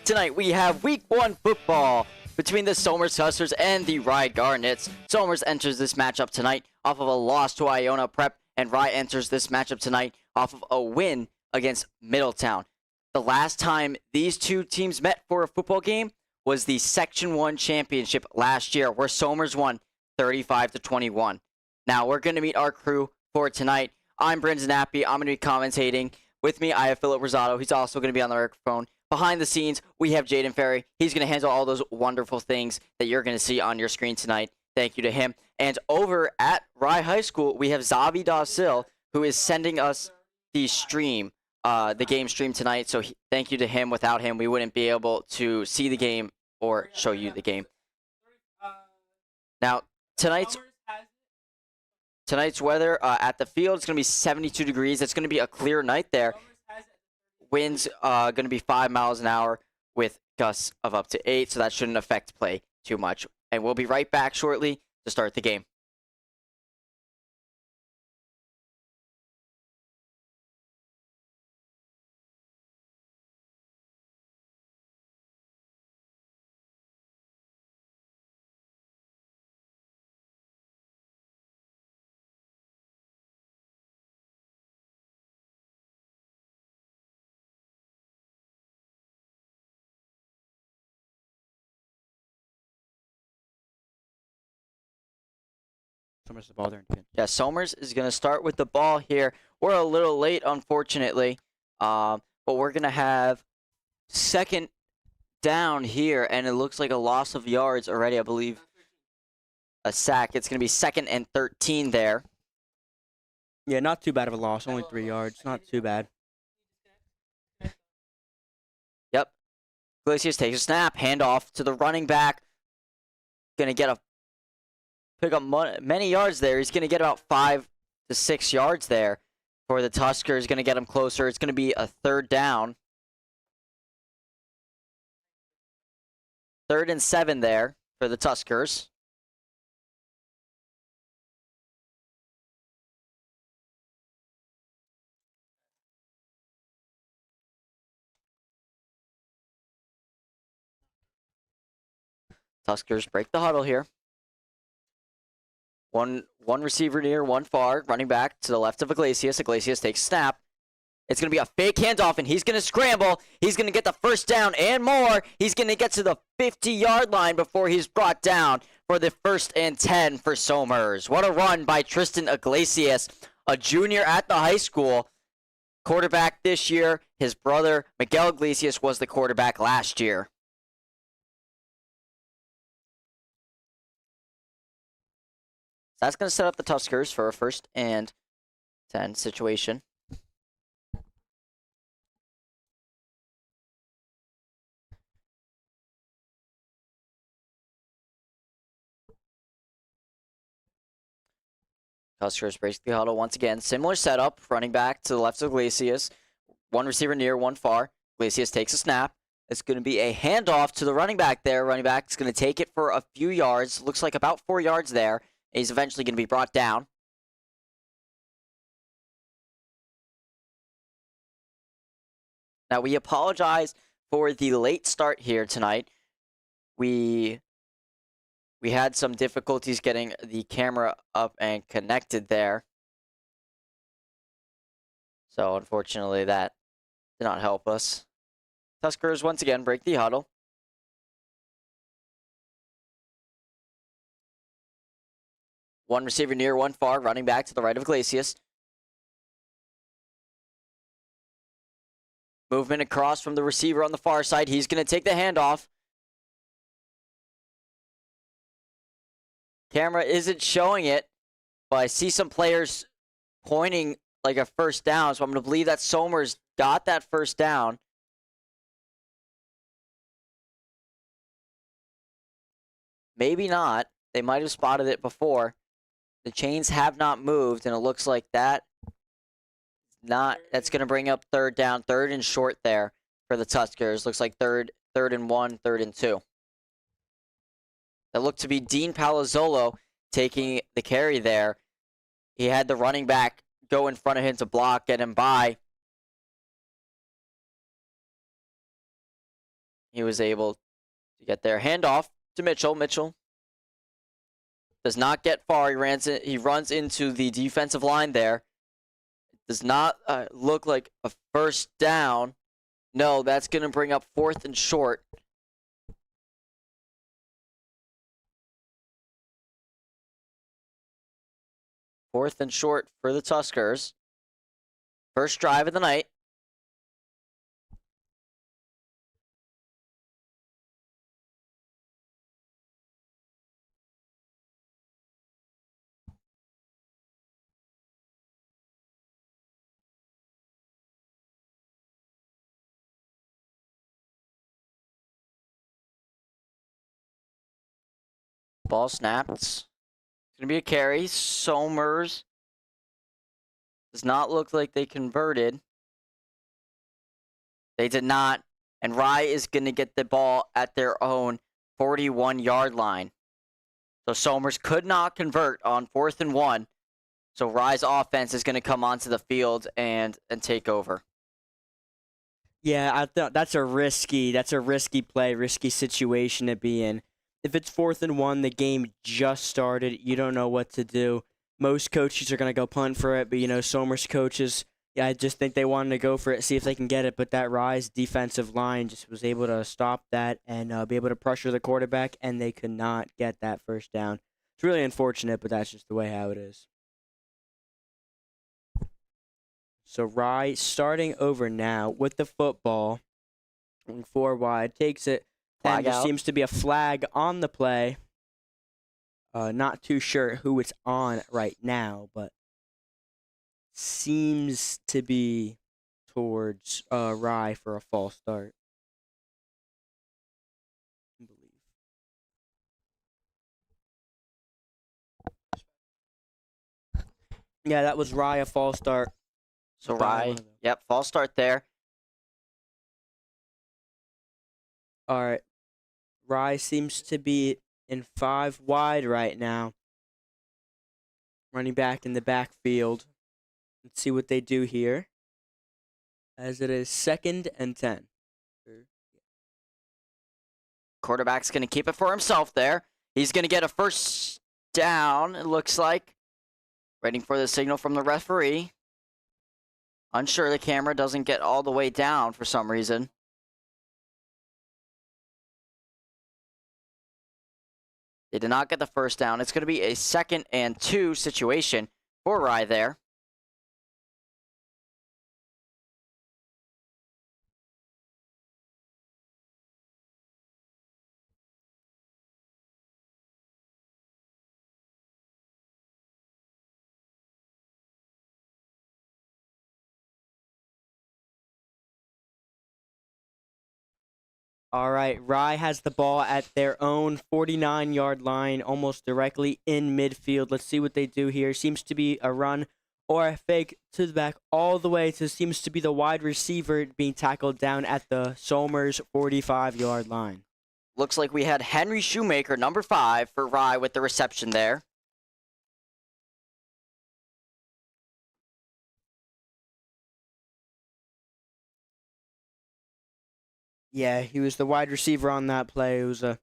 Tonight we have week 1 football between the Somers Tuskers and the Rye Garnets. Somers enters this matchup tonight off of a loss to Iona Prep, and Rye enters this matchup tonight off of a win against Middletown. The last time these two teams met for a football game was the Section 1 championship last year, where Somers won 35-21. Now we're going to meet our crew for tonight. I'm Brendan Appy. I'm going to be commentating. With me, I have Philip Rosado. He's also going to be on the microphone. Behind the scenes, we have Jaden Ferry. He's going to handle all those wonderful things that you're going to see on your screen tonight. Thank you to him. And over at Rye High School, we have Zavi Dawsil, who is sending us the stream, the game stream tonight. So thank you to him. Without him, we wouldn't be able to see the game or show you the game. Now, tonight's weather at the field is going to be 72 degrees. It's going to be a clear night there. Winds going to be 5 miles an hour with gusts of up to 8, so that shouldn't affect play too much. And we'll be right back shortly to start the game. Somers the ball there. Yeah, Somers is going to start with the ball here. We're a little late, unfortunately, but we're going to have second down here, and it looks like a loss of yards already, I believe. A sack. It's going to be 2nd and 13 there. Yeah, not too bad of a loss. Only 3 yards. Not too bad. Yep. Iglesias takes a snap. Handoff to the running back. Going to get pick up many yards there. He's going to get about 5 to 6 yards there for the Tuskers. Going to get him closer. It's going to be a 3rd down. 3rd and 7 there for the Tuskers. Tuskers break the huddle here. One receiver near, one far, running back to the left of Iglesias. Iglesias takes snap. It's going to be a fake handoff, and he's going to scramble. He's going to get the 1st down and more. He's going to get to the 50-yard line before he's brought down for the 1st and 10 for Somers. What a run by Tristan Iglesias, a junior at the high school. Quarterback this year. His brother, Miguel Iglesias, was the quarterback last year. That's going to set up the Tuskers for a 1st and 10 situation. Tuskers breaks the huddle once again. Similar setup, running back to the left of Iglesias. One receiver near, one far. Iglesias takes a snap. It's going to be a handoff to the running back there. Running back is going to take it for a few yards. Looks like about 4 yards there. He's eventually going to be brought down. Now, we apologize for the late start here tonight. We had some difficulties getting the camera up and connected there. So, unfortunately, that did not help us. Tuskers, once again, break the huddle. One receiver near, one far, running back to the right of Iglesias. Movement across from the receiver on the far side. He's going to take the handoff. Camera isn't showing it, but I see some players pointing like a 1st down, so I'm going to believe that Somers got that 1st down. Maybe not. They might have spotted it before. The chains have not moved, and it looks like that's going to bring up 3rd down, 3rd and short there for the Tuskers. Looks like 3rd and 1, 3rd and 2. That looked to be Dean Palazzolo taking the carry there. He had the running back go in front of him to block, get him by. he was able to get there. Handoff to Mitchell. Mitchell does not get far. He runs into the defensive line there. Does not look like a first down. No, that's going to bring up 4th and short. Fourth and short for the Tuskers. First drive of the night. Ball snapped. It's going to be a carry. Somers does not look like they converted. They did not. And Rye is going to get the ball at their own 41-yard line. So Somers could not convert on 4th and 1. So Rye's offense is going to come onto the field and take over. Yeah, I thought that's a risky play, risky situation to be in. If it's 4th and 1, the game just started, you don't know what to do. Most coaches are going to go punt for it, but Somers coaches, I just think they wanted to go for it, see if they can get it, but that Rise defensive line just was able to stop that and be able to pressure the quarterback, and they could not get that first down. It's really unfortunate, but that's just the way how it is. So Rye starting over now with the football. 4 wide, takes it. And there seems to be a flag on the play. Not too sure who it's on right now, but seems to be towards Rye for a false start. I believe. Yeah, that was Rye, a false start. So Rye, yep, false start there. All right. Rye seems to be in 5 wide right now. Running back in the backfield. Let's see what they do here. As it is 2nd and 10. Quarterback's going to keep it for himself there. He's going to get a first down, it looks like. Waiting for the signal from the referee. Unsure, the camera doesn't get all the way down for some reason. They did not get the first down. It's going to be a 2nd and 2 situation for Rye there. All right, Rye has the ball at their own 49-yard line, almost directly in midfield. Let's see what they do here. Seems to be a run or a fake to the back all the way to seems to be the wide receiver being tackled down at the Somers 45-yard line. Looks like we had Henry Shoemaker, number 5, for Rye with the reception there. Yeah, he was the wide receiver on that play. It was a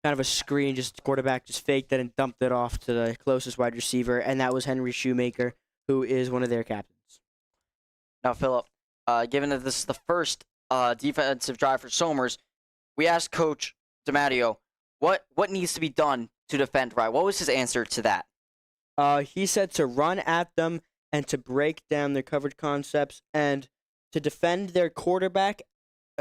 kind of a screen, just quarterback just faked it and dumped it off to the closest wide receiver, and that was Henry Shoemaker, who is one of their captains. Now, Philip, given that this is the first defensive drive for Somers, we asked Coach DiMatteo what needs to be done to defend Rye. What was his answer to that? He said to run at them and to break down their coverage concepts and to defend their quarterback,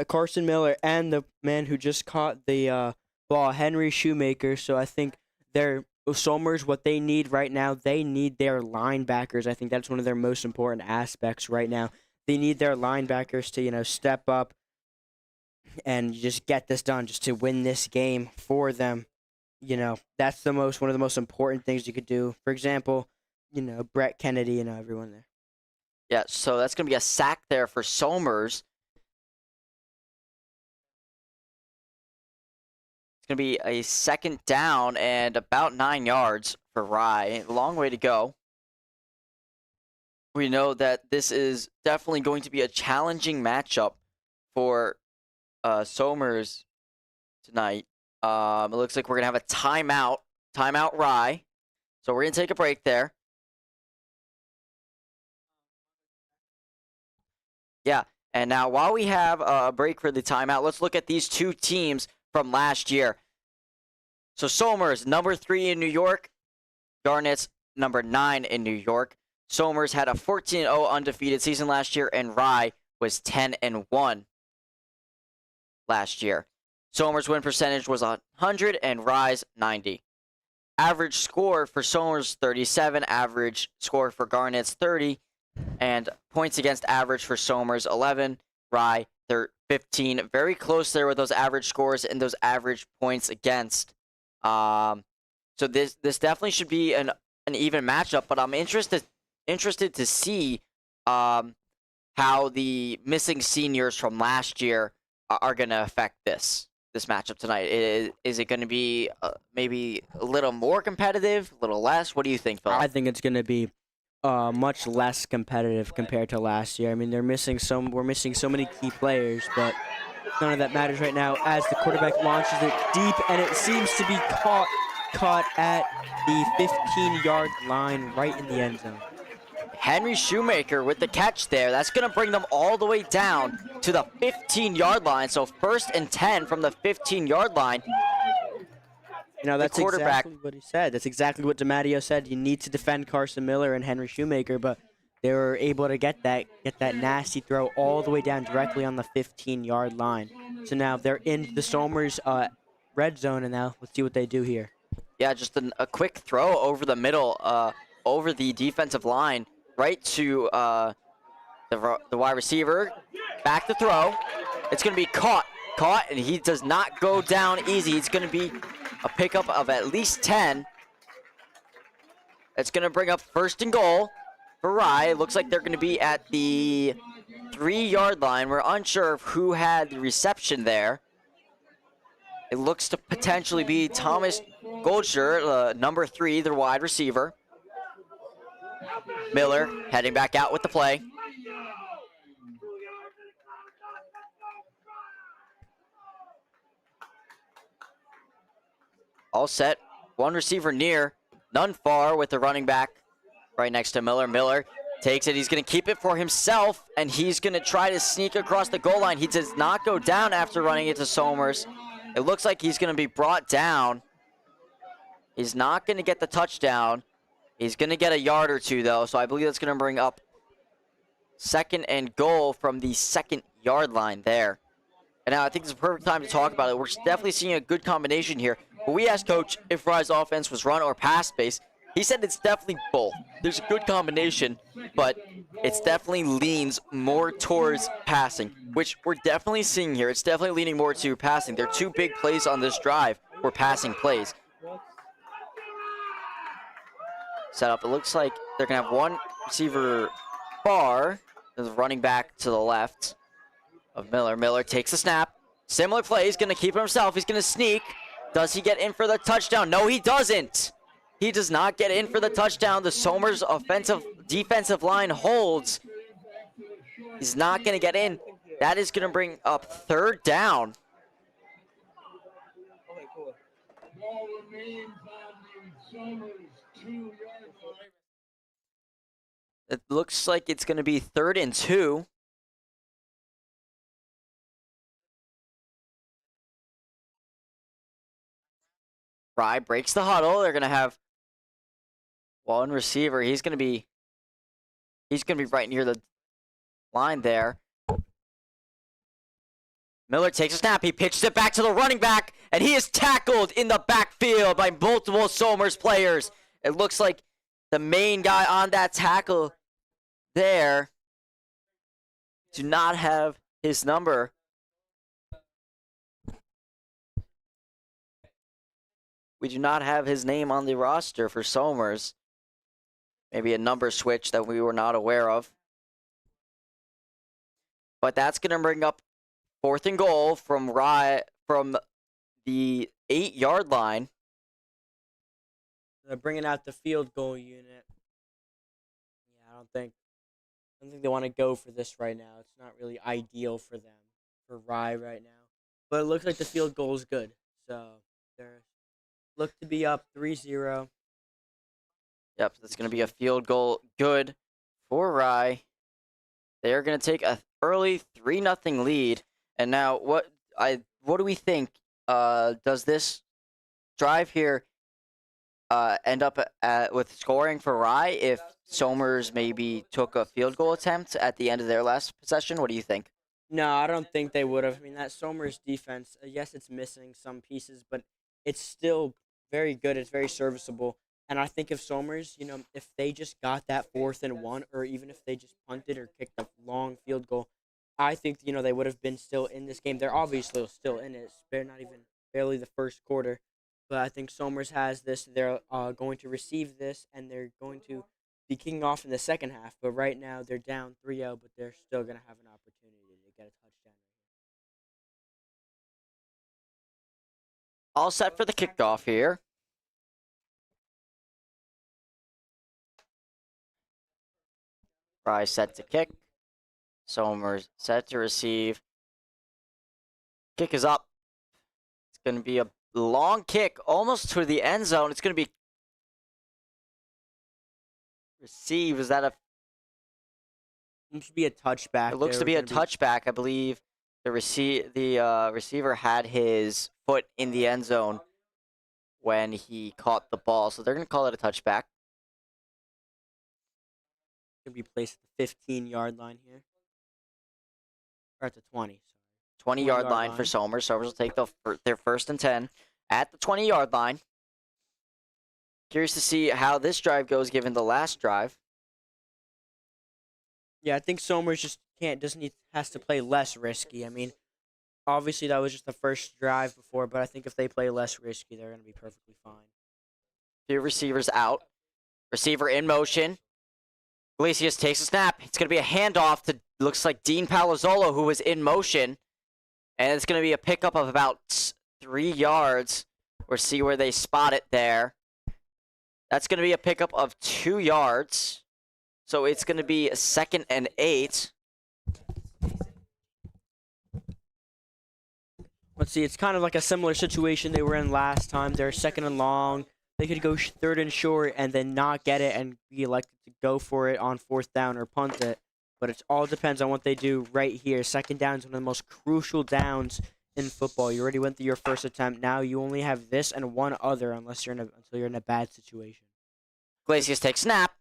Carson Miller, and the man who just caught the ball, Henry Shoemaker. So I think Somers, what they need right now, they need their linebackers. I think that's one of their most important aspects right now. They need their linebackers to, step up and just get this done, just to win this game for them. That's one of the most important things you could do. For example, Brett Kennedy and everyone there. Yeah, so that's going to be a sack there for Somers. It's going to be a 2nd down and about 9 yards for Rye. A long way to go. We know that this is definitely going to be a challenging matchup for Somers tonight. It looks like we're gonna have a timeout. Timeout, Rye. So we're gonna take a break there. Yeah, and now while we have a break for the timeout, let's look at these two teams from last year. So Somers, number 3 in New York. Garnets, number 9 in New York. Somers had a 14-0 undefeated season last year, and Rye was 10-1 last year. Somers' win percentage was 100 and Rye's 90. Average score for Somers 37, average score for Garnets 30, and points against average for Somers 11, Rye 15. Very close there with those average scores and those average points against. So this definitely should be an even matchup, but I'm interested to see how the missing seniors from last year are going to affect this matchup tonight. Is it going to be maybe a little more competitive, a little less? What do you think, Phil? I think it's going to be much less competitive compared to last year. I mean, we're missing so many key players, but none of that matters right now as the quarterback launches it deep, and it seems to be caught at the 15-yard line right in the end zone. Henry Shoemaker with the catch there. That's going to bring them all the way down to the 15-yard line. So 1st and 10 from the 15-yard line. You know, that's exactly what he said. That's exactly what DiMatteo said. You need to defend Carson Miller and Henry Shoemaker, but they were able to get that nasty throw all the way down directly on the 15-yard line. So now they're in the Somers red zone, and now let's see what they do here. Yeah, just a quick throw over the middle, over the defensive line, right to the wide receiver. Back to throw. It's going to be caught, and he does not go down easy. It's going to be a pickup of at least 10. It's going to bring up 1st and goal for Rye. It looks like they're going to be at the 3-yard line. We're unsure of who had the reception there. It looks to potentially be Thomas Goldshirt, number 3, the wide receiver. Miller heading back out with the play. All set. One receiver near, none far with the running back right next to Miller. Miller takes it. He's going to keep it for himself, and he's going to try to sneak across the goal line. He does not go down after running it to Somers. It looks like he's going to be brought down. He's not going to get the touchdown. He's going to get a yard or two, though, so I believe that's going to bring up 2nd and goal from the 2nd-yard line there. And now I think it's a perfect time to talk about it. We're definitely seeing a good combination here. But we asked Coach if Rye's offense was run or pass-based. He said it's definitely both. There's a good combination, but it's definitely leans more towards passing, which we're definitely seeing here. It's definitely leaning more to passing. There are 2 big plays on this drive were passing plays. Set up. It looks like they're going to have one receiver far. There's running back to the left of Miller. Miller takes the snap. Similar play. He's going to keep it himself. He's going to sneak. Does he get in for the touchdown? No, he doesn't. He does not get in for the touchdown. The Somers defensive line holds. He's not going to get in. That is going to bring up 3rd down. It looks like it's going to be 3rd and 2. Rye breaks the huddle. They're going to have one receiver. He's going to be right near the line there. Miller takes a snap. He pitches it back to the running back, and he is tackled in the backfield by multiple Somers players. It looks like the main guy on that tackle there do not have his number. We do not have his name on the roster for Somers. Maybe a number switch that we were not aware of. But that's going to bring up 4th and goal from the 8-yard line. They're bringing out the field goal unit. Yeah, I don't think they want to go for this right now. It's not really ideal for them, for Rye right now. but it looks like the field goal is good. So they look to be up 3-0. Yep, that's going to be a field goal good for Rye. They're going to take a early 3-0 lead. And now what do we think? Does this drive here end up with scoring for Rye if Somers maybe took a field goal attempt at the end of their last possession? What do you think? No, I don't think they would have. I mean, that Somers defense, yes, it's missing some pieces, but it's still very good. It's very serviceable. And I think if Somers, if they just got that 4th and 1, or even if they just punted or kicked a long field goal, I think, they would have been still in this game. They're obviously still in it. They're not even barely the first quarter. But I think Somers has this. They're going to receive this, and they're going to be kicking off in the second half. But right now, they're down 3-0, but they're still going to have an opportunity to get a touchdown. All set for the kickoff here. Rye set to kick. Somers set to receive. Kick is up. It's going to be a long kick almost to the end zone. It's going to be received. Is that a... It should be a touchback. It looks to be a touchback. I believe the receiver had his foot in the end zone when he caught the ball. So they're going to call it a touchback. Going to be placed at the 15-yard line here. Or at the 20. 20-yard line for Somers. Somers will take their 1st and 10 at the 20-yard line. Curious to see how this drive goes given the last drive. Yeah, I think Somers has to play less risky. I mean, obviously that was just the first drive before, but I think if they play less risky, they're going to be perfectly fine. 2 receivers out. Receiver in motion. Iglesias takes a snap. It's going to be a handoff to, looks like, Dean Palazzolo, who was in motion. And it's going to be a pickup of about 3 yards. We'll see where they spot it there. That's going to be a pickup of 2 yards. So it's going to be 2nd and 8. Let's see, it's kind of like a similar situation they were in last time. They're 2nd and long. They could go 3rd and short and then not get it and be elected to go for it on 4th down or punt it. But it all depends on what they do right here. 2nd down is one of the most crucial downs in football. You already went through your first attempt. Now you only have this and one other until you're in a bad situation. Iglesias takes snap.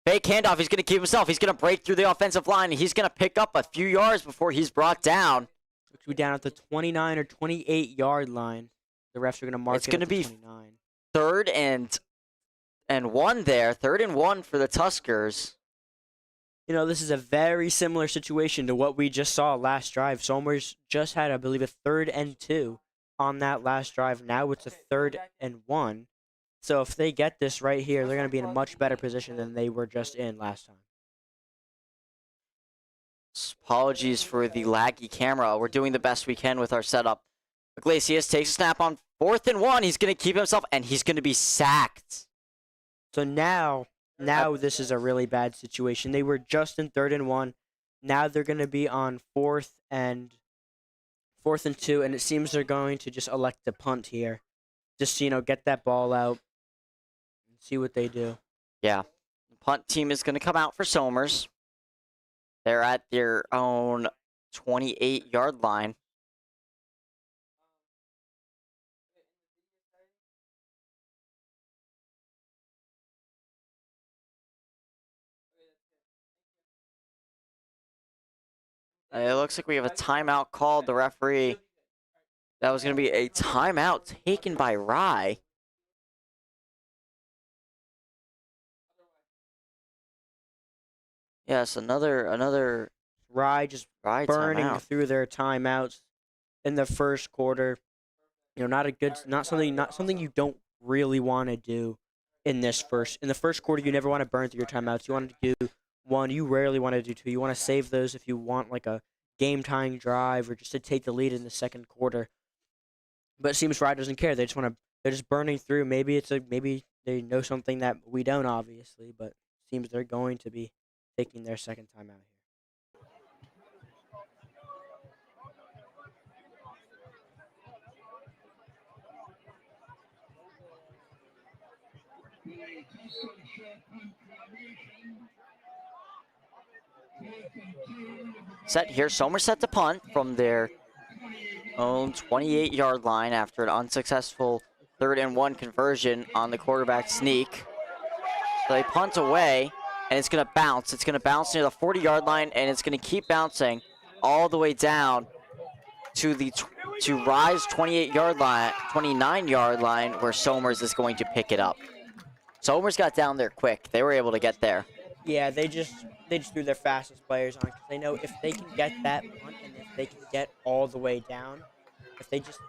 Fake handoff. He's going to keep himself. He's going to break through the offensive line. And he's going to pick up a few yards before he's brought down. Looks to be down at the 29 or 28-yard line. The refs are going to mark it's going to be 29. 3rd and 1 there. 3rd and 1 for the Tuskers. This is a very similar situation to what we just saw last drive. Somers just had, I believe, a 3rd and 2 on that last drive. Now it's a 3rd and 1. So if they get this right here, they're going to be in a much better position than they were just in last time. Apologies for the laggy camera. We're doing the best we can with our setup. Iglesias takes a snap on 4th and 1. He's going to keep himself, and he's going to be sacked. So now this is a really bad situation. They were just in 3rd and 1. Now they're going to be on 4th and 2, and it seems they're going to just elect to punt here. Just, get that ball out and see what they do. Yeah. The punt team is going to come out for Somers. They're at their own 28-yard line. It looks like we have a timeout called. The referee, that was going to be a timeout taken by Rye. Yes, another Rye just burning timeout through their timeouts in the first quarter. Not something you don't really want to do in the first quarter. You never want to burn through your timeouts. You want to do one. You rarely want to do two. You want to save those if you want like a game-tying drive or just to take the lead in the second quarter. But it seems Rye doesn't care. They're just burning through. Maybe they know something that we don't, obviously, but it seems they're going to be taking their second time out here. Set here. Somers set to punt from their own 28-yard line after an unsuccessful 3rd and 1 conversion on the quarterback sneak. So they punt away, and it's going to bounce. It's going to bounce near the 40-yard line, and it's going to keep bouncing all the way down to the Rye's 28-yard line, 29-yard line, where Somers is going to pick it up. Somers got down there quick. They were able to get there. Yeah, they just threw their fastest players on because they know if they can get that punt and if they can get all the way down,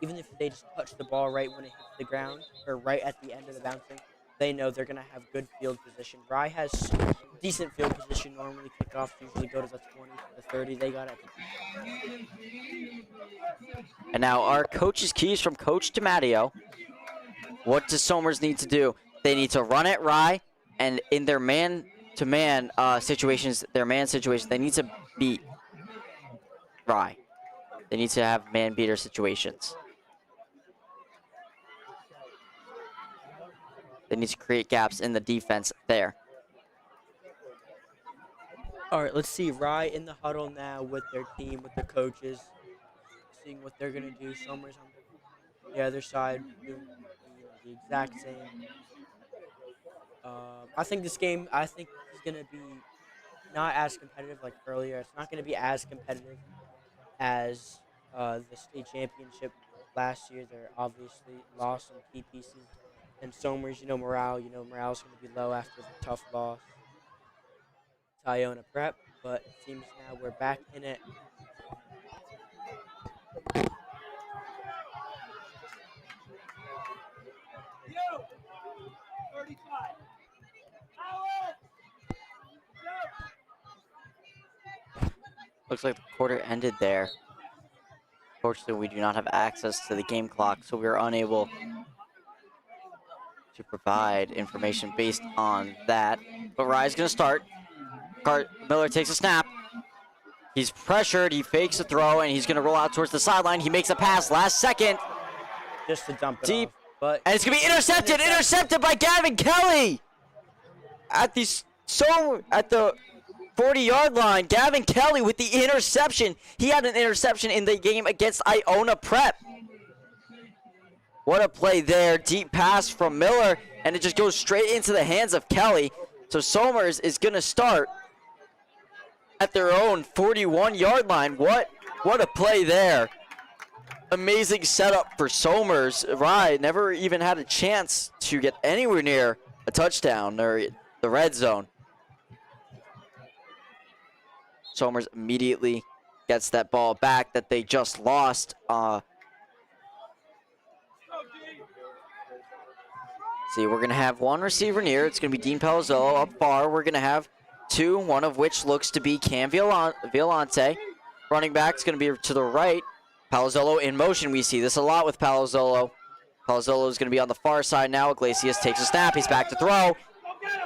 even if they just touch the ball right when it hits the ground or right at the end of the bouncing, they know they're gonna have good field position. Rye has decent field position normally. Kickoffs usually go to the 20 to the 30. They got it. And now our coach's keys from Coach DiMatteo. What does Somers need to do? They need to run at Rye, and in their man-to-man situations, they need to beat Rye. They need to have man-beater situations. They need to create gaps in the defense there. All right, let's see. Rye in the huddle now with their team, with the coaches, seeing what they're going to do. Somers on the other side doing the exact same. I think this game, is going to be not as competitive like earlier. It's not going to be as competitive as the state championship last year. They're obviously lost some key pieces. And Somers, morale's going to be low after the tough loss to Iona Prep. But it seems now we're back in it. Looks like the quarter ended there. Fortunately, we do not have access to the game clock, so we are unable to provide information based on that. But Rye's going to start. Miller takes a snap. He's pressured. He fakes a throw, and he's going to roll out towards the sideline. He makes a pass last second. Just to dump it deep. But and it's going to be intercepted. Intercepted by Gavin Kelly. At the 40-yard line, Gavin Kelly with the interception. He had an interception in the game against Iona Prep. What a play there. Deep pass from Miller, and it just goes straight into the hands of Kelly. So Somers is going to start at their own 41-yard line. What a play there. Amazing setup for Somers. Rye never even had a chance to get anywhere near a touchdown or the red zone. Somers immediately gets that ball back that they just lost. See, we're going to have one receiver near. It's going to be Dean Palazzolo. Up far, we're going to have two, one of which looks to be Cam Violante. Running back's going to be to the right. Palazzolo in motion. We see this a lot with Palazzolo. Palazzolo is going to be on the far side now. Iglesias takes a snap. He's back to throw.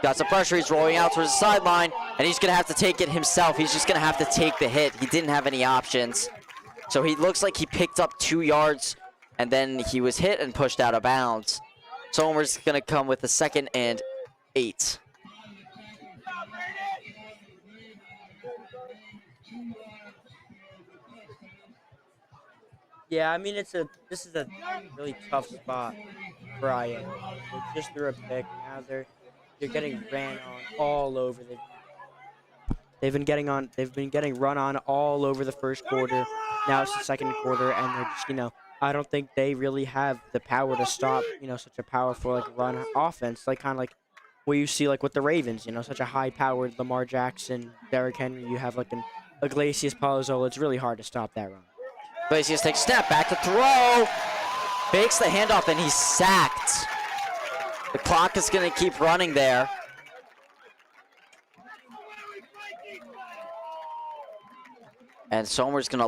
Got some pressure. He's rolling out towards the sideline, and he's going to have to take it himself. He's just going to have to take the hit. He didn't have any options. So he looks like he picked up 2 yards, and then he was hit and pushed out of bounds. Somers going to come with a 2nd and 8. Yeah, I mean, this is a really tough spot for Iona. They just threw a pick. Now they're getting ran on all over. They've been getting run on all over the first quarter. Now it's the second quarter, and they're just, I don't think they really have the power to stop, such a powerful run offense, kind of like what you see with the Ravens, such a high-powered Lamar Jackson, Derrick Henry. You have an Iglesias, Palazzolo. It's really hard to stop that run. Iglesias takes a step back to throw. Fakes the handoff, and he's sacked. The clock is going to keep running there. And Somers going to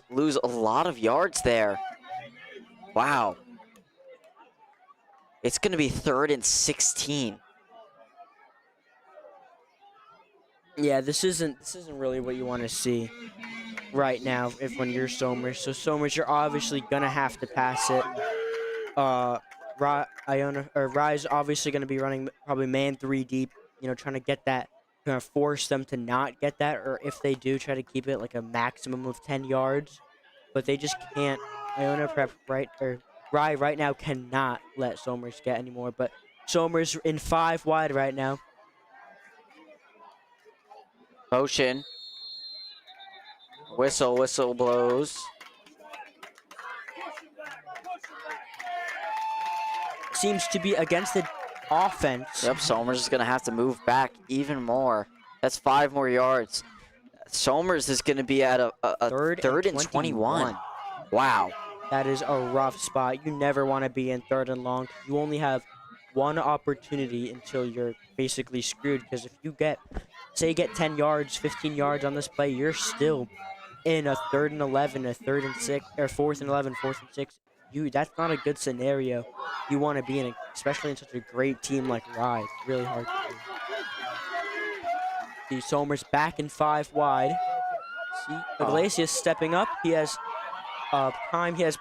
lose a lot of yards there. Wow. It's going to be 3rd and 16. Yeah, this isn't really what you want to see right now when you're Somers. So Somers, you're obviously going to have to pass it. Rye's obviously going to be running probably man 3 deep, you know, trying to get that, going to force them to not get that, or if they do, try to keep it like a maximum of 10 yards. But they just can't. Iona Prep Rye right now cannot let Somers get anymore. But Somers in 5 wide right now. Motion. Whistle blows. Seems to be against the offense. Yep, Somers is going to have to move back even more. That's 5 more yards. Somers is going to be at a third and 21. Wow. That is a rough spot. You never want to be in 3rd and long. You only have one opportunity until you're basically screwed. Because if you say you get 10 yards, 15 yards on this play, you're still in a 3rd and 11, a 3rd and 6, or 4th and 11, 4th and 6. That's not a good scenario you want to be in, especially in such a great team like Rye. It's really hard to do. See Somers back in 5 wide. See Iglesias stepping up. He has time. He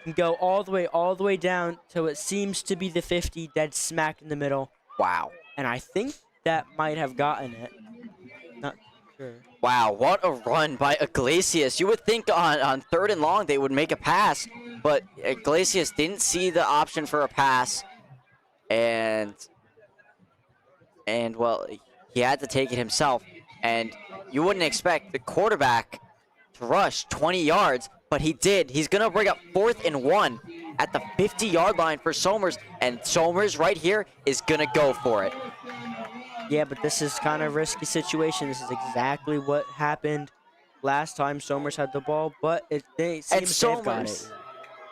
can go all the way down to what seems to be the 50, dead smack in the middle. Wow. And I think that might have gotten it. Not sure. Wow, what a run by Iglesias. You would think on 3rd and long they would make a pass, but Iglesias didn't see the option for a pass. And well, he had to take it himself. And you wouldn't expect the quarterback to rush 20 yards, but he did. He's going to bring up 4th and 1 at the 50-yard line for Somers, and Somers right here is going to go for it. Yeah, but this is kind of a risky situation. This is exactly what happened last time Somers had the ball, but it seems and Somers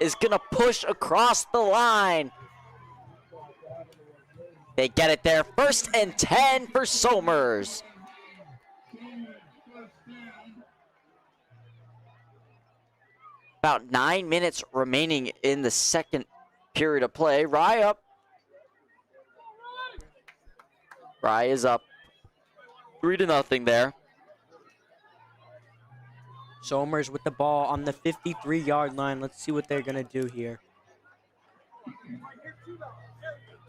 is going to push across the line. They get it there. 1st and 10 for Somers. About 9 minutes remaining in the 2nd period of play. Rye up. Rye is up 3-0 there. Somers with the ball on the 53-yard line. Let's see what they're going to do here.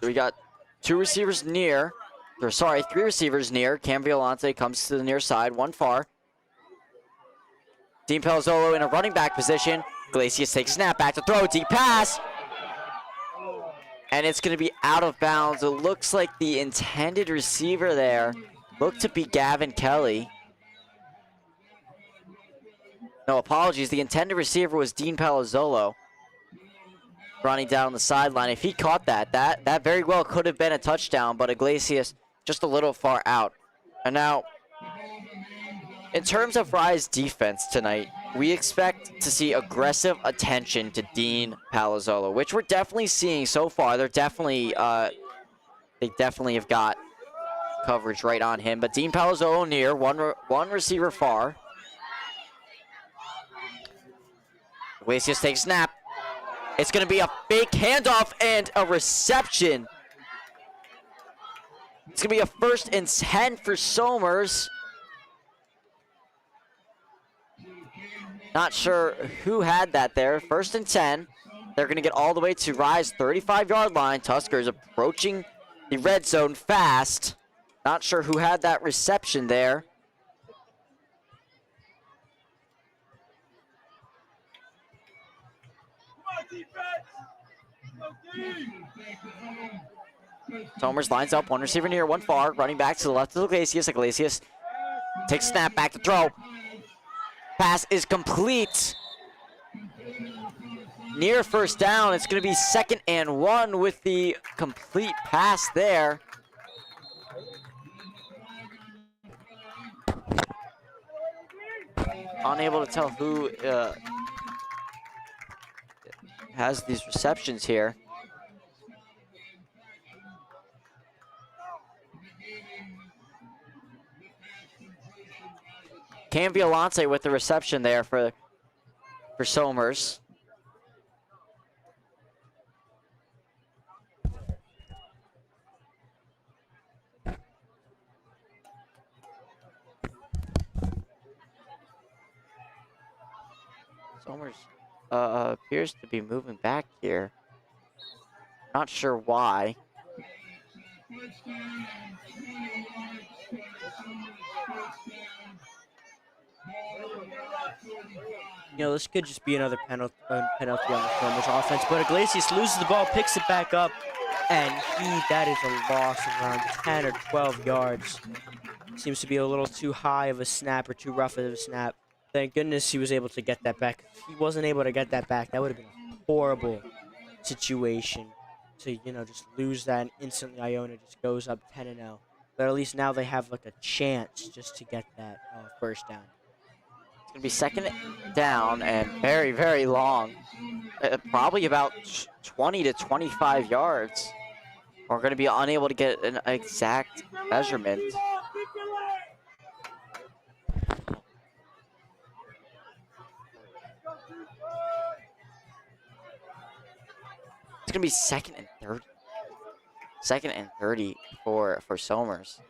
So we got 3 receivers near. Cam Violante comes to the near side, 1 far. Dean Palazzolo in a running back position. Iglesias takes snap, back to throw, deep pass. And it's going to be out of bounds. It looks like the intended receiver there looked to be Gavin Kelly. No, apologies. The intended receiver was Dean Palazzolo running down the sideline. If he caught that very well could have been a touchdown, but Iglesias just a little far out. And now, in terms of Rye's defense tonight, we expect to see aggressive attention to Dean Palazzolo, which we're definitely seeing so far. They definitely have got coverage right on him. But Dean Palazzolo near, one receiver far. Iglesias takes snap. It's going to be a fake handoff and a reception. It's going to be a 1st and 10 for Somers. Not sure who had that there. 1st and 10. They're going to get all the way to Rye's 35-yard line. Tuskers approaching the red zone fast. Not sure who had that reception there. Somers lines up, 1 receiver near, 1 far, running back to the left of Iglesias. Iglesias takes snap, back to throw. Pass is complete. Near 1st down. It's going to be 2nd and 1 with the complete pass there. Unable to tell who has these receptions here. Cam Violante with the reception there for Somers. Somers appears to be moving back here. Not sure why. You know, this could just be another penalty on the Somers offense. But Iglesias loses the ball, picks it back up, and that is a loss of around 10 or 12 yards. Seems to be a little too high of a snap or too rough of a snap. Thank goodness he was able to get that back. If he wasn't able to get that back, that would have been a horrible situation to, you know, just lose that and instantly Iona just goes up 10-0. But at least now they have like a chance just to get that first down. It's going to be second down and very, very long. Probably about 20 to 25 yards. We're going to be unable to get an exact measurement. It's going to be second and 30. Second and 30 for Somers.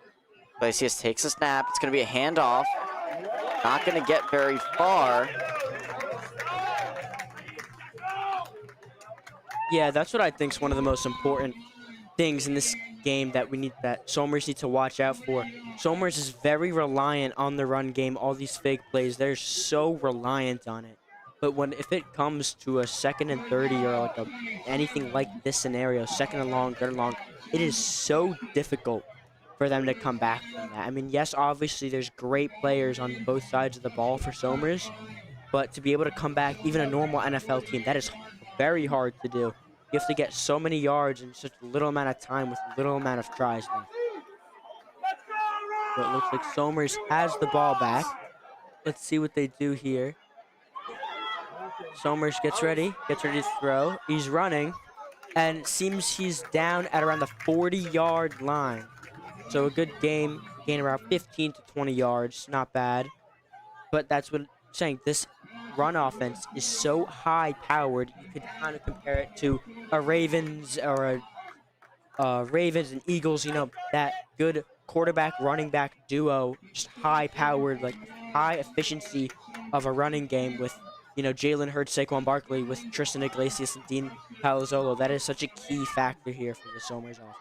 Iglesias takes a snap. It's going to be a handoff. Not going to get very far. Yeah, that's what I think is one of the most important things in this game that Somers need to watch out for. Somers is very reliant on the run game, all these fake plays. They're so reliant on it. But if it comes to a second and 30 or like anything like this scenario, second and long, third and long, it is so difficult for them to come back from that. I mean, yes, obviously there's great players on both sides of the ball for Somers, but to be able to come back, even a normal NFL team, that is very hard to do. You have to get so many yards in such a little amount of time with little amount of tries left. So it looks like Somers has the ball back. Let's see what they do here. Somers gets ready to throw. He's running, and it seems he's down at around the 40-yard line. So a good gain around 15 to 20 yards, not bad. But that's what I'm saying. This run offense is so high-powered, you could kind of compare it to a Ravens or a Ravens and Eagles. You know, that good quarterback running back duo, just high-powered, like high efficiency of a running game with, you know, Jalen Hurts, Saquon Barkley, with Tristan Iglesias and Dean Palazzolo. That is such a key factor here for the Somers offense.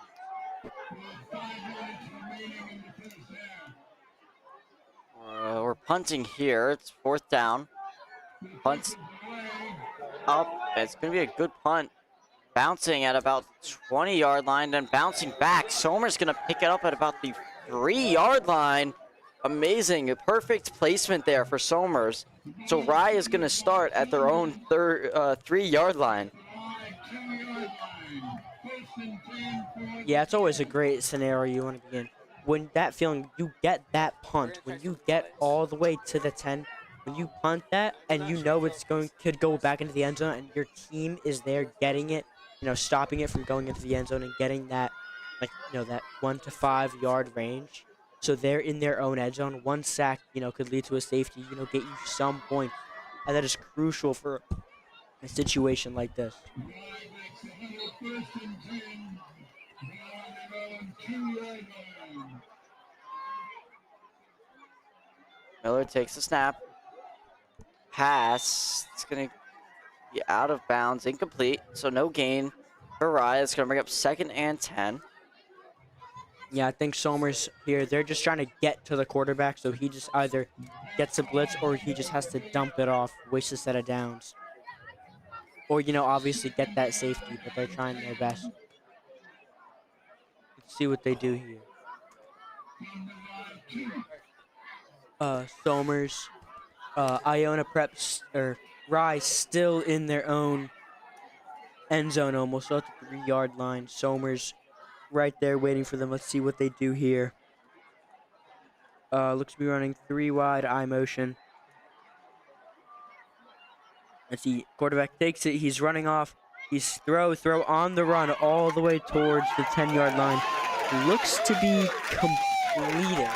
We're punting here. It's fourth down. Punt's up. It's going to be a good punt. Bouncing at about 20-yard line, then bouncing back. Somers going to pick it up at about the 3-yard line. Amazing. A perfect placement there for Somers. So Rye is going to start at their own 3-yard line. Yeah, it's always a great scenario you want to be in. When that feeling, you get that punt, when you get all the way to the 10, when you punt that and you know could go back into the end zone and your team is there getting it, you know, stopping it from going into the end zone and getting that, like, you know, that 1 to 5 yard range. So they're in their own end zone. One sack, you know, could lead to a safety, you know, get you some points. And that is crucial for a situation like this. Miller takes the snap. Pass. It's going to be out of bounds. Incomplete. So no gain for Rye. It's going to bring up second and 10. Yeah, I think Somers here, they're just trying to get to the quarterback, so he just either gets a blitz or he just has to dump it off, waste a set of downs. Or, you know, obviously get that safety, but they're trying their best. Let's see what they do here. Somers, Iona Preps, or Rye still in their own end zone almost, so at the 3-yard line. Somers right there waiting for them. Let's see what they do here. Looks to be running 3 wide I motion. Let's see, quarterback takes it. He's running off. He's throw on the run all the way towards the 10-yard line. Looks to be completed.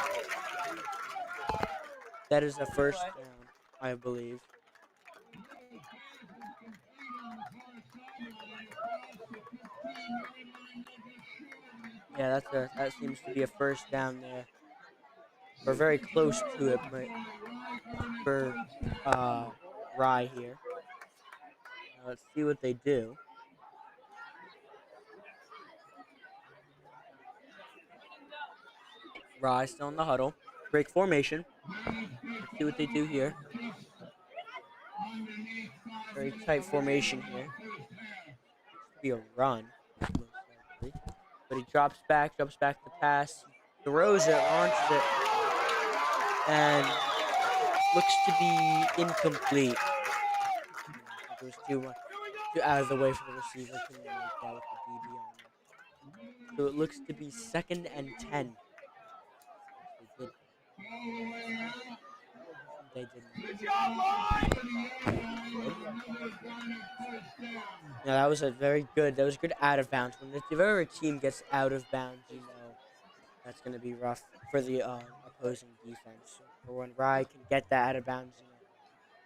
That is a first down, I believe. Yeah, that seems to be a first down there. We're very close to it, but for Rye here. Let's see what they do. Rye still in the huddle. Break formation. Let's see what they do here. Very tight formation here. Be a run, most likely. But he drops back to pass, throws it, launches it, and looks to be incomplete. It was too out of the way for the receiver. Couldn't make that with the DB on him. So it looks to be 2nd and 10. They didn't. Yeah, that was a very good. That was good out of bounds. When if ever a team gets out of bounds, you know that's going to be rough for the opposing defense. For when Rye can get that out of bounds, you know,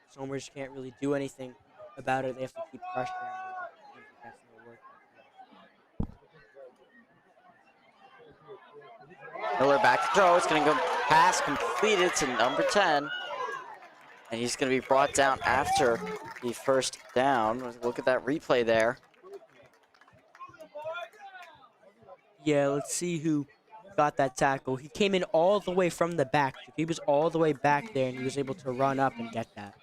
Somers can't really do anything about it. They have to keep pressuring him. It seems like that's no work. Miller back to throw. It's going to go pass completed to number 10. And he's going to be brought down after the first down. Look at that replay there. Yeah, let's see who got that tackle. He came in all the way from the back. He was all the way back there, and he was able to run up and get that.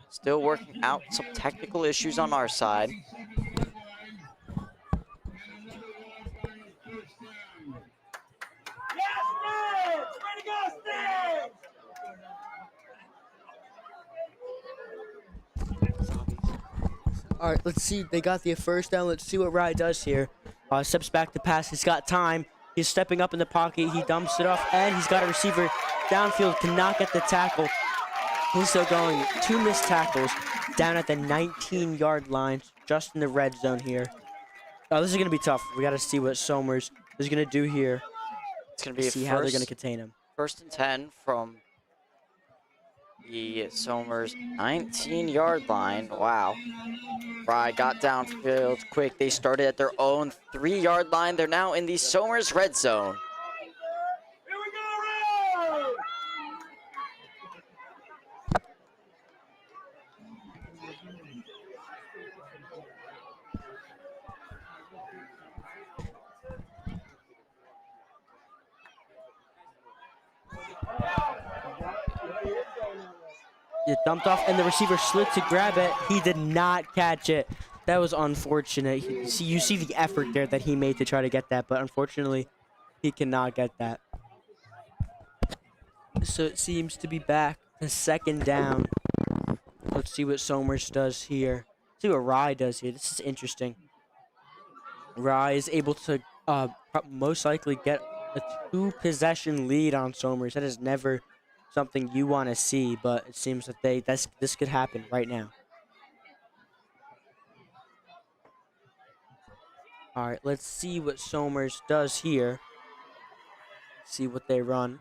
Still working out some technical issues on our side. All right, let's see. They got the first down. Let's see what Rye does here. Steps back to pass. He's got time. He's stepping up in the pocket. He dumps it off, and he's got a receiver downfield. Cannot get the tackle. He's still going. 2 missed tackles down at the 19-yard line, just in the red zone here. This is going to be tough. We got to see what Somers is going to do here. It's going to be see how they're going to contain him. 1st and 10 from the Somers 19-yard line. Wow. Rye got downfield quick. They started at their own 3-yard line. They're now in the Somers red zone. It dumped off, and the receiver slid to grab it. He did not catch it. That was unfortunate. You see the effort there that he made to try to get that, but unfortunately, he cannot get that. So it seems to be back to 2nd down. Let's see what Somers does here. Let's see what Rye does here. This is interesting. Rye is able to most likely get a 2-possession lead on Somers. That is never something you want to see, but it seems that this could happen right now. All right, let's see what Somers does here. See what they run.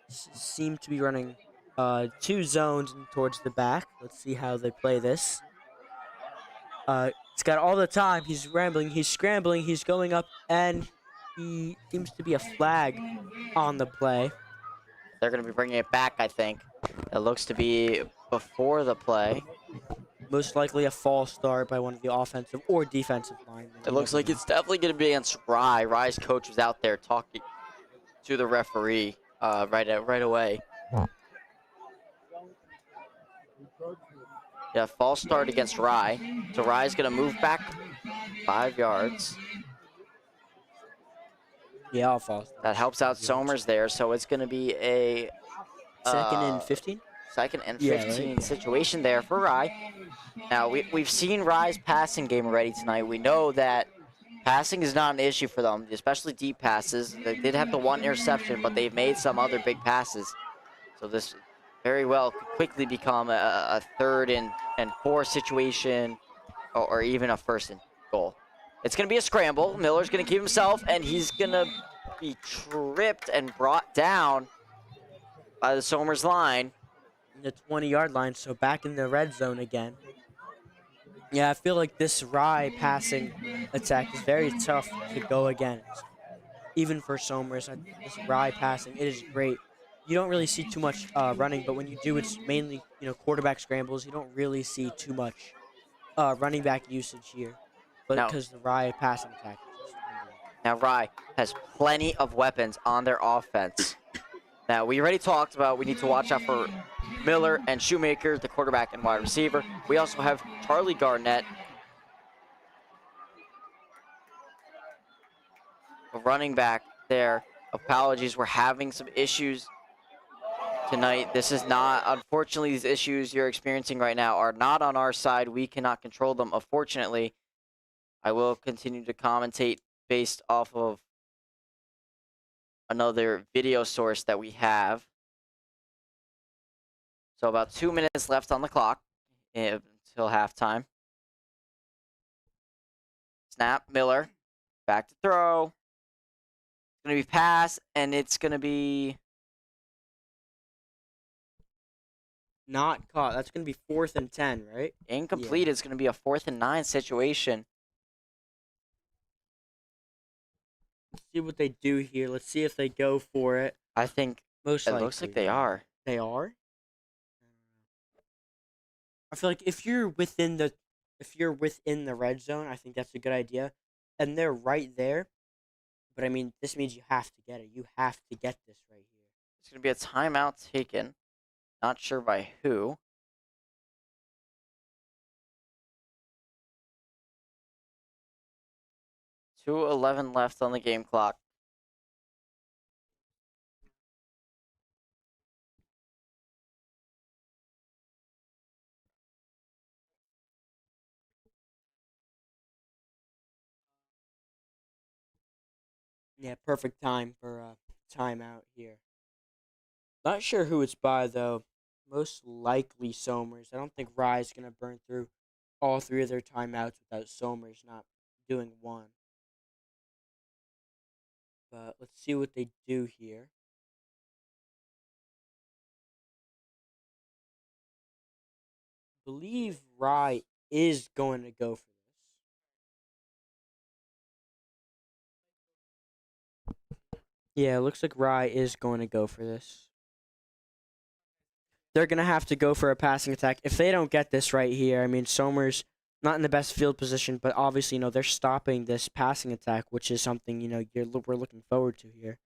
Seem to be running 2 zones towards the back. Let's see how they play this. He's got all the time. He's rambling. He's scrambling. He's going up, and he seems to be a flag on the play. They're going to be bringing it back, I think. It looks to be before the play. Most likely a false start by one of the offensive or defensive linemen. It looks like it's definitely going to be against Rye. Rye's coach was out there talking to the referee right away. Yeah, false start against Rye. So Rye's going to move back 5 yards. Yeah, I'll false start. That helps out Somers there, so it's going to be a 2nd and 15? 2nd and 15 situation there for Rye. Now, we've seen Rye's passing game already tonight. We know that passing is not an issue for them, especially deep passes. They did have the 1 interception, but they've made some other big passes. So this very well could quickly become a 3rd and 4 situation, or even a 1st and goal. It's going to be a scramble. Miller's going to keep himself, and he's going to be tripped and brought down by the Somers line. The 20-yard line, so back in the red zone again. Yeah, I feel like this Rye passing attack is very tough to go against. Even for Somers, this Rye passing, it is great. You don't really see too much running, but when you do, it's mainly quarterback scrambles. You don't really see too much running back usage here, but because the Rye passing attack is just Now, Rye has plenty of weapons on their offense. Now, we already talked about we need to watch out for Miller and Shoemaker, the quarterback and wide receiver. We also have Charlie Garnett, a running back there. Apologies, we're having some issues tonight. This is not, unfortunately, these issues you're experiencing right now are not on our side. We cannot control them, unfortunately. I will continue to commentate based off of another video source that we have. So about 2 minutes left on the clock until halftime. Snap, Miller, back to throw. It's going to be pass, and it's going to be... Not caught. That's going to be 4th and 10, right? incomplete. Yeah. It's going to be a 4th and 9 situation. Let's see what they do here. Let's see if they go for it. I think Most it likely. looks like they are. They are? I feel like if you're within the red zone, I think that's a good idea. And they're right there. But I mean, this means you have to get it. You have to get this right here. It's going to be a timeout taken. Not sure by who. .2:11 left on the game clock. Yeah, perfect time for a timeout here. Not sure who it's by, though. Most likely Somers. I don't think Rye's going to burn through all 3 of their timeouts without Somers not doing one. But let's see what they do here. I believe Rye is going to go for this. Yeah, it looks like Rye is going to go for this. They're going to have to go for a passing attack. If they don't get this right here, I mean, Somers not in the best field position, but obviously, they're stopping this passing attack, which is something, we're looking forward to here.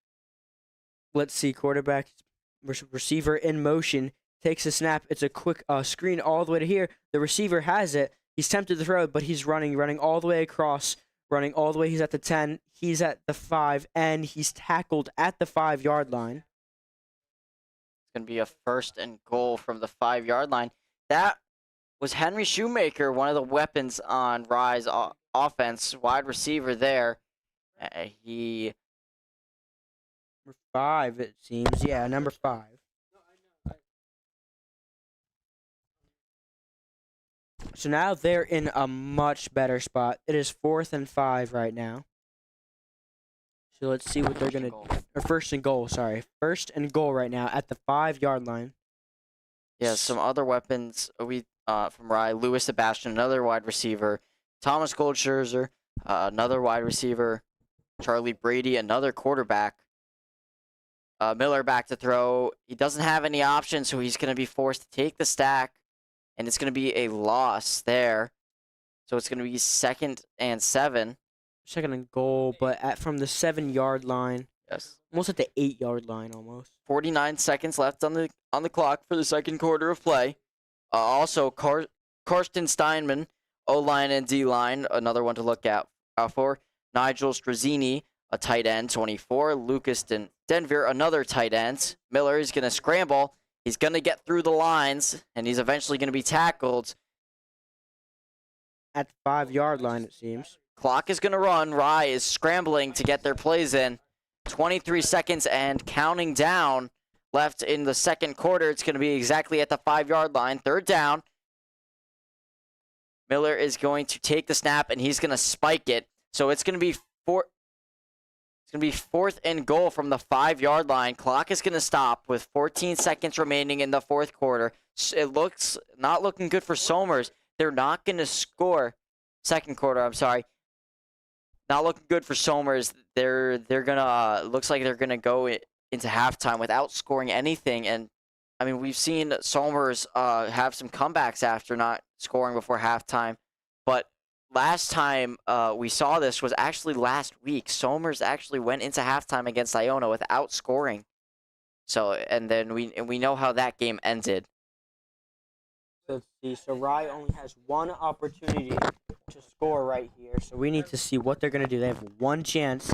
Let's see, quarterback, receiver in motion, takes a snap. It's a quick screen all the way to here. The receiver has it. He's tempted to throw it, but he's running all the way across, running all the way. He's at the 10, he's at the 5, and he's tackled at the 5-yard line. Going to be a 1st and goal from the 5-yard line. That was Henry Shoemaker, one of the weapons on Rye's offense, wide receiver there. He... Number 5, it seems. Yeah, number 5. So now they're in a much better spot. It is 4th and 5 right now. So let's see what they're going to do. Or 1st and goal, sorry. 1st and goal right now at the 5-yard line. Yeah, some other weapons from Rye. Louis Sebastian, another wide receiver. Thomas Goldscherzer, another wide receiver. Charlie Brady, another quarterback. Miller back to throw. He doesn't have any options, so he's going to be forced to take the stack. And it's going to be a loss there. So it's going to be 2nd and 7. 2nd and goal, but from the 7-yard line. Yes. Almost at the 8-yard line, almost. 49 seconds left on the clock for the 2nd quarter of play. Also, Karsten Steinman, O-line and D-line, another one to look out for. Nigel Strazzini, a tight end, 24. Lucas Denver, another tight end. Miller is going to scramble. He's going to get through the lines, and he's eventually going to be tackled. At the 5-yard line, it seems. Clock is going to run. Rye is scrambling to get their plays in. 23 seconds and counting down left in the 2nd quarter. It's going to be exactly at the 5-yard line. 3rd down. Miller is going to take the snap, and he's going to spike it. So it's going to be 4th and goal from the 5-yard line. Clock is going to stop with 14 seconds remaining in the 4th quarter. It looks not looking good for Somers. They're not going to score. 2nd quarter, I'm sorry. Not looking good for Somers. They're gonna looks like they're gonna go into halftime without scoring anything. And I mean, we've seen Somers have some comebacks after not scoring before halftime, but last time we saw this was actually last week. Somers actually went into halftime against Iona without scoring. So, and then we know how that game ended. Let's see. So Rye only has one opportunity to score right here. So we need to see what they're going to do. They have one chance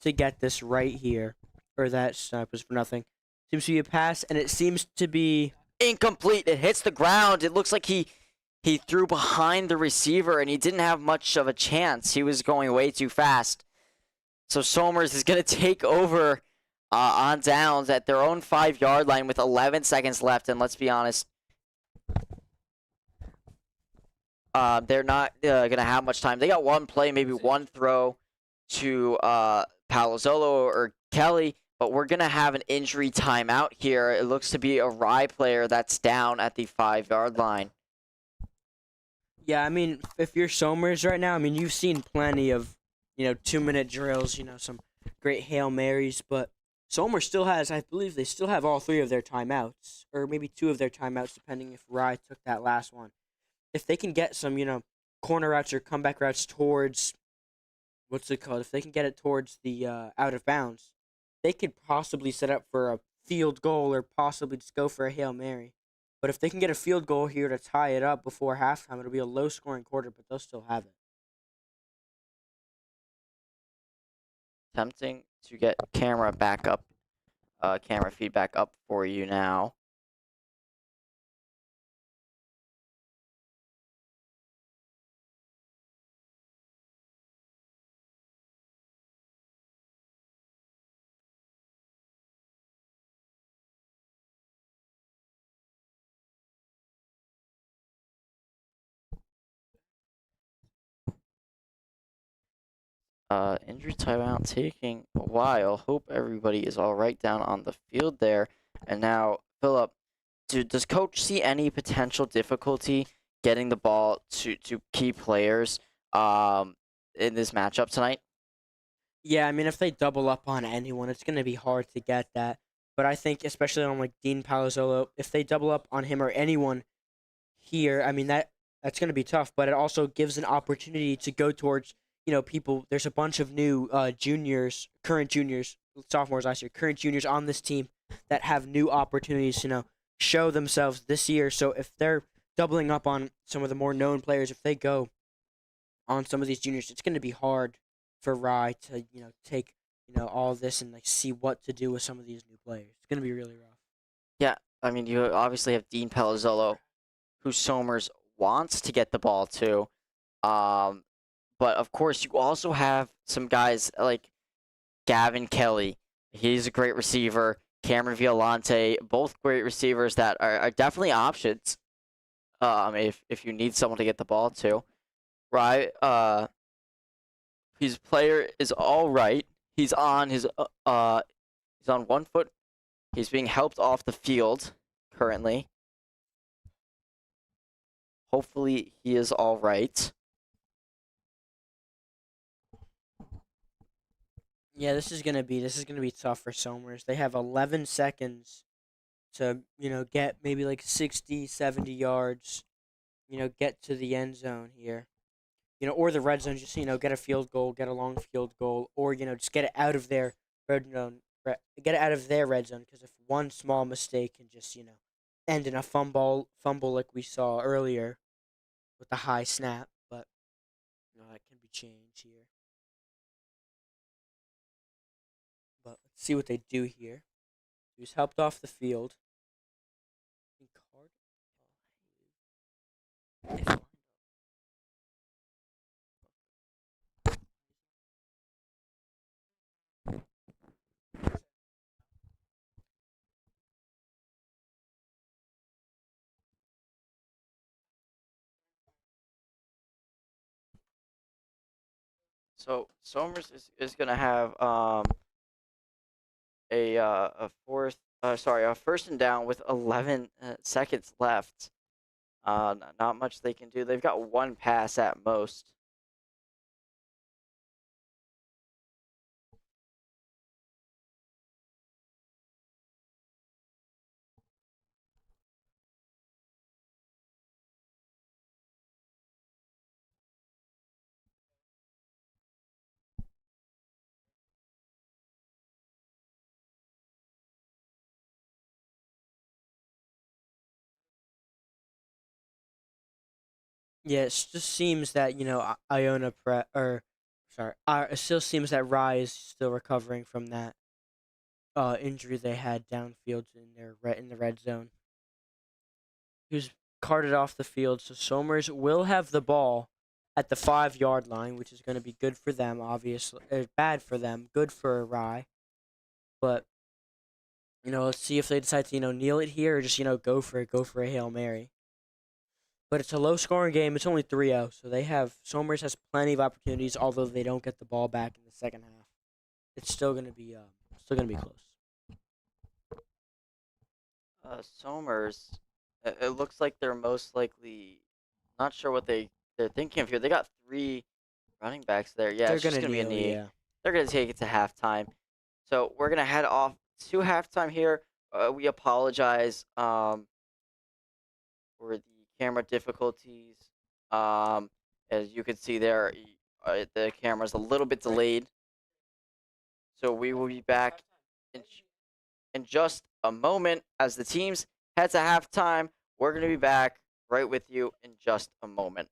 to get this right here. Or that snap was for nothing. Seems to be a pass, and it seems to be Incomplete. It hits the ground. It looks like he threw behind the receiver, and he didn't have much of a chance. He was going way too fast. So Somers is going to take over on downs at their own 5-yard line with 11 seconds left. And let's be honest, they're not going to have much time. They got one play, maybe one throw to Palazzolo or Kelly, but we're going to have an injury timeout here. It looks to be a Rye player that's down at the 5-yard line. Yeah, I mean, if you're Somers right now, I mean, you've seen plenty of, 2-minute drills, some great Hail Marys, but Somers still has, I believe they still have all 3 of their timeouts, or maybe 2 of their timeouts, depending if Rye took that last one. If they can get some, corner routes or comeback routes towards, what's it called? If they can get it towards the out of bounds, they could possibly set up for a field goal or possibly just go for a Hail Mary. But if they can get a field goal here to tie it up before halftime, it'll be a low-scoring quarter, but they'll still have it. Attempting to get camera feedback up for you now. Injury timeout taking a while. Hope everybody is all right down on the field there. And now, Philip, does Coach see any potential difficulty getting the ball to key players in this matchup tonight? Yeah, I mean, if they double up on anyone, it's going to be hard to get that. But I think, especially on like Dean Palazzolo, if they double up on him or anyone here, I mean that's going to be tough. But it also gives an opportunity to go towards people. There's a bunch of new current juniors, sophomores last year, current juniors on this team that have new opportunities to show themselves this year. So if they're doubling up on some of the more known players, if they go on some of these juniors, it's going to be hard for Rye to take all this and like see what to do with some of these new players. It's going to be really rough. Yeah, I mean, you obviously have Dean Palazzolo, who Somers wants to get the ball to. But of course, you also have some guys like Gavin Kelly. He's a great receiver. Cameron Violante, both great receivers that are definitely options. If you need someone to get the ball to, right? His player is all right. He's on one foot. He's being helped off the field currently. Hopefully, he is all right. Yeah, this is gonna be tough for Somers. They have 11 seconds to get maybe like 60, 70 yards. Get to the end zone here. Or the red zone. Just get a field goal, get a long field goal, or just get it out of their red zone. Get it out of their red zone, because if one small mistake can just end in a fumble like we saw earlier with the high snap, but that can be changed here. But let's see what they do here. He was helped off the field. So Somers is gonna have a first and down with 11 seconds left. Not much they can do. They've got one pass at most. Yeah, it just seems that Iona Prep or sorry, it still seems that Rye is still recovering from that injury they had downfield in the red zone. He was carted off the field, so Somers will have the ball at the 5-yard line, which is going to be good for them. Obviously, bad for them, good for Rye. But let's see if they decide to kneel it here or just go for a Hail Mary. But it's a low-scoring game. It's only 3-0, so Somers has plenty of opportunities. Although they don't get the ball back in the second half, it's still gonna be close. Somers, it looks like they're most likely not sure what they're thinking of here. They got 3 running backs there. Yeah, They're it's just gonna gonna be a kneel, knee. yeah. They're gonna take it to halftime. So we're gonna head off to halftime here. We apologize for the camera difficulties. As you can see there, the camera's a little bit delayed. So we will be back in just a moment as the teams head to halftime. We're going to be back right with you in just a moment.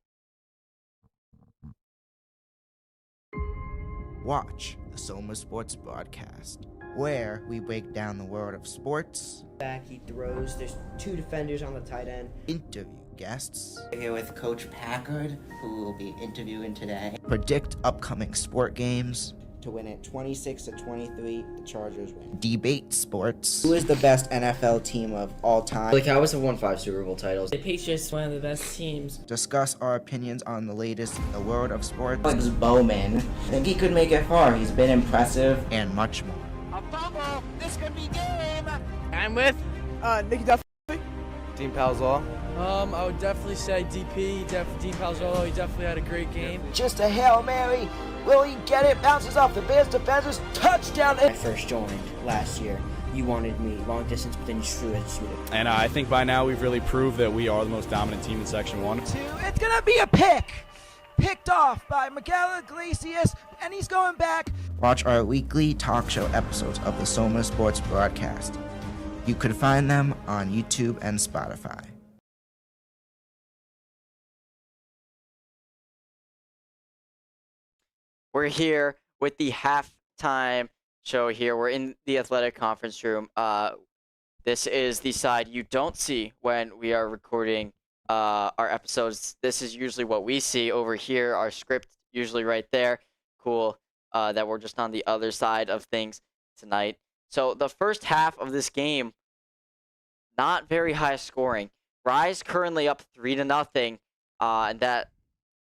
Watch the Soma Sports Broadcast, where we break down the world of sports, Back, he throws. There's 2 defenders on the tight end. interview guests, We're here with Coach Packard, who will be interviewing today. predict upcoming sport games, To win it 26-23, the Chargers win. debate sports, Who is the best NFL team of all time? The Cowboys have won 5 Super Bowl titles. The Patriots, one of the best teams. discuss our opinions on the latest in the world of sports, Alex Bowman. I think he could make it far. He's been impressive. and much more. I'm with Nicky Duffy. Dean Palzall. I would definitely say DP. Dean Palzolo. He definitely had a great game. Just a Hail Mary. Will he get it? Bounces off the Bears defenders. Touchdown. When I first joined last year, you wanted me long distance, but then you threw it. And I think by now we've really proved that we are the most dominant team in Section 1. It's going to be a pick. Picked off by Miguel Iglesias, and he's going back. Watch our weekly talk show episodes of the Soma Sports Broadcast. You could find them on YouTube and Spotify. We're here with the halftime show here. We're in the athletic conference room. This is the side you don't see when we are recording our episodes. This is usually what we see over here. Our script usually right there. Cool that we're just on the other side of things tonight. So the first half of this game, not very high scoring. Rise currently up 3-0, and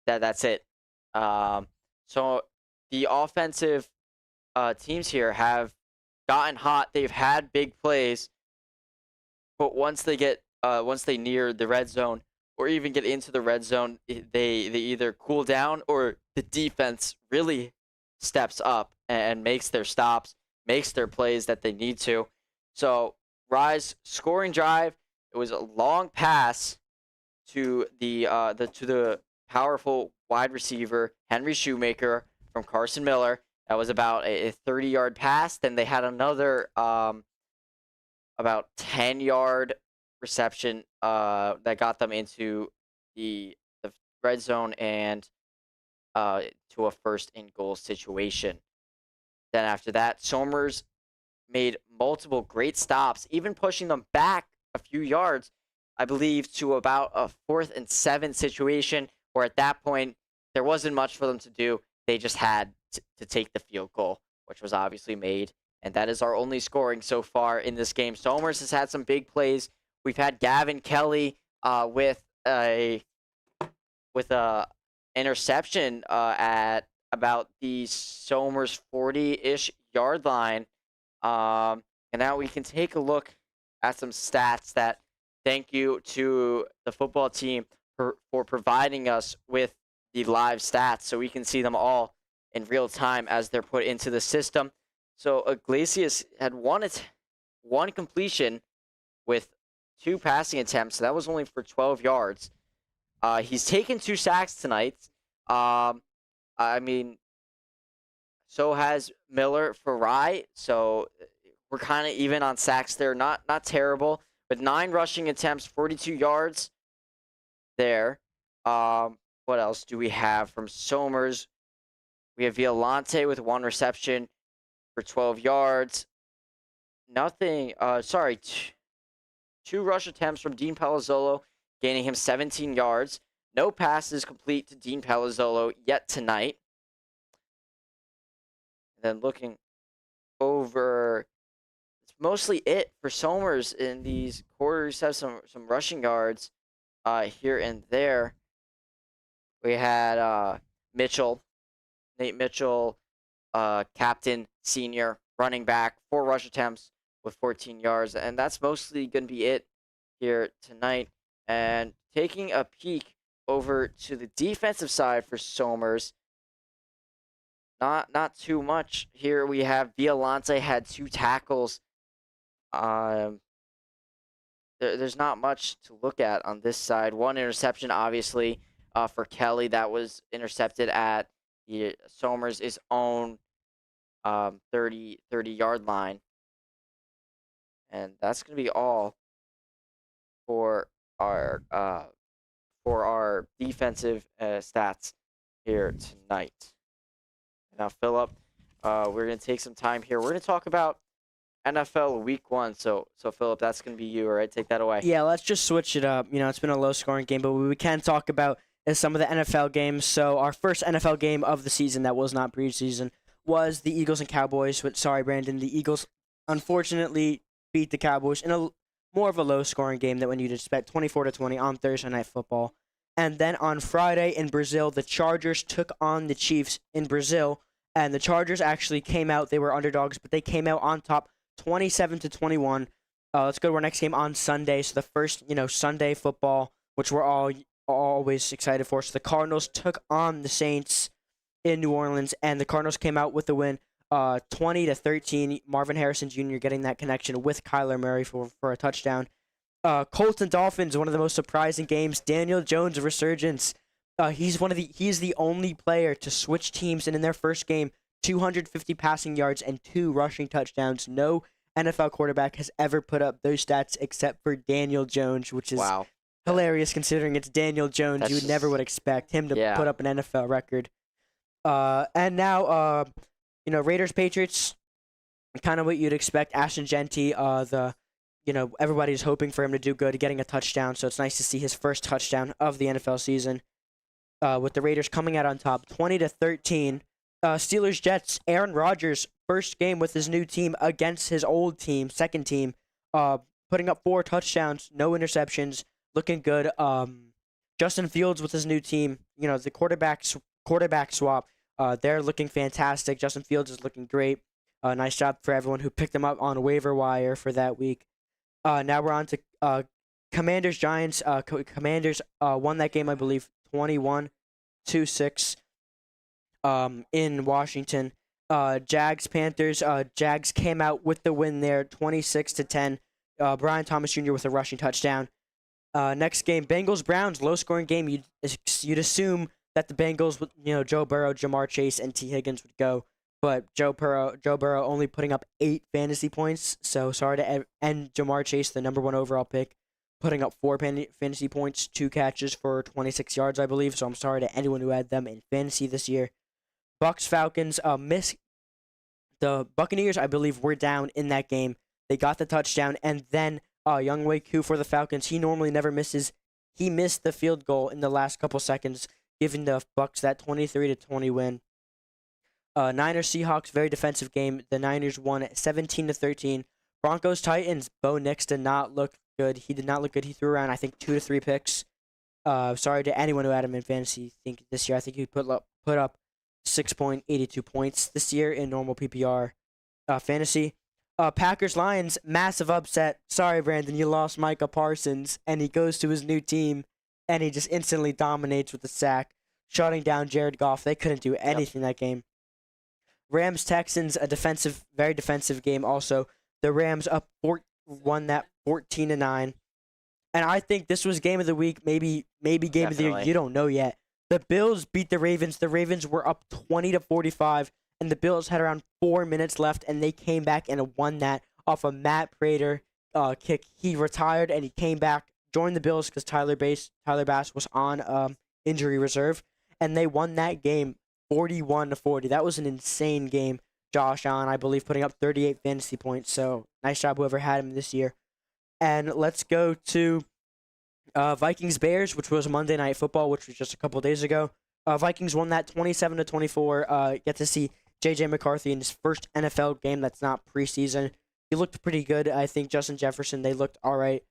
that's it. So the offensive teams here have gotten hot. They've had big plays, but once they near the red zone or even get into the red zone, they either cool down or the defense really steps up and makes their stops, makes their plays that they need to. So Rise scoring drive. It was a long pass to the powerful wide receiver Henry Shoemaker from Carson Miller. That was about a 30-yard pass. Then they had another about 10-yard reception that got them into the red zone and to a first and goal situation. Then after that, Somers made multiple great stops, even pushing them back a few yards, I believe, to about a 4th and 7 situation, where at that point there wasn't much for them to do. They just had to take the field goal, which was obviously made, and that is our only scoring so far in this game. Somers has had some big plays. We've had Gavin Kelly with a interception at about the Somers 40-ish yard line. And now we can take a look at some stats that thank you to the football team for providing us with the live stats so we can see them all in real time as they're put into the system. So Iglesias had one completion with 2 passing attempts. So that was only for 12 yards. He's taken 2 sacks tonight. I mean, so has Miller for Rye. So we're kind of even on sacks there. Not terrible, but 9 rushing attempts, 42 yards there. What else do we have from Somers? We have Violante with 1 reception for 12 yards. Nothing. Sorry. 2 rush attempts from Dean Palazzolo, gaining him 17 yards. No passes complete to Dean Palazzolo yet tonight. And then looking over, it's mostly it for Somers in these quarters. Have some rushing yards here and there. We had Nate Mitchell, captain, senior, running back, 4 rush attempts with 14 yards. And that's mostly going to be it here tonight. And taking a peek over to the defensive side for Somers, not too much. Here we have Violante had 2 tackles. There's not much to look at on this side. 1 interception, obviously, for Kelly. That was intercepted at Somers' own 30-yard line. And that's going to be all for our defensive stats here tonight. Now, Philip, we're going to take some time here. We're going to talk about NFL Week 1. So Philip, that's going to be you, all right? Take that away. Yeah, let's just switch it up. It's been a low-scoring game, but what we can talk about is some of the NFL games. So our first NFL game of the season that was not preseason was the Eagles and Cowboys. Sorry, Brandon. The Eagles, unfortunately, beat the Cowboys in a more of a low-scoring game than when you'd expect, 24-20 on Thursday Night Football. And then on Friday in Brazil, the Chargers took on the Chiefs in Brazil, and the Chargers actually came out. They were underdogs, but they came out on top, 27-21. Let's go to our next game on Sunday. So the first, Sunday football, which we're all always excited for. So the Cardinals took on the Saints in New Orleans, and the Cardinals came out with the win, 20-13. Marvin Harrison Jr. getting that connection with Kyler Murray for a touchdown. Colts and Dolphins, one of the most surprising games. Daniel Jones' resurgence. He's the only player to switch teams, and in their first game, 250 passing yards and 2 rushing touchdowns. No NFL quarterback has ever put up those stats except for Daniel Jones, which is hilarious considering it's Daniel Jones. You never would expect him to put up an NFL record. And now, Raiders Patriots, kind of what you'd expect. Ashton Genty, everybody's hoping for him to do good, getting a touchdown. So it's nice to see his first touchdown of the NFL season. With the Raiders coming out on top, 20-13. Steelers Jets. Aaron Rodgers, first game with his new team against his old team, second team, putting up 4 touchdowns, no interceptions, looking good. Justin Fields with his new team, the quarterback swap. They're looking fantastic. Justin Fields is looking great. Nice job for everyone who picked him up on waiver wire for that week. Now we're on to Commanders Giants. Commanders won that game, I believe, 21-6 in Washington. Jags Panthers. Jags came out with the win there, 26-10. Brian Thomas Jr. with a rushing touchdown. Next game, Bengals Browns, low scoring game. You'd assume that the Bengals, Joe Burrow, Jamar Chase, and T Higgins would go, but Joe Burrow only putting up 8 fantasy points. So sorry to end Jamar Chase, the number 1 overall pick, putting up 4 fantasy points, 2 catches for 26 yards, I believe. So I'm sorry to anyone who had them in fantasy this year. Bucks Falcons, the Buccaneers, I believe, were down in that game. They got the touchdown, and then Younghoe Koo for the Falcons. He normally never misses. He missed the field goal in the last couple seconds, giving the Bucks that 23-20 win. Niners Seahawks, very defensive game. The Niners won 17-13. Broncos Titans. Bo Nix did not look good. He did not look good. He threw around, I think, 2 to 3 picks. Sorry to anyone who had him in fantasy. This year, I think he put up 6.82 points this year in normal PPR fantasy. Packers Lions, massive upset. Sorry, Brandon, you lost Micah Parsons, and he goes to his new team, and he just instantly dominates with the sack, shutting down Jared Goff. They couldn't do anything that game. Rams Texans, very defensive game. Also, the Rams won that 14-9, and I think this was game of the week, maybe game of the year. You don't know yet. The Bills beat the Ravens. The Ravens were up 20-45. And the Bills had around 4 minutes left, and they came back and won that off a Matt Prater kick. He retired, and he came back, joined the Bills because Tyler Bass was on injury reserve, and they won that game 41-40. That was an insane game. Josh Allen, I believe, putting up 38 fantasy points. So nice job whoever had him this year. And let's go to Vikings Bears, which was Monday Night Football, which was just a couple days ago. Vikings won that 27-24. Get to see J.J. McCarthy in his first NFL game that's not preseason. He looked pretty good. I think Justin Jefferson, they looked all right.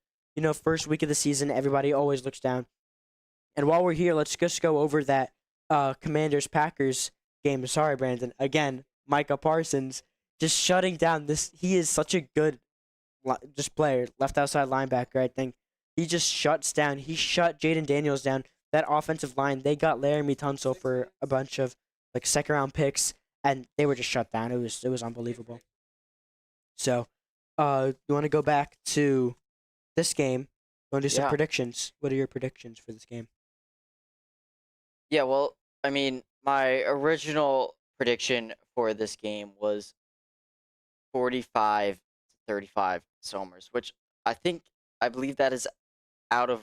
First week of the season, everybody always looks down. And while we're here, let's just go over that Commanders-Packers game. Sorry, Brandon. Again, Micah Parsons just shutting down this. He is such a good player, left outside linebacker, I think. He just shuts down. He shut Jaden Daniels down. That offensive line, they got Laramie Tunsil for a bunch of second-round picks, and they were just shut down. It was unbelievable. So, you want to go back to this game? You want to do some predictions? What are your predictions for this game? Yeah, well, I mean, my original prediction for this game was 45-35 Somers, which I believe that is out of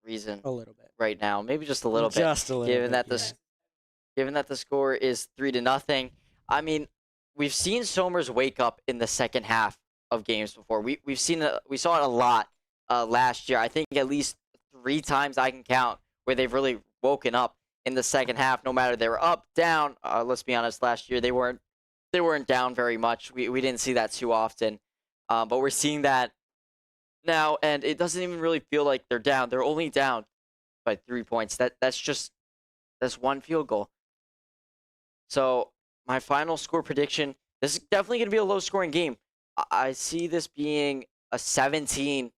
reason A little bit. right now. Maybe just a little bit. Just a little given bit, that given that the score is 3-0. I mean, we've seen Somers wake up in the second half of games before. We saw it a lot last year. I think at least 3 times I can count where they've really woken up in the second half. No matter they were up, down. Let's be honest, last year they weren't down very much. We didn't see that too often, but we're seeing that now, and it doesn't even really feel like they're down. They're only down by 3 points. That's one field goal. So my final score prediction, this is definitely going to be a low-scoring game. I see this being a 17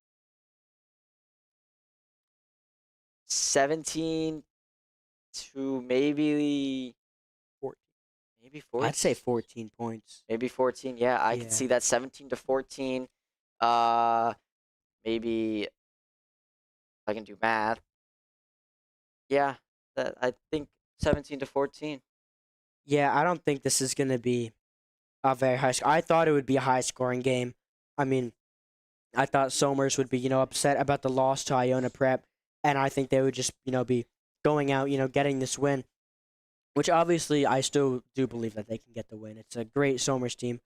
to maybe 14. Maybe 14. I'd say 14 points. Maybe 14. Yeah, I can see that 17-14. Maybe if I can do math. Yeah, I think 17-14. Yeah, I don't think this is going to be a very high score. I thought it would be a high-scoring game. I mean, I thought Somers would be, upset about the loss to Iona Prep, and I think they would just, be going out, getting this win, which obviously I still do believe that they can get the win. It's a great Somers team,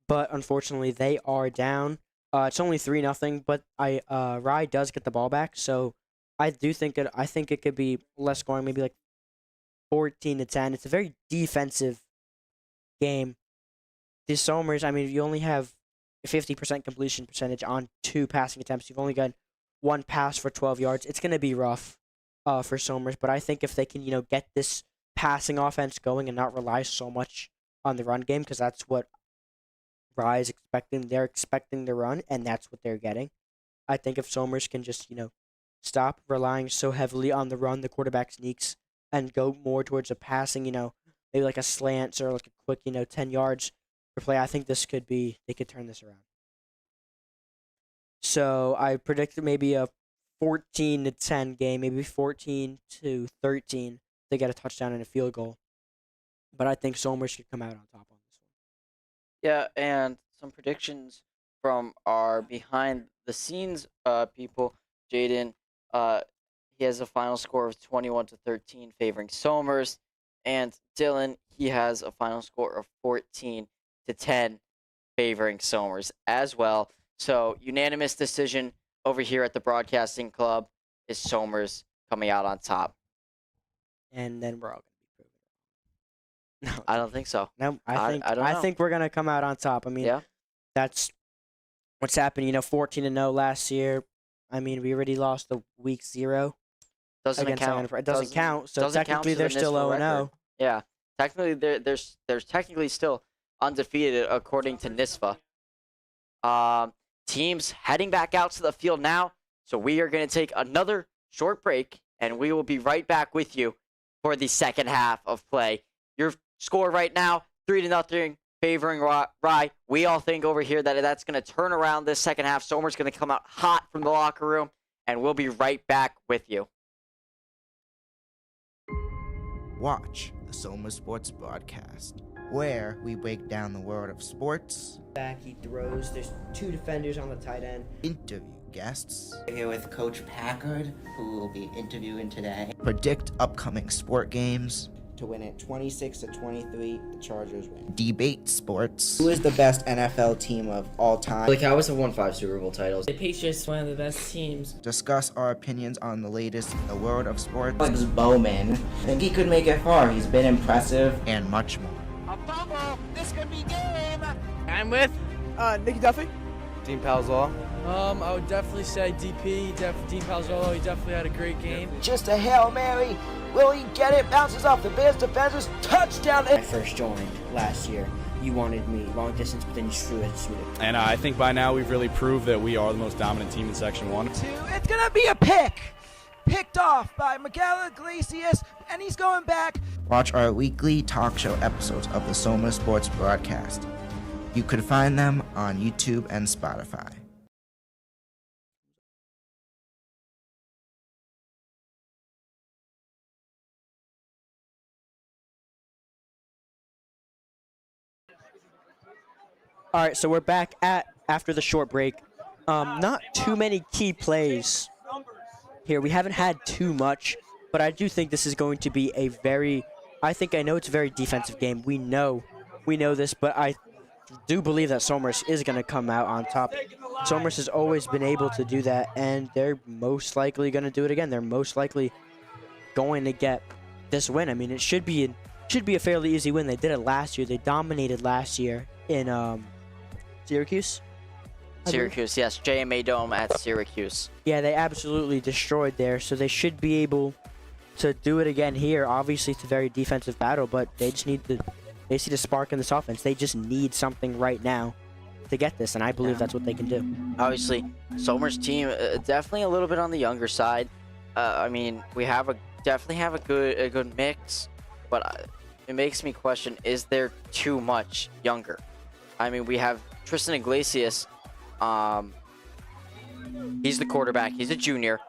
but unfortunately they are down. It's only 3-0, but Rye does get the ball back, so I think it could be less scoring, maybe like 14-10. It's a very defensive game. The Somers, I mean, you only have a 50% completion percentage on 2 passing attempts. You've only got 1 pass for 12 yards. It's going to be rough for Somers, but I think if they can, get this passing offense going and not rely so much on the run game, because that's what Rye is expecting. They're expecting the run, and that's what they're getting. I think if Somers can just, stop relying so heavily on the run, the quarterback sneaks, and go more towards a passing, maybe like a slant or like a quick, 10 yards per play, I think they could turn this around. So I predicted maybe a 14-10 game, maybe 14-13. They get a touchdown and a field goal. But I think Somers should come out on top on this one. Yeah, and some predictions from our behind-the-scenes people. Jaden, he has a final score of 21-13 favoring Somers. And Dylan, he has a final score of 14-10 favoring Somers as well. So, unanimous decision over here at the Broadcasting Club is Somers coming out on top. And then we're all going to be proven wrong. I don't think so. No, I don't know. I think we're going to come out on top. I mean, that's what's happened. 14-0 last year. I mean, we already lost the week 0. Doesn't count. It doesn't count. So technically, they're still 0-0. Yeah, technically, there's technically still undefeated according to NISFA. Teams heading back out to the field now. So we are going to take another short break, and we will be right back with you for the second half of play. Your score right now, 3-0, favoring Rye. We all think over here that that's going to turn around this second half. Somers going to come out hot from the locker room, and we'll be right back with you. Watch the Soma Sports Broadcast, where we break down the world of sports, Back, he throws. There's 2 defenders on the tight end. interview guests, Here with Coach Packard, who will be interviewing today. predict upcoming sport games, To win it 26-23, the Chargers win. debate sports, Who is the best NFL team of all time? The Cowboys have won 5 Super Bowl titles. The Patriots, one of the best teams. discuss our opinions on the latest in the world of sports, Alex Bowman. I think he could make it far. He's been impressive. and much more. I'm with Nicky Duffy. Dean Palzall. I would definitely say DP. Dean Palzolo. He definitely had a great game. Just a Hail Mary. Will he get it? Bounces off the Bears defenders. Touchdown. I first joined last year, you wanted me long distance, but then you threw it. And I think by now we've really proved that we are the most dominant team in Section 1. It's going to be a pick. Picked off by Miguel Iglesias, and he's going back. Watch our weekly talk show episodes of the Soma Sports broadcast. You could find them on YouTube and Spotify. All right, so we're back after the short break. Not too many key plays here. We haven't had too much, but I do think this is going to be a very, I know it's a very defensive game. We know this, but I do believe that Somers is going to come out on top. Somers has always been able to do that, and they're most likely going to do it again. They're most likely going to get this win. I mean, it should be a fairly easy win. They did it last year. They dominated last year in Syracuse. Syracuse, yes. JMA Dome at Syracuse. Yeah, they absolutely destroyed there, so they should be able to do it again here. Obviously, it's a very defensive battle, but they just need a spark in this offense. They just need something right now to get this, and I believe that's what they can do. Obviously, Somers' team definitely a little bit on the younger side. I mean, we definitely have a good mix, but it makes me question: is there too much younger? I mean, we have Tristan Iglesias. He's the quarterback. He's a junior.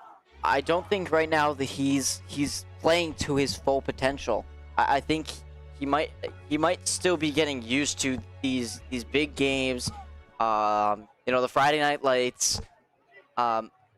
I don't think right now that he's playing to his full potential. I think he might still be getting used to these big games. The Friday night lights.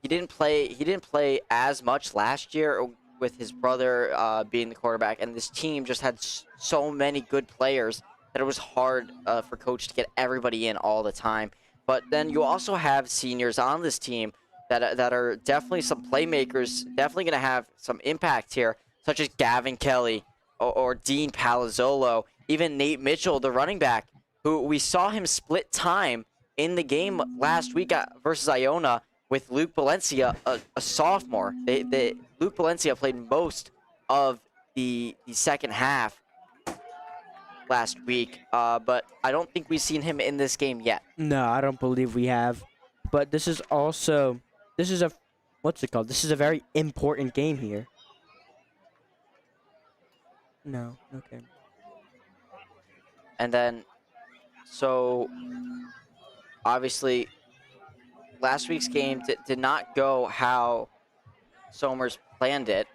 He didn't play as much last year with his brother being the quarterback, and this team just had so many good players that it was hard for coach to get everybody in all the time. But then you also have seniors on this team that are definitely some playmakers, definitely going to have some impact here, such as Gavin Kelly or Dean Palazzolo, even Nate Mitchell, the running back, who we saw him split time in the game last week versus Iona with Luke Valencia, a sophomore. Luke Valencia played most of the second half last week, but I don't think we've seen him in this game yet. No, I don't believe we have. But this is what's it called? This is a very important game here. No, okay. And then, so obviously, last week's game did not go how Somers planned it.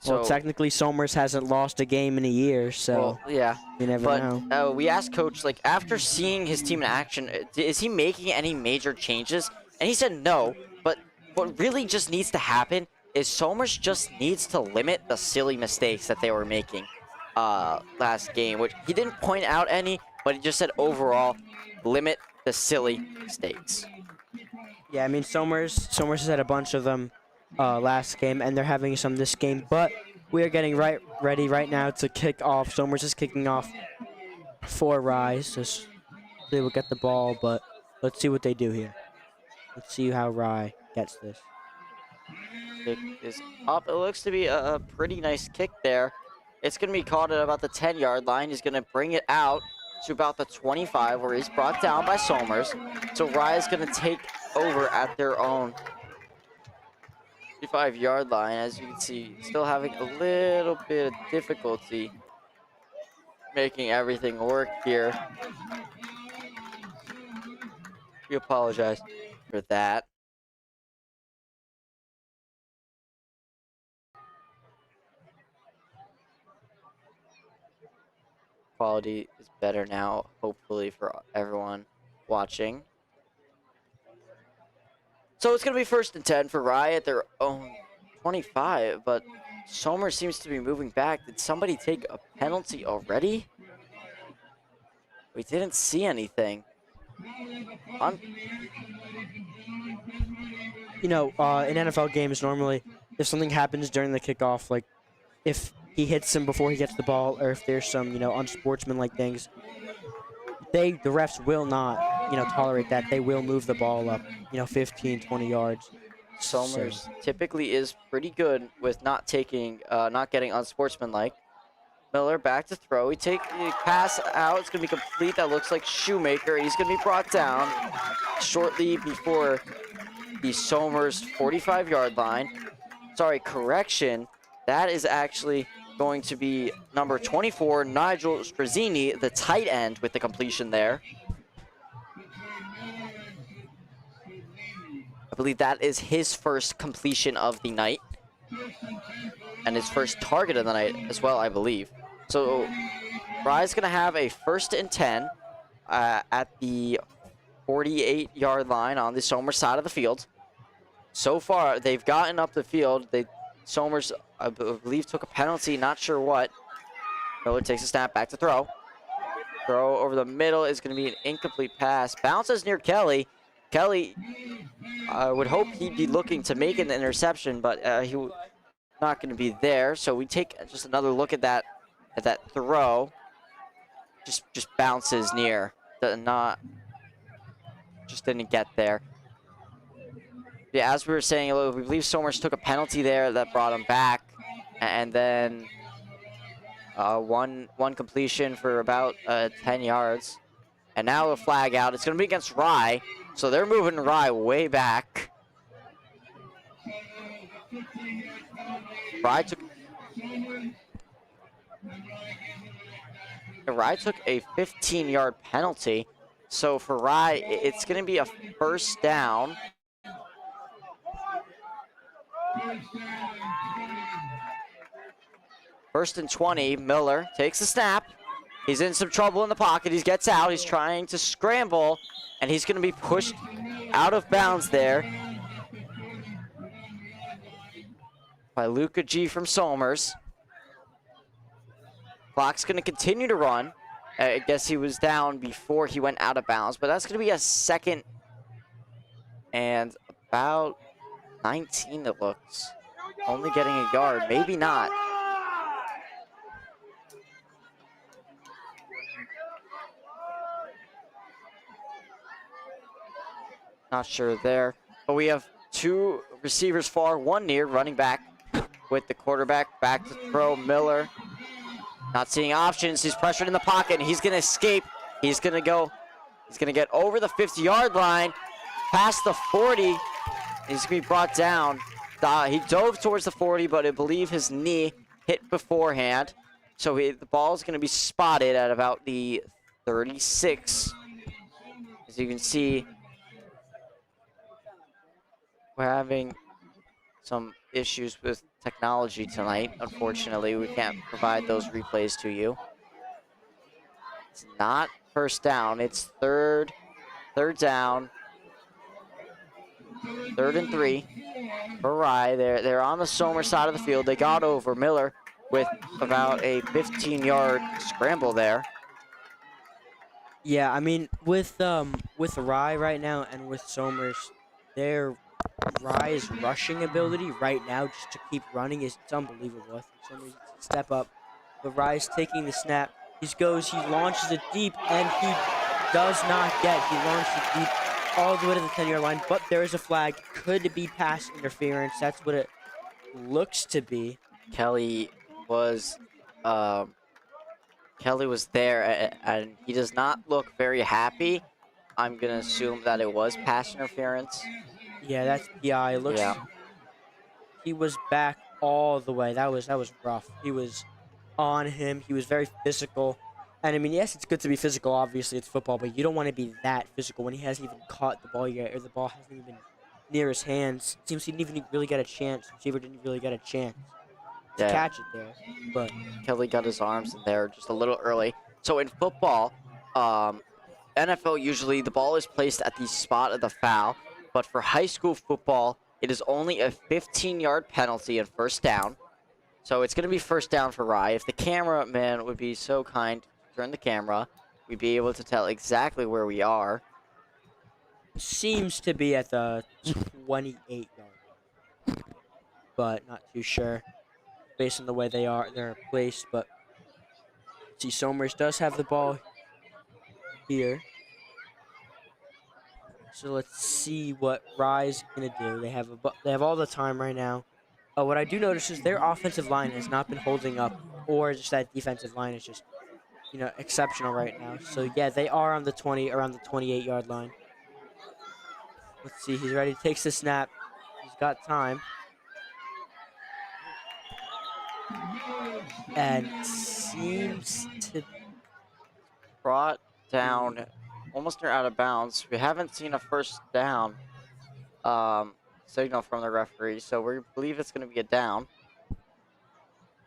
Well, technically, Somers hasn't lost a game in a year, so well, yeah, you never know. We asked Coach, like, after seeing his team in action, is he making any major changes? And he said no, but what really just needs to happen is Somers just needs to limit the silly mistakes that they were making last game, which he didn't point out any, but he just said overall, limit the silly mistakes. Yeah, I mean, Somers has had a bunch of them last game, and they're having some this game, but we are getting ready right now to kick off. Somers is kicking off for Rise. So they will get the ball, but let's see what they do here. Let's see how Rye gets this. Kick is up. It looks to be a pretty nice kick there. It's going to be caught at about the 10-yard line. He's going to bring it out to about the 25, where he's brought down by Somers. So Rye is going to take over at their own 55-yard line. As you can see, still having a little bit of difficulty making everything work here. We apologize for that. Quality is better now, hopefully, for everyone watching. So it's going to be 1st and 10 for Rye at their own 25, but Somers seems to be moving back. Did somebody take a penalty already? We didn't see anything. You know, in NFL games, normally, if something happens during the kickoff, like if he hits him before he gets the ball, or if there's some, unsportsmanlike things, the refs will not, tolerate that. They will move the ball up, 15, 20 yards. Somers typically is pretty good with not getting unsportsmanlike. Miller back to throw. He pass out. It's going to be complete. That looks like Shoemaker. He's going to be brought down shortly before the Somers 45-yard line. Sorry, correction. That is actually going to be number 24, Nigel Strazzini, the tight end, with the completion there. I believe that is his first completion of the night. And his first target of the night as well, I believe. So Rye's going to have a 1st and 10 at the 48-yard line on the Somers side of the field. So far, they've gotten up the field. Somers, I believe, took a penalty, not sure what. Miller takes a snap, back to throw. Throw over the middle is going to be an incomplete pass. Bounces near Kelly. Kelly, I would hope he'd be looking to make an interception, but he's not going to be there. So we take just another look at that throw. Just bounces near. Just didn't get there. Yeah, as we were saying, we believe Somers took a penalty there that brought him back, and then one completion for about 10 yards. And now a flag out. It's going to be against Rye, so they're moving Rye way back. Rye took a 15-yard penalty, so for Rye, it's going to be a 1st down. First and 20, Miller takes the snap. He's in some trouble in the pocket. He gets out. He's trying to scramble, and he's going to be pushed out of bounds there by Luca G from Somers. Clock's going to continue to run. I guess he was down before he went out of bounds, but that's going to be a 2nd and about 19, it looks. Only getting a yard, maybe not. Not sure there. But we have 2 receivers far, 1 near, running back with the quarterback. Back to throw, Miller. Not seeing options. He's pressured in the pocket, and he's going to escape. He's going to get over the 50-yard line, past the 40. He's going to be brought down. He dove towards the 40, but I believe his knee hit beforehand. So the ball is going to be spotted at about the 36. As you can see, we're having some issues with technology tonight. Unfortunately, we can't provide those replays to you. It's not 1st down. It's third down. 3rd and 3 for Rye. They're on the Somers side of the field. They got over Miller with about a 15-yard scramble there. Yeah, I mean, with Rye right now and with Somers, their Rye's rushing ability right now just to keep running is unbelievable. I think Somers needs to step up. But Rye's taking the snap. He launches it deep, and he does not get. He launched it deep all the way to the 10-yard line, but there is a flag. Could be pass interference. That's what it looks to be. Kelly was there, and he does not look very happy. I'm gonna assume that it was pass interference. Yeah, that's PI. It looks. Yeah. He was back all the way. That was rough. He was on him. He was very physical. And I mean, yes, it's good to be physical. Obviously, it's football, but you don't want to be that physical when he hasn't even caught the ball yet, or the ball hasn't even been near his hands. It seems he didn't even really get a chance. The receiver didn't really get a chance to catch it there. But Kelly got his arms in there just a little early. So in football, NFL usually the ball is placed at the spot of the foul, but for high school football, it is only a 15-yard penalty and first down. So it's going to be first down for Rye. If the cameraman would be so kind to turn the camera, we'd be able to tell exactly where we are. Seems to be at the 28-yard, but not too sure based on the way they're placed. But see, Somers does have the ball here. So let's see what Rye's gonna do. They have all the time right now. What I do notice is their offensive line has not been holding up, or just that defensive line is just, exceptional right now. So yeah, they are on the around the 28-yard line. Let's see, he's ready. Takes the snap. He's got time. And seems to Brought down almost near out of bounds. We haven't seen a first down signal from the referee, so we believe it's going to be a down.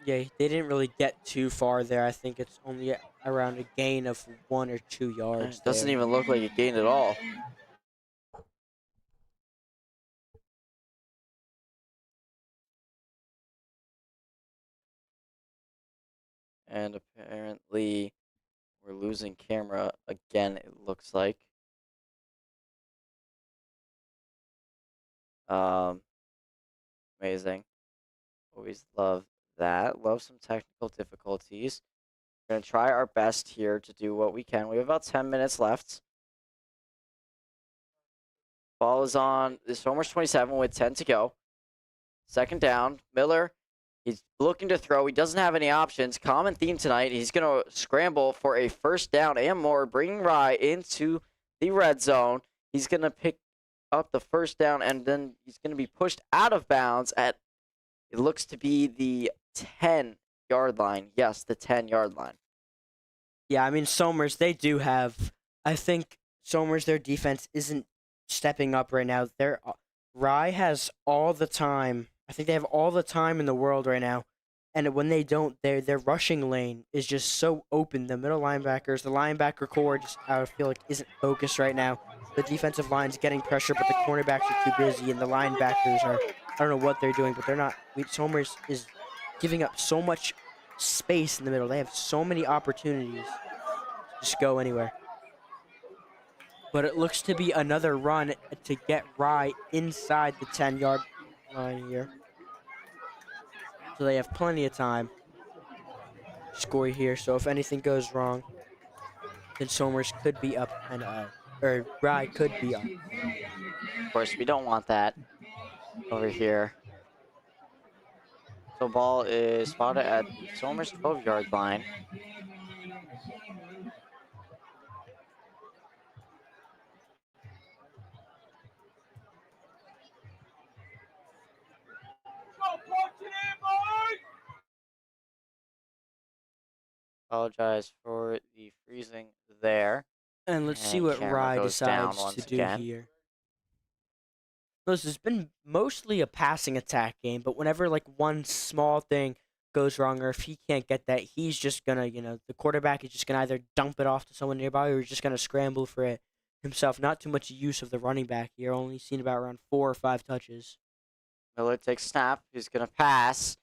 Yeah, they didn't really get too far there. I think it's only around a gain of 1 or 2 yards. It doesn't even look like a gain at all. And apparently we're losing camera again, it looks like. Amazing. Always love that. Love some technical difficulties. We're going to try our best here to do what we can. We have about 10 minutes left. Ball is on the Somers 27 with 10 to go. Second down. Miller, he's looking to throw. He doesn't have any options. Common theme tonight. He's going to scramble for a first down and more, bringing Rye into the red zone. He's going to pick up the first down, and then he's going to be pushed out of bounds at, it looks to be the 10-yard line. Yes, the 10-yard line. Yeah, I mean, Somers, they do have, I think Somers, their defense isn't stepping up right now. Rye has all the time. I think they have all the time in the world right now. And when they don't, their rushing lane is just so open. The middle linebackers, the linebacker core, just I feel like isn't focused right now. The defensive line's getting pressure, but the cornerbacks are too busy, and the linebackers are, I don't know what they're doing, but they're not. Somers is giving up so much space in the middle. They have so many opportunities to just go anywhere. But it looks to be another run to get Rye inside the 10-yard line here. So they have plenty of time to score here. So if anything goes wrong, then Somers could be up and or Rye could be up. Of course, we don't want that over here. So ball is spotted at Somers' 12-yard line. Apologize for the freezing there. And let's see And what camera Rye goes down decides once to do again. here. Listen, it's been mostly a passing attack game, but whenever like one small thing goes wrong, or if he can't get that, he's just gonna, the quarterback is just gonna either dump it off to someone nearby, or he's just gonna scramble for it himself. Not too much use of the running back here. Only seen about around 4 or 5 touches. Miller takes snap. He's going to pass.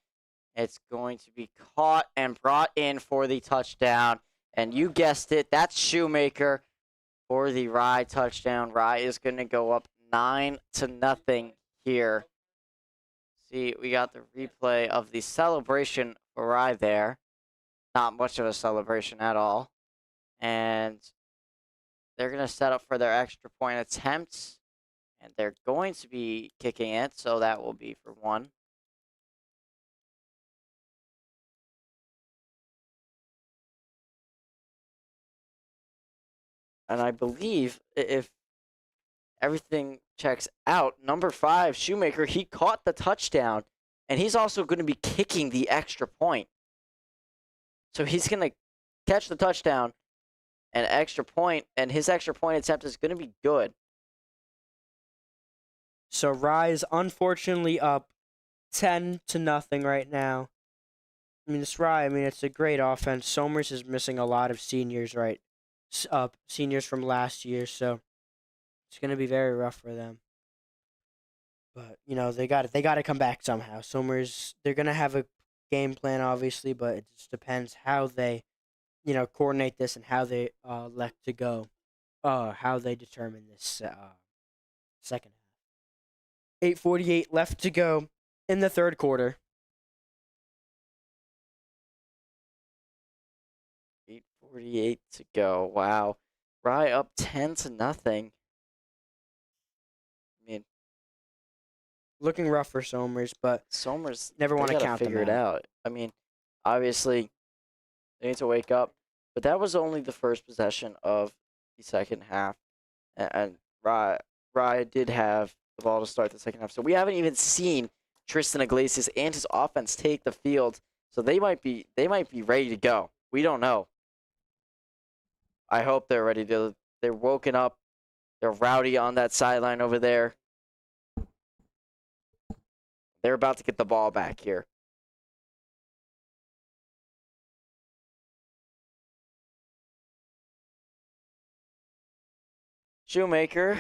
It's going to be caught and brought in for the touchdown. And you guessed it, that's Shoemaker for the Rye touchdown. Rye is going to go up 9-0 here. See, we got the replay of the celebration for Rye there. Not much of a celebration at all. And they're going to set up for their extra point attempts. And they're going to be kicking it, so that will be for 1. And I believe if everything checks out, number 5, Shoemaker, he caught the touchdown. And he's also going to be kicking the extra point. So he's going to catch the touchdown and extra point, and his extra point attempt is going to be good. So Rye's unfortunately up 10-0 right now. I mean, it's a great offense. Somers is missing a lot of seniors, right? Seniors from last year, so it's going to be very rough for them. But they got to come back somehow. Somers, they're gonna have a game plan, obviously, but it just depends how they, coordinate this and how they elect to go, how they determine this second half. 8:48 left to go in the third quarter. 8:48 to go. Wow. Rye up 10-0. I mean, Looking rough for Somers, but Somers never want to count them figure it out. I mean, obviously, they need to wake up. But that was only the first possession of the second half. And Rye did have the ball to start the second half. So we haven't even seen Tristan Iglesias and his offense take the field. So they might be ready to go. We don't know. I hope they're ready to. They're woken up. They're rowdy on that sideline over there. They're about to get the ball back here. Shoemaker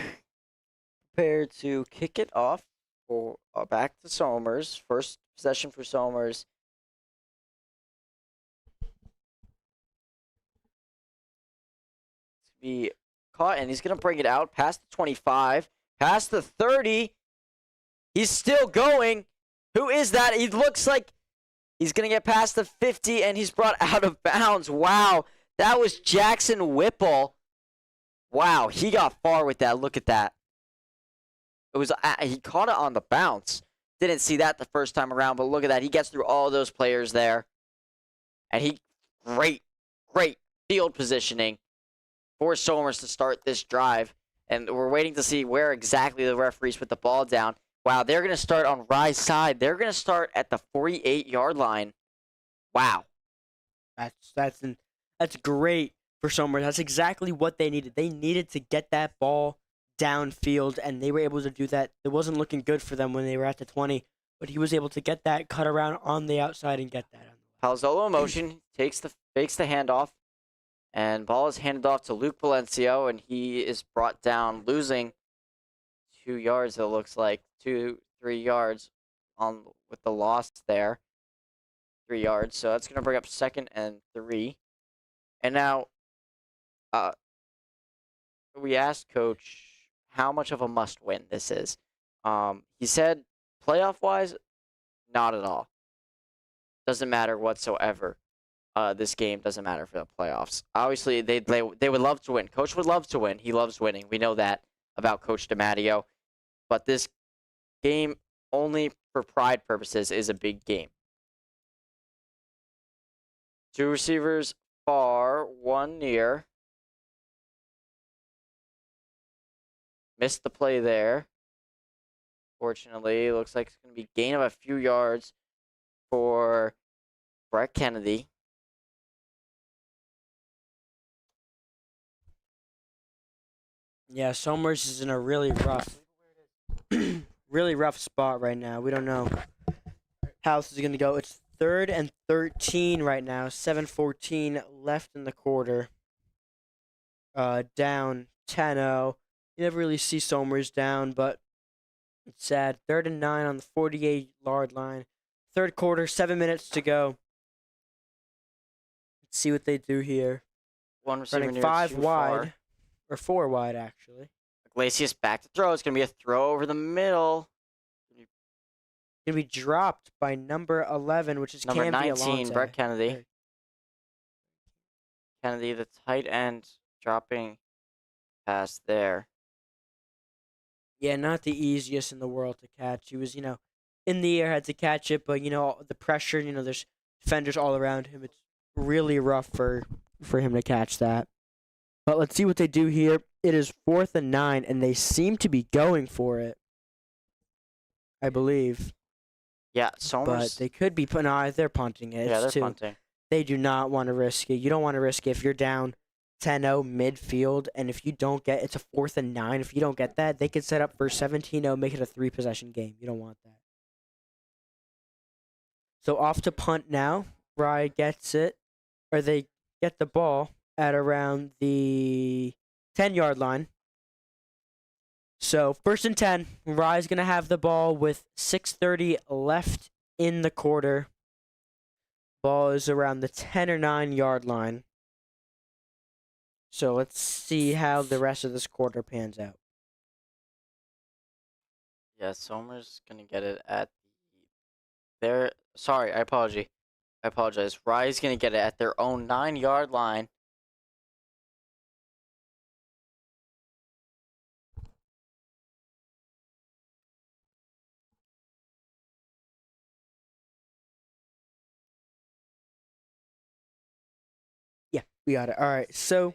prepared to kick it off for back to Somers. First possession for Somers. To be caught, and he's going to bring it out past the 25, past the 30. He's still going. Who is that? He looks like he's going to get past the 50, and he's brought out of bounds. Wow, that was Jackson Whipple. Wow, he got far with that. Look at that. It was he caught it on the bounce. Didn't see that the first time around, but look at that. He gets through all those players there. And great field positioning for Somers to start this drive. And we're waiting to see where exactly the referees put the ball down. Wow, they're going to start on Rye's side. They're going to start at the 48-yard line. Wow. That's great for Somers. That's exactly what they needed. They needed to get that ball downfield, and they were able to do that. It wasn't looking good for them when they were at the 20, but he was able to get that cut around on the outside and get that. Palazzolo in motion, fakes the handoff, and ball is handed off to Luke Valencio, and he is brought down, losing 2 yards, it looks like. 3 yards with the loss there. 3 yards, so that's going to bring up 2nd and 3. And now, we asked Coach how much of a must-win this is. He said, playoff-wise, not at all. Doesn't matter whatsoever. This game doesn't matter for the playoffs. Obviously, they would love to win. Coach would love to win. He loves winning. We know that about Coach DiMatteo. But this game, only for pride purposes, is a big game. 2 receivers far, 1 near. Missed the play there. Fortunately, looks like it's going to be gain of a few yards for Brett Kennedy. Yeah, Somers is in a really rough spot right now. We don't know how this is going to go. It's 3rd and 13 right now. 7:14 left in the quarter. Down 10-0. You never really see Somers down, but it's sad. 3rd and 9 on the 48-yard line. Third quarter, 7 minutes to go. Let's see what they do here. One receiver Running near 5 too wide. far. Or 4 wide, actually. Iglesias back to throw. It's going to be a throw over the middle. Going to be dropped by number 11, which is Number Camby 19, Alonso. Brett Kennedy. Kennedy, the tight end, dropping pass there. Yeah, not the easiest in the world to catch. He was, in the air, had to catch it, but, the pressure, there's defenders all around him. It's really rough for him to catch that. But let's see what they do here. It is 4th and 9, and they seem to be going for it, I believe. Yeah, Somers. But they could be they're punting it. Yeah, they're punting. They do not want to risk it. You don't want to risk it if you're down 10-0 midfield, and if you don't get it's a 4th and 9. If you don't get that, they could set up for 17-0, make it a 3-possession game. You don't want that. So off to punt now. Rye gets it, or they get the ball at around the 10-yard line. So 1st and 10. Rye's going to have the ball with 6:30 left in the quarter. Ball is around the 10 or 9 yard line. So let's see how the rest of this quarter pans out. Yeah, Somers gonna get it at their. Sorry, I apologize. Rye's gonna get it at their own 9-yard line. Yeah, we got it. All right, so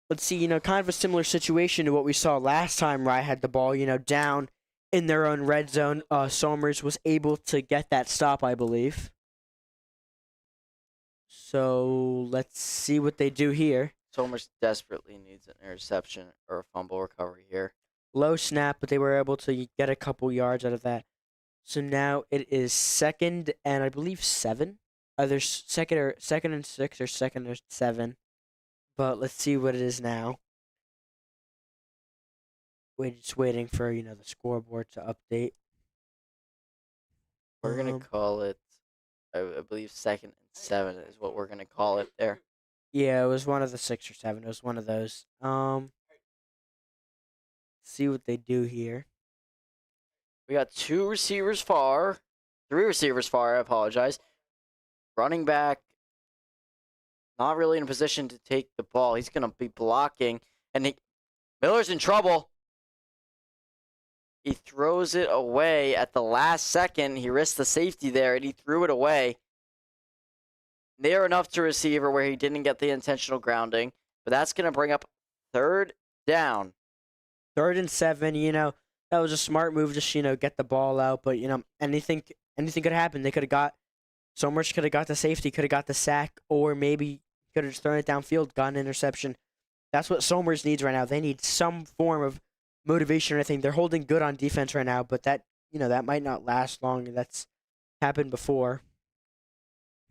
let's see, kind of a similar situation to what we saw last time Rye had the ball, down in their own red zone. Somers was able to get that stop, I believe. So let's see what they do here. Somers desperately needs an interception or a fumble recovery here. Low snap, but they were able to get a couple yards out of that. So now it is 2nd and I believe 7. Either 2nd and 6 or 2nd or 7. But let's see what it is now. We're just waiting for, the scoreboard to update. We're gonna call it, I believe 2nd and 7 is what we're gonna call it there. Yeah, it was one of the 6 or 7. It was one of those. See what they do here. We got 3 receivers far, I apologize. Running back, not really in a position to take the ball. He's gonna be blocking, and Miller's in trouble. He throws it away at the last second. He risked the safety there, and he threw it away. Near enough to receiver where he didn't get the intentional grounding, but that's going to bring up 3rd down. 3rd and 7, that was a smart move, just, get the ball out. But, anything could happen. They could have got, Somers could have got the safety, could have got the sack, or maybe could have just thrown it downfield, got an interception. That's what Somers needs right now. They need some form of motivation or anything. They're holding good on defense right now, but that, that might not last long. That's happened before.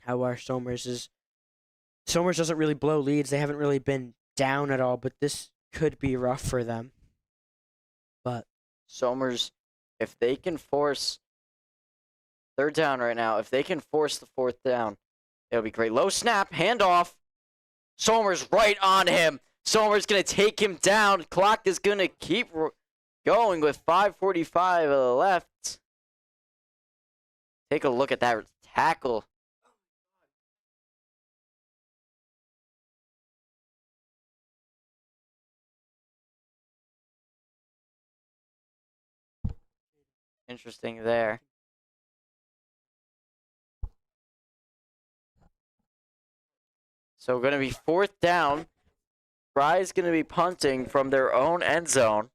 However, Somers doesn't really blow leads. They haven't really been down at all, but this could be rough for them. But Somers, if they can force 3rd down right now, if they can force the 4th down, it'll be great. Low snap, handoff. Somers right on him. Somers going to take him down. Clock is going to keep going with 5:45 left. Take a look at that tackle. Interesting there. So going to be 4th down. Rye's going to be punting from their own end zone.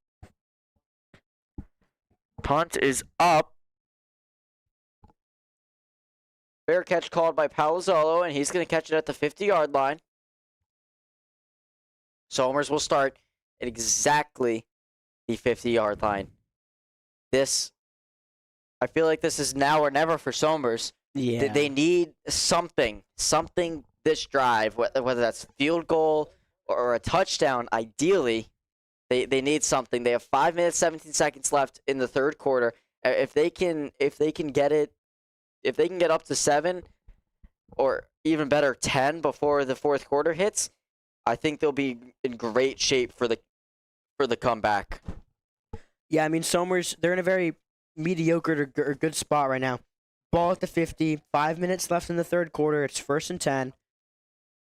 Punt is up. Fair catch called by Palazzolo, and he's going to catch it at the 50-yard line. Somers will start at exactly the 50-yard line. I feel like this is now or never for Somers. yeah, They need something this drive, whether that's field goal or a touchdown. Ideally, they need something. They have 5 minutes 17 seconds left in the 3rd quarter. If they can get up to 7 or even better 10 before the 4th quarter hits, I think they'll be in great shape for the comeback. Yeah, I mean, Somers, they're in a very mediocre or good spot right now. Ball at the 50, 5 minutes left in the 3rd quarter. It's 1st and 10.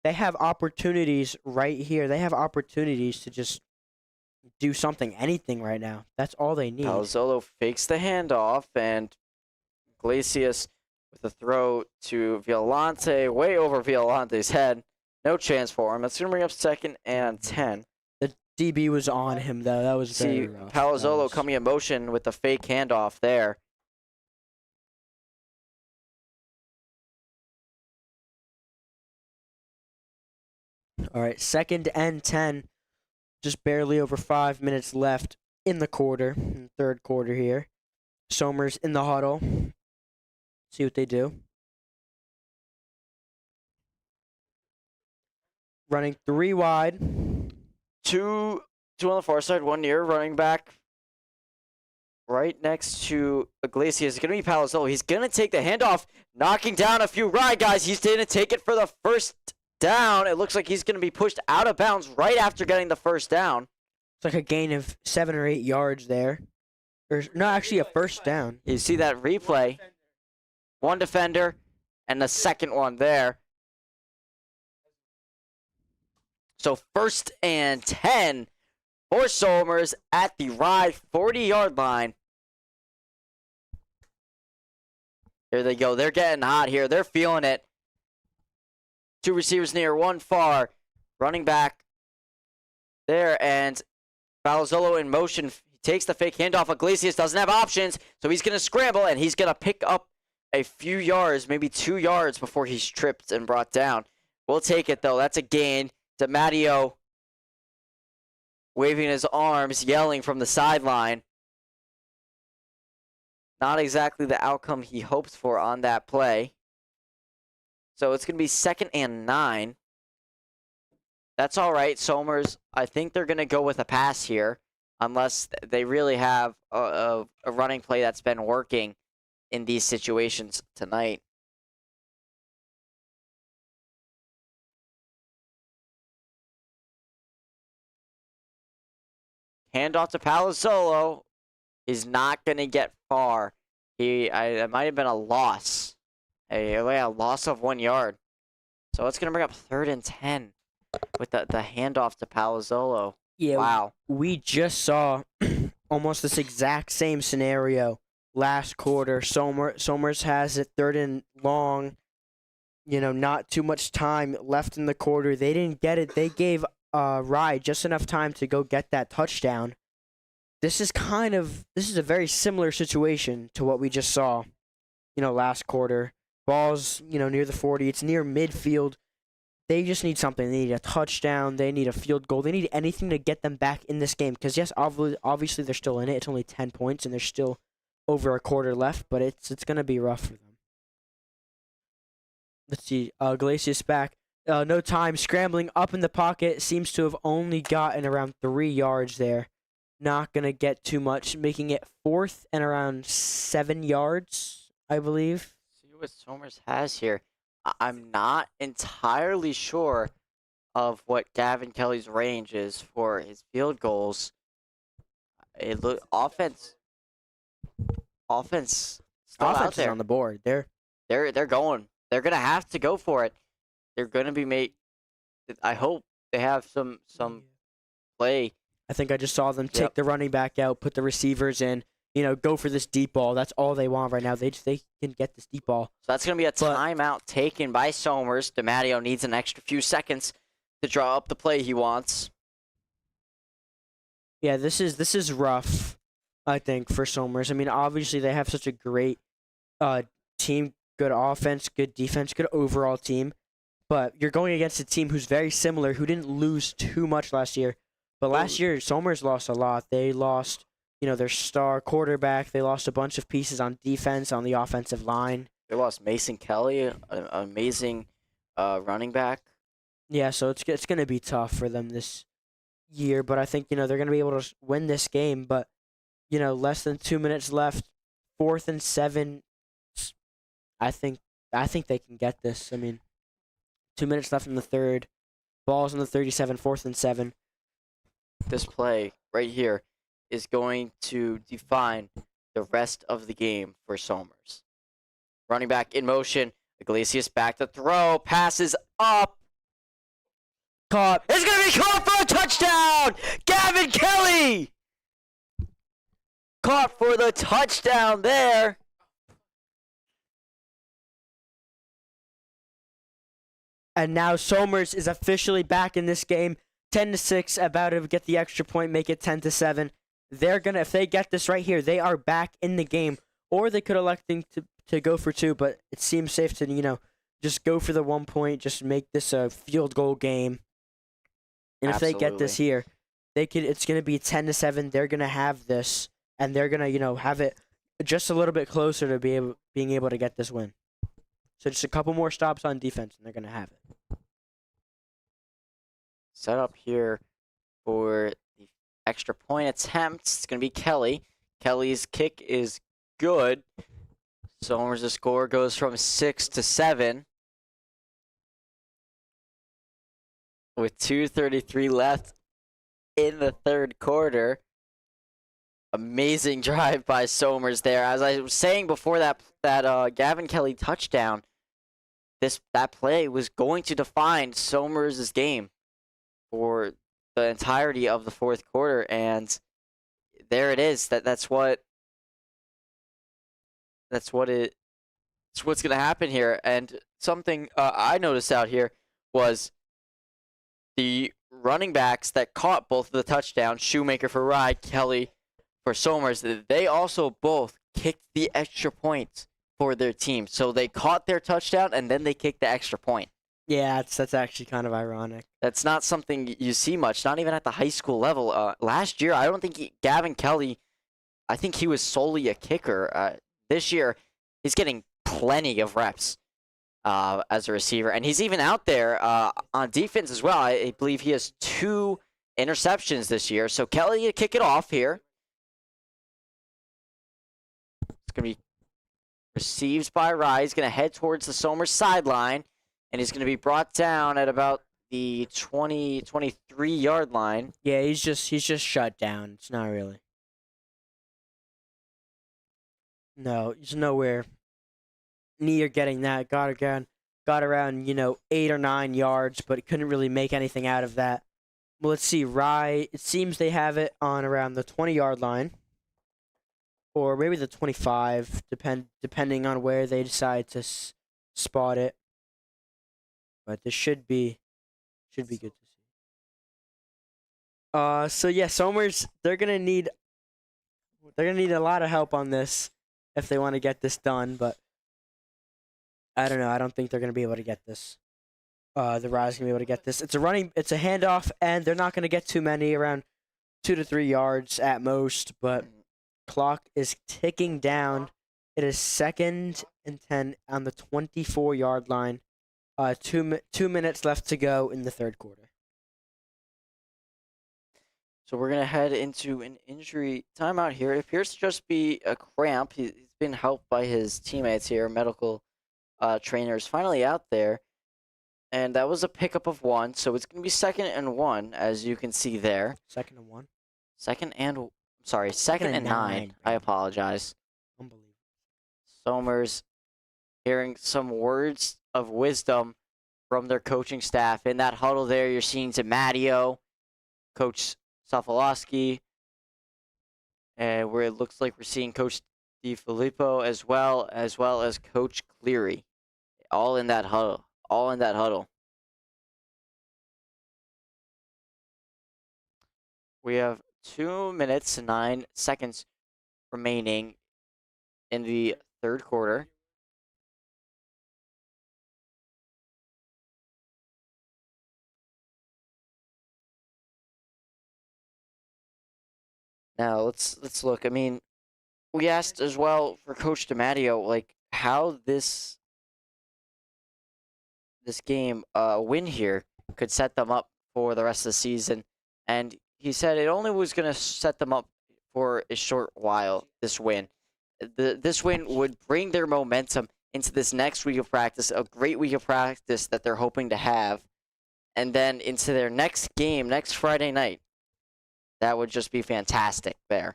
They have opportunities right here. They have opportunities to just do something, anything right now. That's all they need. Palazzolo fakes the handoff, and Iglesias with a throw to Violante, way over Violante's head. No chance for him. That's going to bring up 2nd and 10. The DB was on him, though. That was very See rough. Palazzolo coming in motion with the fake handoff there. All right, 2nd and 10. Just barely over 5 minutes left in the quarter, in the 3rd quarter here. Somers in the huddle. See what they do. Running 3 wide. 2 Two on the far side, one near running back. Right next to Iglesias is going to be Palazzolo. He's going to take the handoff, knocking down a few Ride guys. He's going to take it for the first down. It looks like he's going to be pushed out of bounds right after getting the first down. It's like a gain of 7 or 8 yards there. Or, no, actually a first down. You see that replay. One defender and the second one there. So 1st and 10 for Somers at the Ride 40-yard line. Here they go. They're getting hot here. They're feeling it. 2 receivers near, 1 far. Running back there, and Palazzolo in motion. He takes the fake handoff. Iglesias doesn't have options, so he's going to scramble, and he's going to pick up a few yards, maybe 2 yards before he's tripped and brought down. We'll take it, though. That's a gain. DiMatteo waving his arms, yelling from the sideline. Not exactly the outcome he hoped for on that play. So it's going to be 2nd and 9. That's all right. Somers, I think they're going to go with a pass here, unless they really have a running play that's been working in these situations tonight. Handoff to Palazzolo. He's not going to get far. It might have been a loss. A loss of 1 yard. So it's going to bring up 3rd and 10 with the handoff to Palazzolo. Yeah, wow. We just saw almost this exact same scenario last quarter. Somers has it 3rd and long. You know, not too much time left in the quarter. They didn't get it. They gave Rye just enough time to go get that touchdown. This is a very similar situation to what we just saw, last quarter. Ball's, near the 40. It's near midfield. They just need something. They need a touchdown. They need a field goal. They need anything to get them back in this game. Because, yes, obviously they're still in it. It's only 10 points, and there's still over a quarter left. But it's going to be rough for them. Let's see. Iglesias back. No time. Scrambling up in the pocket. Seems to have only gotten around 3 yards there. Not going to get too much. Making it 4th and around 7 yards, I believe. See what Somers has here. I'm not entirely sure of what Gavin Kelly's range is for his field goals. Offense still out Offense is there. on the board. They're going. They're gonna have to go for it. They're gonna be made. I hope they have some play. I think I just saw them take the running back out, put the receivers in, go for this deep ball. That's all they want right now. They can get this deep ball. So that's going to be a timeout taken by Somers. DiMatteo needs an extra few seconds to draw up the play he wants. Yeah, this is rough, I think, for Somers. I mean, obviously they have such a great team, good offense, good defense, good overall team. But you're going against a team who's very similar, who didn't lose too much last year. But last year, Somers lost a lot. They lost, their star quarterback. They lost a bunch of pieces on defense, on the offensive line. They lost Mason Kelly, an amazing running back. Yeah, so it's going to be tough for them this year. But I think, they're going to be able to win this game. But, less than 2 minutes left, 4th and 7. I think they can get this. I mean, 2 minutes left in the third. Ball's in the 37, 4th and 7. This play right here is going to define the rest of the game for Somers. Running back in motion. Iglesias back to throw. Passes up. Caught. It's going to be caught for a touchdown! Gavin Kelly! Caught for the touchdown there. And now Somers is officially back in this game. 10-6, about to get the extra point, make it 10-7. They're gonna, if they get this right here, they are back in the game. Or they could elect to go for 2, but it seems safe to just go for the 1 point, just make this a field goal game. And if they get this here, it's gonna be 10-7. They're gonna have this, and they're gonna have it just a little bit closer to being able to get this win. So just a couple more stops on defense, and they're gonna have it. Set up here for the extra point attempt. It's going to be Kelly. Kelly's kick is good. Somers' score goes from 6 to 7. With 2:33 left in the third quarter. Amazing drive by Somers there. As I was saying before that Gavin Kelly touchdown, that play was going to define Somers' game for the entirety of the fourth quarter, and there it is. That's what's going to happen here. And something I noticed out here was the running backs that caught both of the touchdowns, Shoemaker for Rye, Kelly for Somers, they also both kicked the extra point for their team. So they caught their touchdown and then they kicked the extra point. Yeah, that's actually kind of ironic. That's not something you see much, not even at the high school level. Last year, I don't think Gavin Kelly, I think he was solely a kicker. This year, he's getting plenty of reps as a receiver. And he's even out there on defense as well. I believe he has 2 interceptions this year. So Kelly to kick it off here. It's going to be received by Rye. He's going to head towards the Somers sideline. And he's going to be brought down at about the 23-yard line. Yeah, he's just shut down. It's not really. No, he's nowhere near getting that. Got around 8 or 9 yards, but couldn't really make anything out of that. Well, let's see. Rye, it seems they have it on around the 20-yard line, or maybe the 25, depending on where they decide to spot it. But this should be good to see. So yeah, Somers, they're gonna need a lot of help on this if they want to get this done. But I don't know. I don't think they're gonna be able to get this. The Rise gonna be able to get this. It's a handoff, and they're not gonna get too many, around 2 to 3 yards at most. But clock is ticking down. It is 2nd and 10 on the 24-yard line. 2 minutes left to go in the third quarter. So we're going to head into an injury timeout here. It appears to just be a cramp. He's been helped by his teammates here, medical trainers finally out there. And that was a pickup of 1, so it's going to be 2nd and 1, as you can see there. 2nd and 1? 2nd and 9. I apologize. Unbelievable. Somers hearing some words of wisdom from their coaching staff. In that huddle there, you're seeing Matteo, Coach Sofalowski, and where it looks like we're seeing Coach DiFilippo as well as Coach Cleary. All in that huddle. We have 2 minutes and 9 seconds remaining in the third quarter. Now let's look. I mean, we asked as well for Coach DiMatteo, like, how this game win here could set them up for the rest of the season, and he said it only was going to set them up for a short while. This win would bring their momentum into this next week of practice, a great week of practice that they're hoping to have, and then into their next game next Friday night. That would just be fantastic there.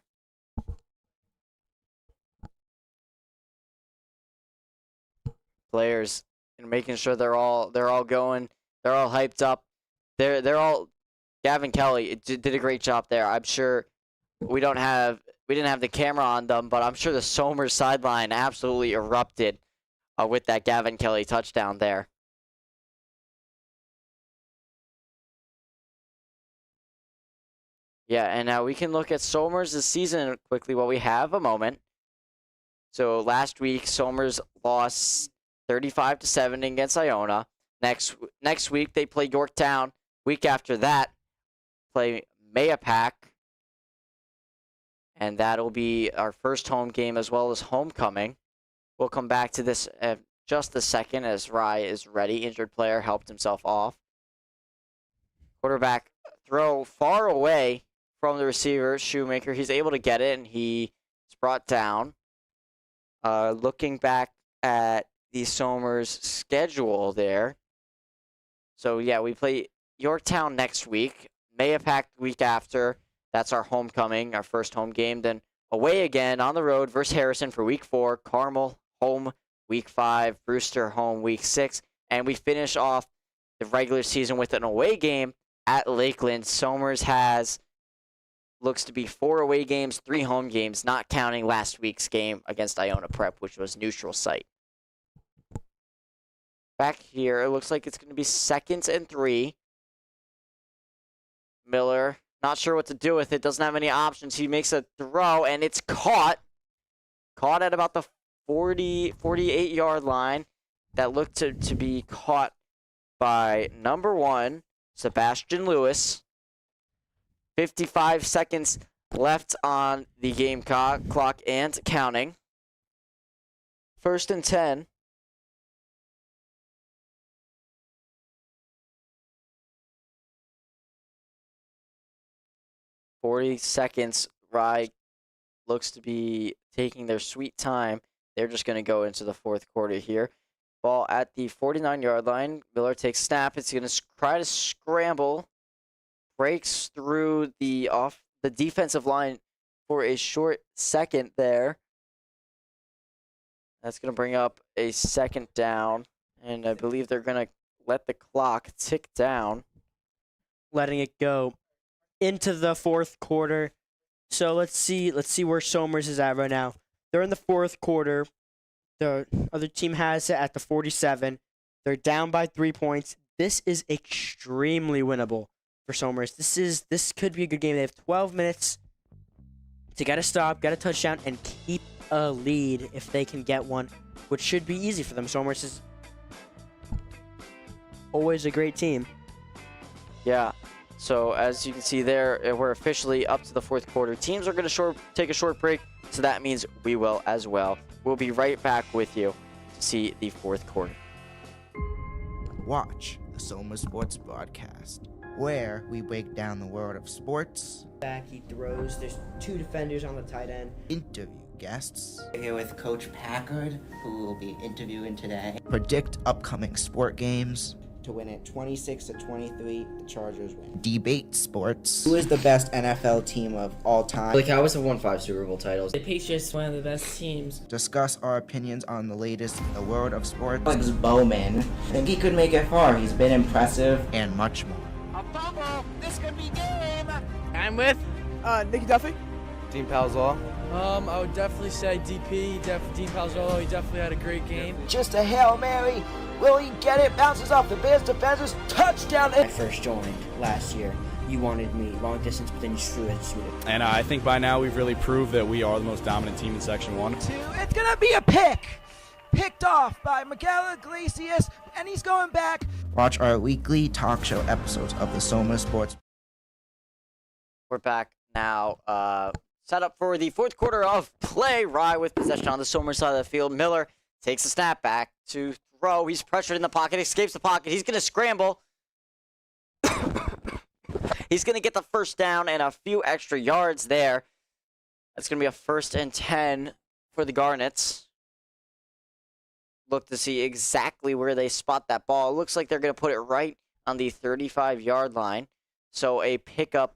Players and making sure they're all going, they're all hyped up. They're all Gavin Kelly did a great job there. I'm sure we didn't have the camera on them, but I'm sure the Somers sideline absolutely erupted with that Gavin Kelly touchdown there. Yeah, and now we can look at Somers this season quickly while we have a moment. So last week, Somers lost 35-7 against Iona. Next week, they play Yorktown. Week after that, play Mayapack. And that'll be our first home game as well as homecoming. We'll come back to this just a second as Rye is ready. Injured player helped himself off. Quarterback throw far away from the receiver, Shoemaker. He's able to get it, and he's brought down. Looking back at the Somers schedule there. So, yeah, we play Yorktown next week. Mayapack the week after. That's our homecoming, our first home game. Then away again on the road versus Harrison for week 4. Carmel home week 5. Brewster home week 6. And we finish off the regular season with an away game at Lakeland. Somers looks to be 4 away games, 3 home games, not counting last week's game against Iona Prep, which was neutral site. Back here, it looks like it's going to be 2nd and 3. Miller, not sure what to do with it, doesn't have any options. He makes a throw, and it's caught. Caught at about the 48-yard line. That looked to be caught by number 1, Sebastian Lewis. 55 seconds left on the game clock and counting. 1st and 10. "40 seconds. Rye looks to be taking their sweet time. They're just going to go into the 4th quarter here. Ball at the 49-yard line. Miller takes snap. It's going to try to scramble. Breaks through the defensive line for a short second there. That's going to bring up a 2nd down. And I believe they're going to let the clock tick down. Letting it go into the 4th quarter. So let's see where Somers is at right now. They're in the 4th quarter. The other team has it at the 47. They're down by 3 points. This is extremely winnable for Somers. This could be a good game. They have 12 minutes to get a stop, get a touchdown, and keep a lead if they can get one, which should be easy for them. Somers is always a great team. Yeah. So as you can see there, we're officially up to the 4th quarter. Teams are going to take a short break, so that means we will as well. We'll be right back with you to see the 4th quarter. Watch the Soma Sports Broadcast, where we break down the world of sports, Back, he throws. There's 2 defenders on the tight end. interview guests, Here with Coach Packard, who will be interviewing today. predict upcoming sport games, To win it 26-23, the Chargers win. debate sports, Who is the best NFL team of all time? The Cowboys have won 5 Super Bowl titles. The Patriots, one of the best teams. discuss our opinions on the latest in the world of sports, Alex Bowman. I think he could make it far. He's been impressive. and much more. I'm with Nicky Duffy. Dean Palzall. I would definitely say DP. Dean Palzolo, he definitely had a great game. Just a Hail Mary. Will he get it? Bounces off the Bears defenders. Touchdown. When I first joined last year, you wanted me long distance, but then you threw it. And I think by now we've really proved that we are the most dominant team in Section 1. It's going to be a pick. Picked off by Miguel Iglesias, and he's going back. Watch our weekly talk show episodes of the Soma Sports. We're back now. Set up for the 4th quarter of play. Rye with possession on the Somers side of the field. Miller takes a snap back to throw. He's pressured in the pocket, escapes the pocket. He's going to scramble. He's going to get the 1st down and a few extra yards there. That's going to be a 1st and 10 for the Garnets. Look to see exactly where they spot that ball. It looks like they're going to put it right on the 35-yard line. So a pickup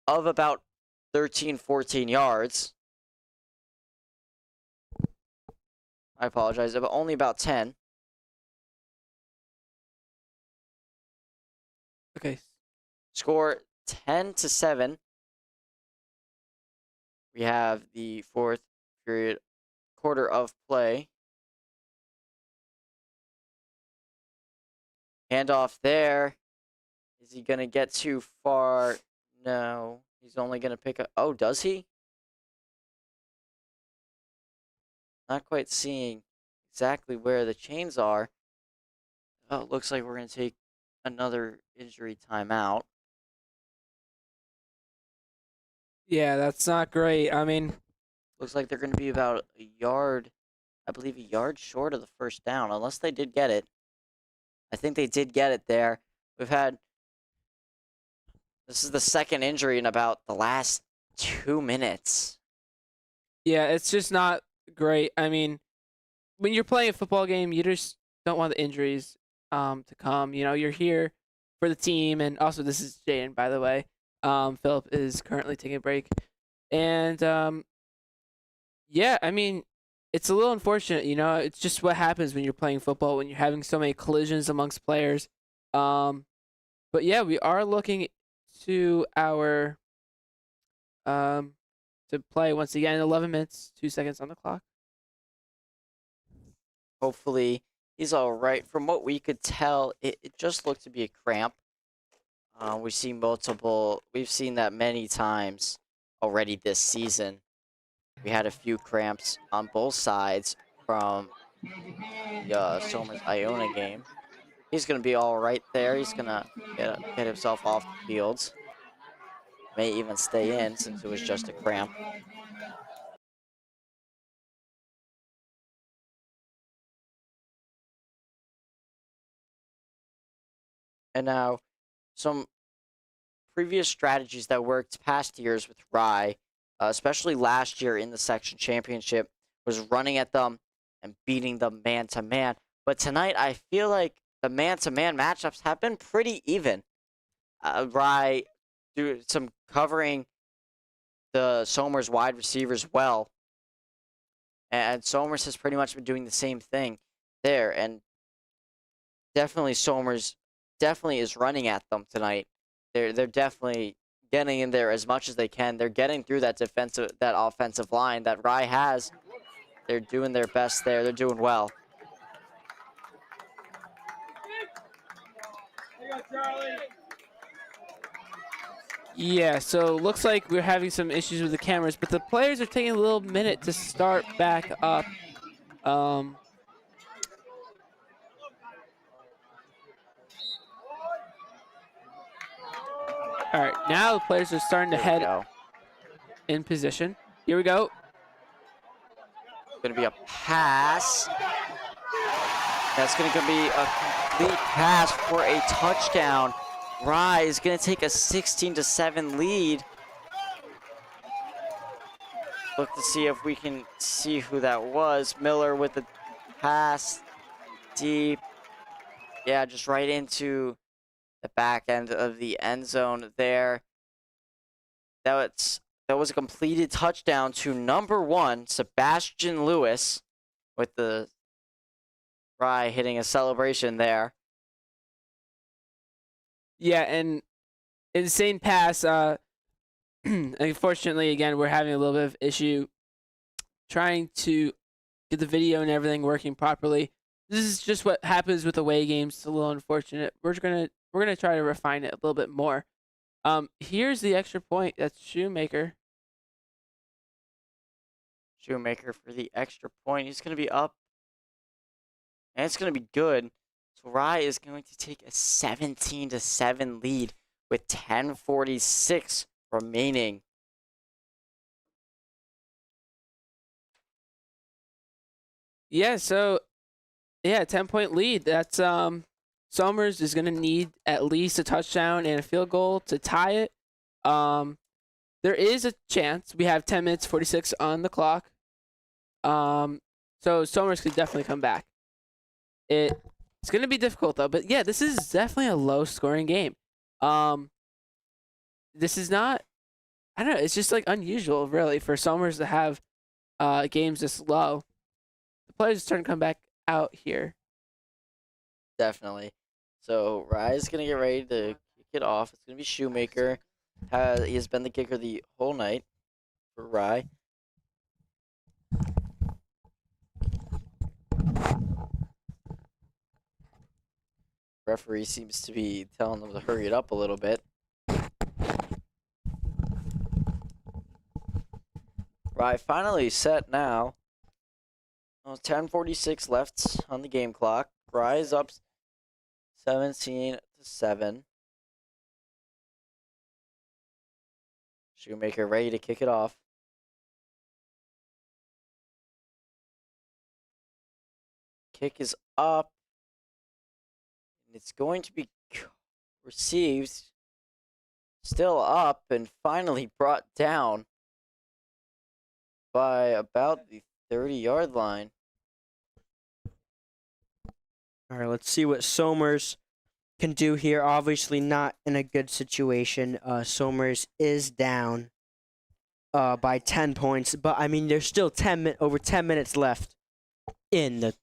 of about 13, 14 yards. I apologize, but only about 10. Okay. Score 10-7. We have the 4th quarter of play. Handoff there. Is he going to get too far? No. He's only going to pick up... Oh, does he? Not quite seeing exactly where the chains are. Oh, it looks like we're going to take another injury timeout. Yeah, that's not great. I mean, Looks like they're going to be about a yard, I believe a yard short of the 1st down, unless they did get it. I think they did get it there. We've had This is the second injury in about the last 2 minutes. Yeah, it's just not great. I mean, when you're playing a football game, you just don't want the injuries to come. You know, you're here for the team, and also this is Jaden, by the way. Philip is currently taking a break, and yeah, I mean, it's a little unfortunate. You know, it's just what happens when you're playing football when you're having so many collisions amongst players. But yeah, we are looking to our to play once again. 11 minutes, 2 seconds on the clock. Hopefully, he's all right. From what we could tell, it just looked to be a cramp. We've seen that many times already this season. We had a few cramps on both sides from the Somers Iona game. He's going to be all right there. He's going to get himself off the field. May even stay in since it was just a cramp. And now, some previous strategies that worked past years with Rye, especially last year in the section championship, was running at them and beating them man-to-man. But tonight, I feel like the man-to-man matchups have been pretty even. Rye do some covering the Somers wide receivers well. And Somers has pretty much been doing the same thing there. And definitely Somers definitely is running at them tonight. They're definitely getting in there as much as they can. They're getting through that offensive line that Rye has. They're doing their best there. They're doing well. Yeah, so looks like we're having some issues with the cameras, but the players are taking a little minute to start back up. All right, now the players are starting to head in position. Here we go. Going to be a pass. That's going to be a complete pass for a touchdown. Rye is going to take a 16-7 lead. Look to see if we can see who that was. Miller with the pass deep. Yeah, just right into the back end of the end zone there. That was a completed touchdown to number 1, Sebastian Lewis, with the Rye hitting a celebration there. Yeah, and insane pass. Unfortunately, again, we're having a little bit of issue trying to get the video and everything working properly. This is just what happens with away games. It's a little unfortunate. We're gonna try to refine it a little bit more. Here's the extra point. That's Shoemaker. Shoemaker for the extra point. He's going to be up. And it's going to be good. So Rye is going to take a 17-7 lead with 10:46 remaining. Yeah, so 10-point lead. That's Somers is gonna need at least a touchdown and a field goal to tie it. There is a chance. We have 10 minutes 46 on the clock. So Somers could definitely come back. It's gonna be difficult though, but yeah, this is definitely a low scoring game. This is not, I don't know, it's just like unusual really for Somers to have games this low. The players are starting to come back out here. Definitely. So Rye's going to get ready to kick it off. It's going to be Shoemaker. He has been the kicker the whole night for Rye. Referee seems to be telling them to hurry it up a little bit. Rye finally set now. 10:46 left on the game clock. Rye is up 17-7. Shoemaker ready to kick it off. Kick is up. And it's going to be received. It's still up and finally brought down by about the 30-yard line. All right, let's see what Somers can do here. Obviously not in a good situation. Somers is down by 10 points, but I mean there's still over 10 minutes left in the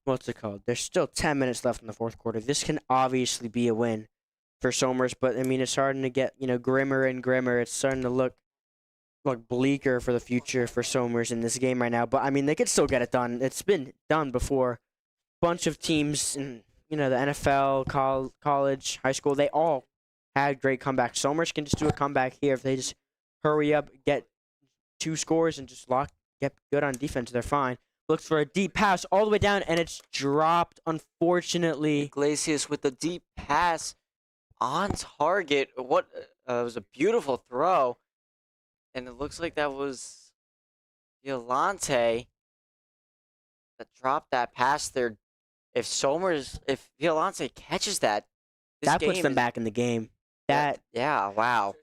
what's it called? There's still 10 minutes left in the fourth quarter. This can obviously be a win for Somers, but I mean it's starting to get, grimmer and grimmer. It's starting to look bleaker for the future for Somers in this game right now. But I mean they could still get it done. It's been done before. Bunch of teams in the NFL, college, high school, they all had great comebacks. Somers can just do a comeback here if they just hurry up, get 2 scores, and just get good on defense. They're fine. Looks for a deep pass all the way down, and it's dropped, unfortunately. Iglesias with the deep pass on target. What it was a beautiful throw, and it looks like that was Violante that dropped that pass there. If Violante catches that, That puts them back in the game. Yeah, wow.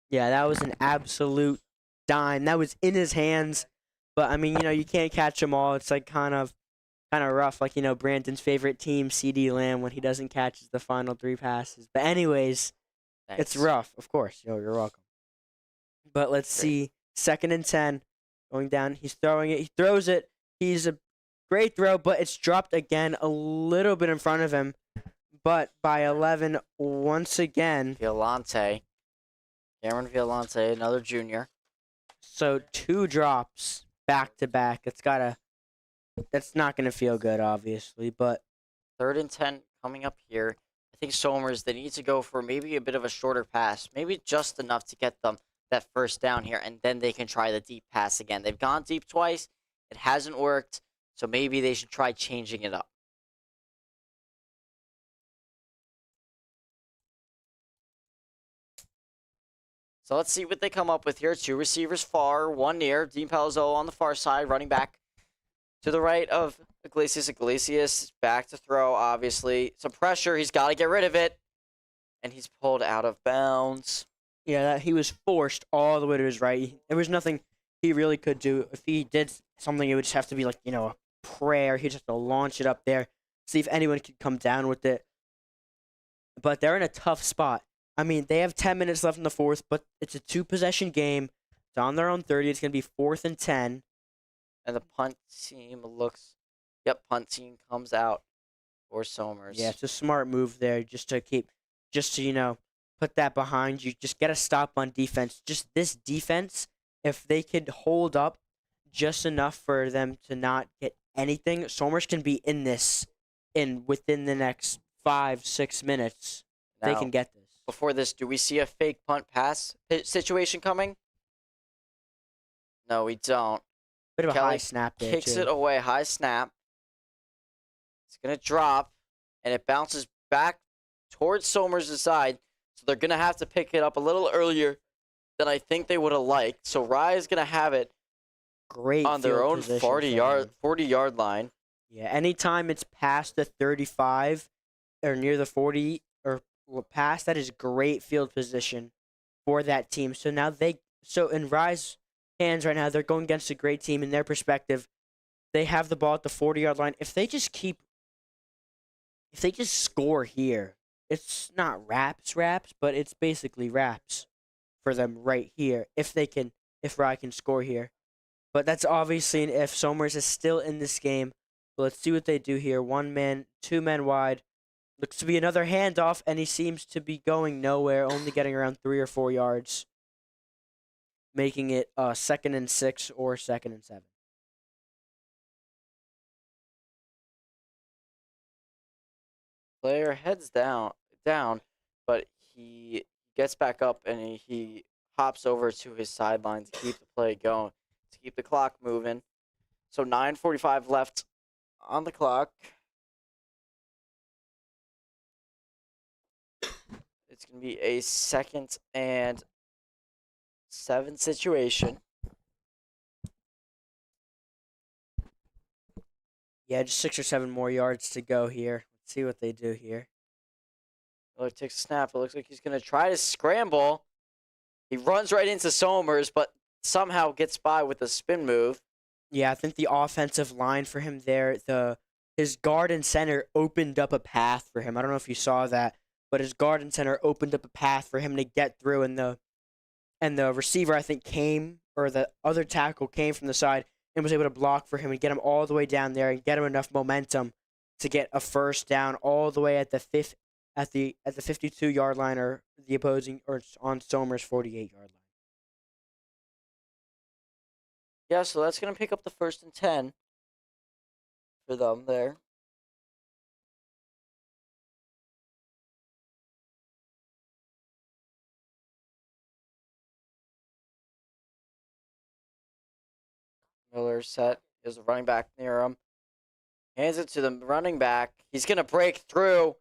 Yeah, that was an absolute dime. That was in his hands. But I mean, you can't catch them all. It's like kind of rough. Like, Brandon's favorite team, CD Lamb, when he doesn't catch the final 3 passes. But anyways, Thanks. It's rough, of course. You're welcome. But let's see. 2nd and 10. Going down. He's throwing it. He throws it. He's a great throw, but it's dropped again a little bit in front of him. But by 11 once again. Violante. Cameron Violante, another junior. So 2 drops back to back. That's not going to feel good, obviously. But 3rd and 10 coming up here. I think Somers, they need to go for maybe a bit of a shorter pass. Maybe just enough to get them that first down here, and then they can try the deep pass again. They've gone deep twice. It hasn't worked, so maybe they should try changing it up. So let's see what they come up with here. 2 receivers far, 1 near. Dean Palazzo on the far side, running back to the right of Iglesias. Iglesias back to throw, obviously. Some pressure. He's got to get rid of it. And he's pulled out of bounds. yeah, he was forced all the way to his right. There was nothing he really could do. If he did something, it would just have to be like, a prayer. He'd just have to launch it up there, see if anyone could come down with it. But they're in a tough spot. I mean, they have 10 minutes left in the fourth, but it's a 2-possession game. It's on their own 30. It's going to be 4th and 10. And the punt team punt team comes out for Somers. Yeah, it's a smart move there just to put that behind you. Just get a stop on defense. Just this defense, if they could hold up just enough for them to not get anything, Somers can be in this within the next 5-6 minutes. They Now, can get this. Before this, do we see a fake punt pass situation coming? No, we don't. Bit of a Kelly high snap there, Kicks too. it away, high snap. It's going to drop, and it bounces back towards Somers' side. So they're going to have to pick it up a little earlier than I think they would have liked. So Rye's going to have it Great on their field own position 40-yard line. Yeah, anytime it's past the 35 or near the 40 or past, that is great field position for that team. So now in Rye's hands right now, they're going against a great team. In their perspective, they have the ball at the 40-yard line. If they just score here, it's not raps, but it's basically raps for them right here. If Rye can score here. But that's obviously an if. Somers is still in this game. But let's see what they do here. 1 man, 2 men wide. Looks to be another handoff, and he seems to be going nowhere, only getting around 3 or 4 yards, making it 2nd and 6 or 2nd and 7. Player heads down, but he gets back up and he hops over to his sideline to keep the play going, to keep the clock moving. So 9:45 left on the clock. It's going to be a 2nd and 7 situation. Yeah, just 6 or 7 more yards to go here. Let's see what they do here. Miller takes a snap. It looks like he's going to try to scramble. He runs right into Somers, but somehow gets by with a spin move. Yeah, I think the offensive line for him there, his guard and center opened up a path for him. I don't know if you saw that, but his guard and center opened up a path for him to get through, and the receiver, I think, or the other tackle came from the side and was able to block for him and get him all the way down there and get him enough momentum to get a first down all the way at the 52-yard line, or the opposing, or on Somers' 48-yard line. Yeah, so that's going to pick up the 1st and 10 for them there. Miller set. There's a running back near him. Hands it to the running back. He's going to break through.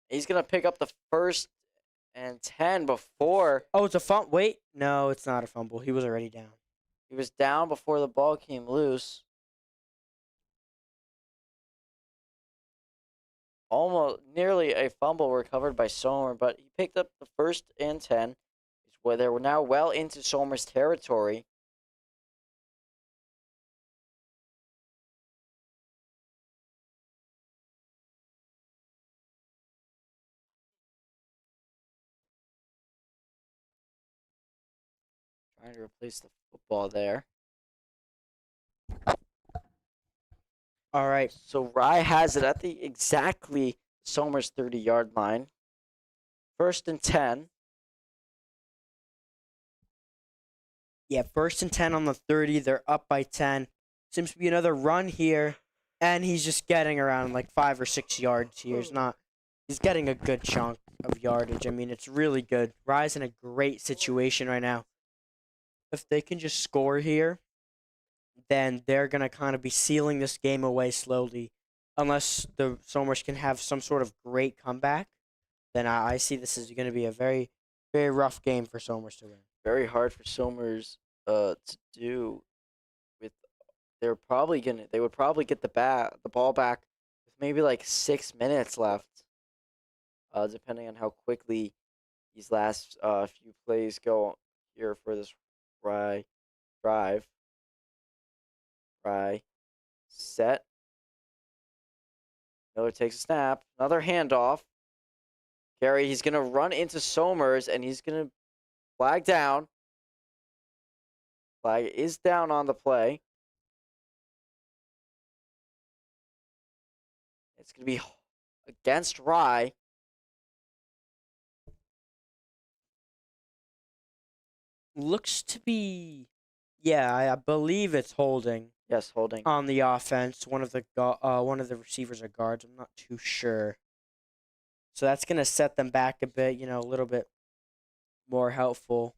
He's going to pick up the 1st and 10 before. Oh, it's a fumble. Wait, no, it's not a fumble. He was already down. He was down before the ball came loose. Almost nearly a fumble recovered by Somer, but he picked up the 1st and 10. Where they were now well into Somer's territory. Trying to replace the football there. All right. So Rye has it at the exactly Somer's 30-yard line. 1st and 10. Yeah, 1st and 10 on the 30. They're up by 10. Seems to be another run here, and he's just getting around like 5 or 6 yards here. He's getting a good chunk of yardage. I mean, it's really good. Rye's in a great situation right now. If they can just score here, then they're going to kind of be sealing this game away slowly. Unless the Somers can have some sort of great comeback, then I see this is going to be a very, very rough game for Somers to win. Very hard for Somers to do. They would probably get the ball back with maybe like 6 minutes left, depending on how quickly these last few plays go here for this Rye drive. Rye set. Miller takes a snap. Another handoff. Gary, he's gonna run into Somers, and he's gonna flag down. Flag is down on the play. It's going to be against Rye. Looks to be, yeah, I believe it's holding. Yes, holding. On the offense. One of the receivers or guards. I'm not too sure. So that's going to set them back a bit, a little bit more helpful.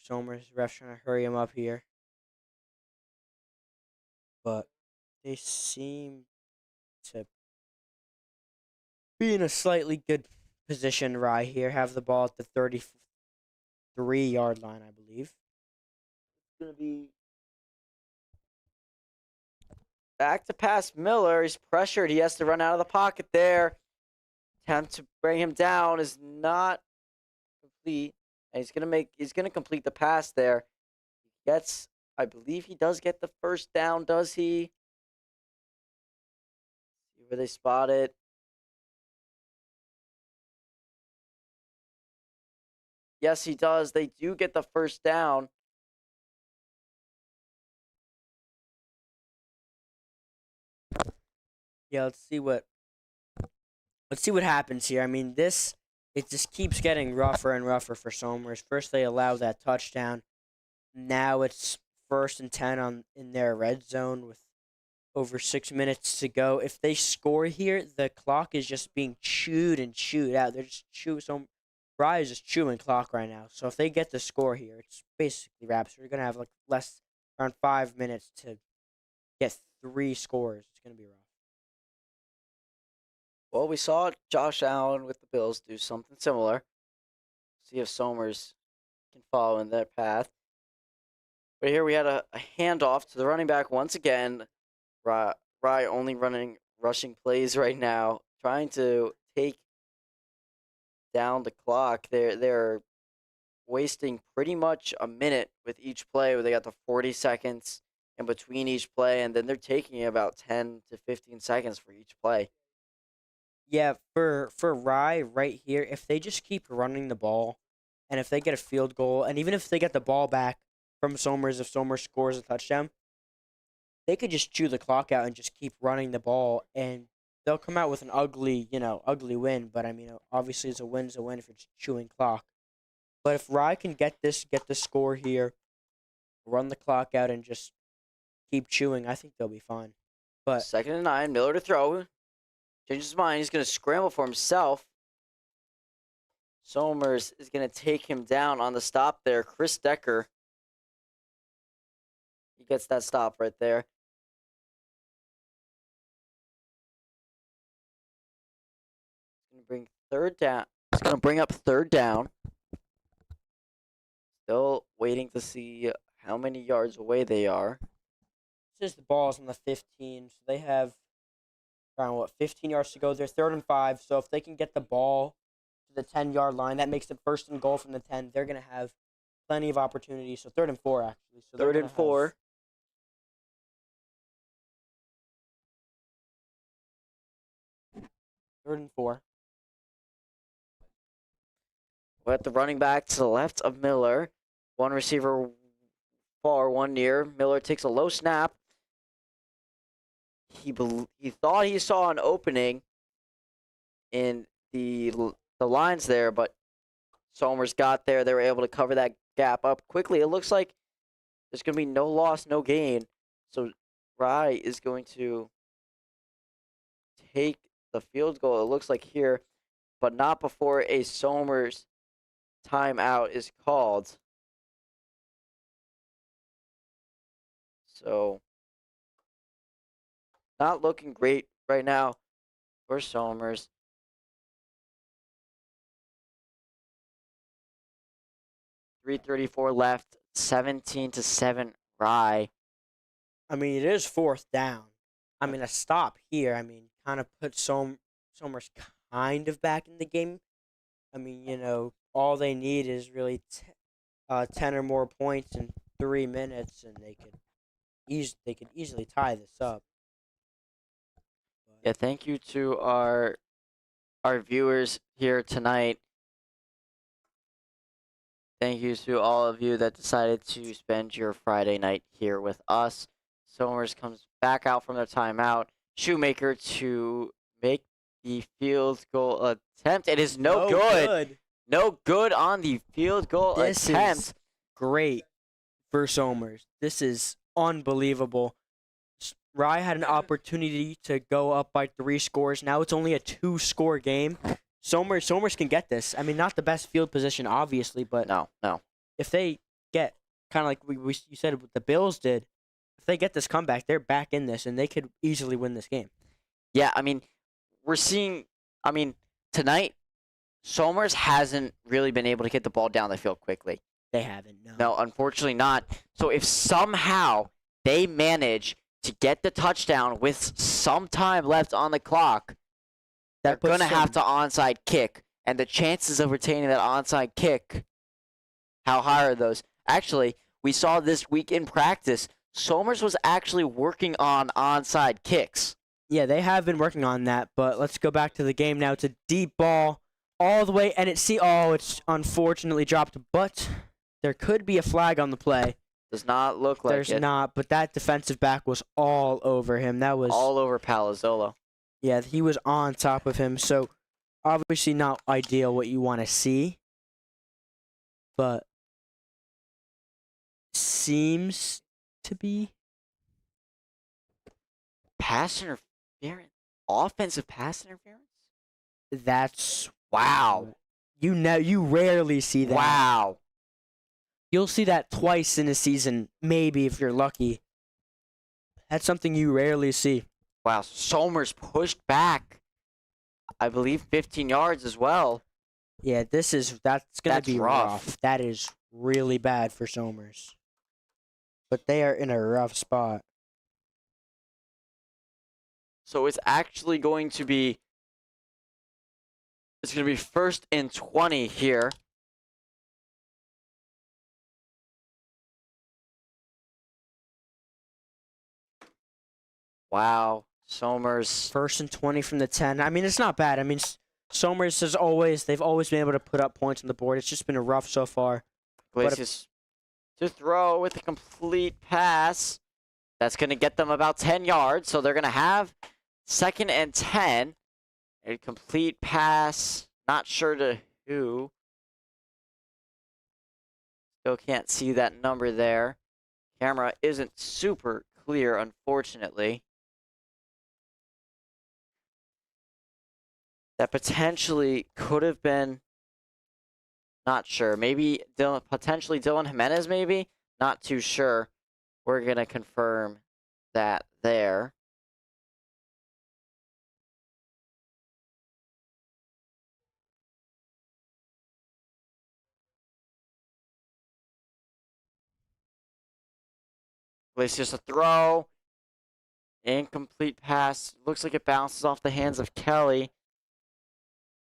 Somers, ref's trying to hurry him up here. But they seem to be in a slightly good position. Rye here have the ball at the 33-yard line, I believe. It's going to be back to pass Miller. He's pressured. He has to run out of the pocket there. Attempt to bring him down is not complete. And he's gonna complete the pass there. I believe he does get the first down, does he? See where they spot it. Yes, he does. They do get the first down. Yeah, let's see what happens here. I mean, it just keeps getting rougher and rougher for Somers. First they allow that touchdown. Now it's 1st and 10 in their red zone with over 6 minutes to go. If they score here, the clock is just being chewed and chewed out. They're just Rye is just chewing clock right now. So if they get the score here, it's basically wraps. We're gonna have like around 5 minutes to get 3 scores. It's gonna be rough. Well, we saw Josh Allen with the Bills do something similar. See if Somers can follow in that path. But here we had a handoff to the running back once again. Rye only running rushing plays right now, trying to take down the clock. They're wasting pretty much a minute with each play, where they got the 40 seconds in between each play, and then they're taking about 10 to 15 seconds for each play. Yeah, for Rye right here, if they just keep running the ball, and if they get a field goal, and even if they get the ball back from Somers, if Somers scores a touchdown, they could just chew the clock out and just keep running the ball, and they'll come out with an ugly win. But I mean, obviously, it's a win if it's chewing clock. But if Rye can get the score here, run the clock out, and just keep chewing, I think they'll be fine. But 2nd and 9, Miller to throw. Changes his mind. He's going to scramble for himself. Somers is going to take him down on the stop there. Chris Decker. He gets that stop right there. He's going to bring third down. He's going to bring up 3rd down. Still waiting to see how many yards away they are. since the ball is on the 15, so they have around 15 yards to go. They're 3rd and 5, so if they can get the ball to the 10-yard line, that makes it 1st and goal from the 10. They're gonna have plenty of opportunities. So 3rd and 4 actually. So 3rd and 4. 3rd and 4. With the running back to the left of Miller. One receiver far, one near. Miller takes a low snap. He thought he saw an opening in the lines there, but Somers got there. They were able to cover that gap up quickly. It looks like there's going to be no loss, no gain. So Rye is going to take the field goal, it looks like here, but not before a Somers timeout is called. So, not looking great right now for Somers. .334 left, 17-7 Rye. I mean, it is 4th down. I mean, a stop here, I mean, kind of puts Somers kind of back in the game. I mean, you know, all they need is really 10 or more points in 3 minutes, and they could easily tie this up. Yeah, thank you to our viewers here tonight. Thank you to all of you that decided to spend your Friday night here with us. Somers comes back out from their timeout. Shoemaker to make the field goal attempt. It is no good. No good on the field goal This attempt. is great for Somers. This is unbelievable. Rye had an opportunity to go up by 3 scores. Now it's only a 2-score game. Somers can get this. I mean, not the best field position, obviously, but No. if they get kind of like you said what the Bills did, if they get this comeback, they're back in this, and they could easily win this game. Yeah, I mean, we're seeing, tonight, Somers hasn't really been able to get the ball down the field quickly. They haven't. No, unfortunately not. So if somehow they manage to get the touchdown with some time left on the clock, they're That puts going to have them- to onside kick. And the chances of retaining that onside kick, how high are those? Actually, we saw this week in practice, Somers was actually working on onside kicks. Yeah, they have been working on that, but let's go back to the game now. It's a deep ball all the way, and it's unfortunately dropped, but there could be a flag on the play. Does not look like There's it. not, but that defensive back was all over him. That was All over Palazzolo. Yeah, he was on top of him. So obviously not ideal what you want to see, but seems to be. Pass interference? Offensive pass interference? That's Wow. you rarely see that. Wow. You'll see that twice in a season, maybe if you're lucky. That's something you rarely see. Wow. Somers pushed back, I believe, 15 yards as well. Yeah, that's gonna That's be rough. That is really bad for Somers. But they are in a rough spot. So it's actually going to be 1st and 20 here. Wow, Somers. 1st and 20 from the 10. I mean, it's not bad. I mean, Somers they've always been able to put up points on the board. It's just been rough so far. Iglesias to throw with a complete pass. That's going to get them about 10 yards. So they're going to have 2nd and 10. A complete pass. Not sure to who. Still can't see that number there. Camera isn't super clear, unfortunately. That potentially could have been, not sure. Maybe potentially Dylan Jimenez, maybe? Not too sure. We're going to confirm that there. Iglesias a throw. Incomplete pass. Looks like it bounces off the hands of Kelly.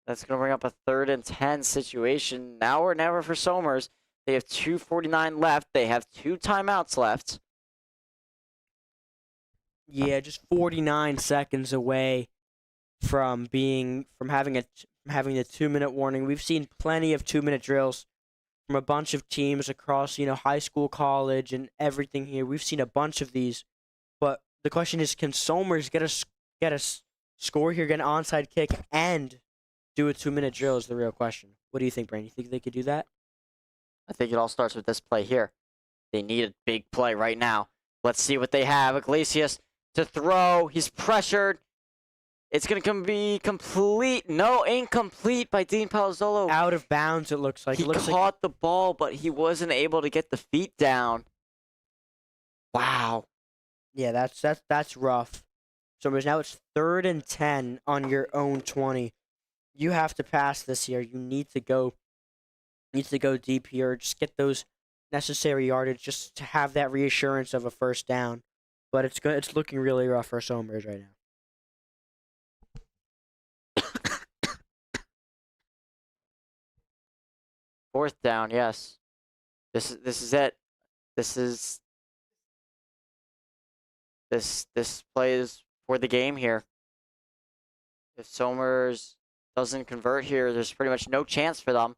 That's going to bring up a 3rd and 10 situation. Now or never for Somers. They have 2:49 left. They have 2 timeouts left. Yeah, just 49 seconds away from having the 2-minute warning. We've seen plenty of 2-minute drills from a bunch of teams across, high school, college, and everything here. We've seen a bunch of these, but the question is, can Somers get a score here, get an onside kick, and do a 2-minute drill? Is the real question. What do you think, Brandon? You think they could do that? I think it all starts with this play here. They need a big play right now. Let's see what they have. Iglesias to throw. He's pressured. It's going to be complete. No, incomplete by Dean Palazzolo. Out of bounds, it looks like. He caught the ball, but he wasn't able to get the feet down. Wow. Yeah, that's rough. So now it's 3rd and 10 on your own 20. You have to pass this here. You need to go deep here. Just get those necessary yardage just to have that reassurance of a 1st down. But it's looking really rough for Somers right now. Fourth down, yes. This is it. This play is for the game here. If Somers doesn't convert here, there's pretty much no chance for them.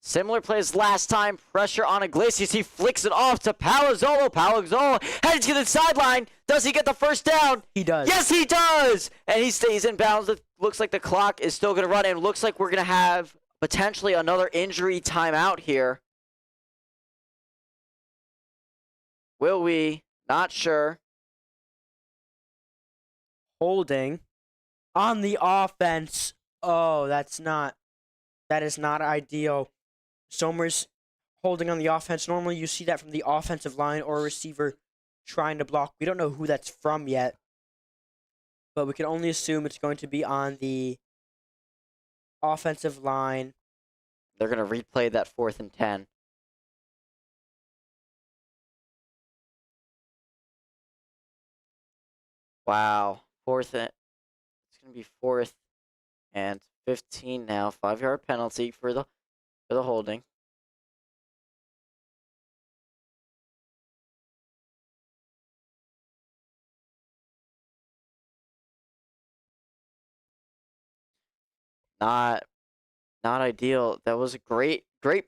Similar plays last time. Pressure on Iglesias. He flicks it off to Palazzolo. Palazzolo heads to the sideline. Does he get the 1st down? He does. Yes, he does! And he stays in bounds. It looks like the clock is still going to run. And it looks like we're going to have potentially another injury timeout here. Will we? Not sure. Holding on the offense. Oh, that is not ideal. Somers holding on the offense. Normally you see that from the offensive line or a receiver trying to block. We don't know who that's from yet, but we can only assume it's going to be on the offensive line. They're going to replay that 4th and 10. Wow. It's going to be 4th and 15 now. 5-yard penalty for the holding. Not ideal. That was a great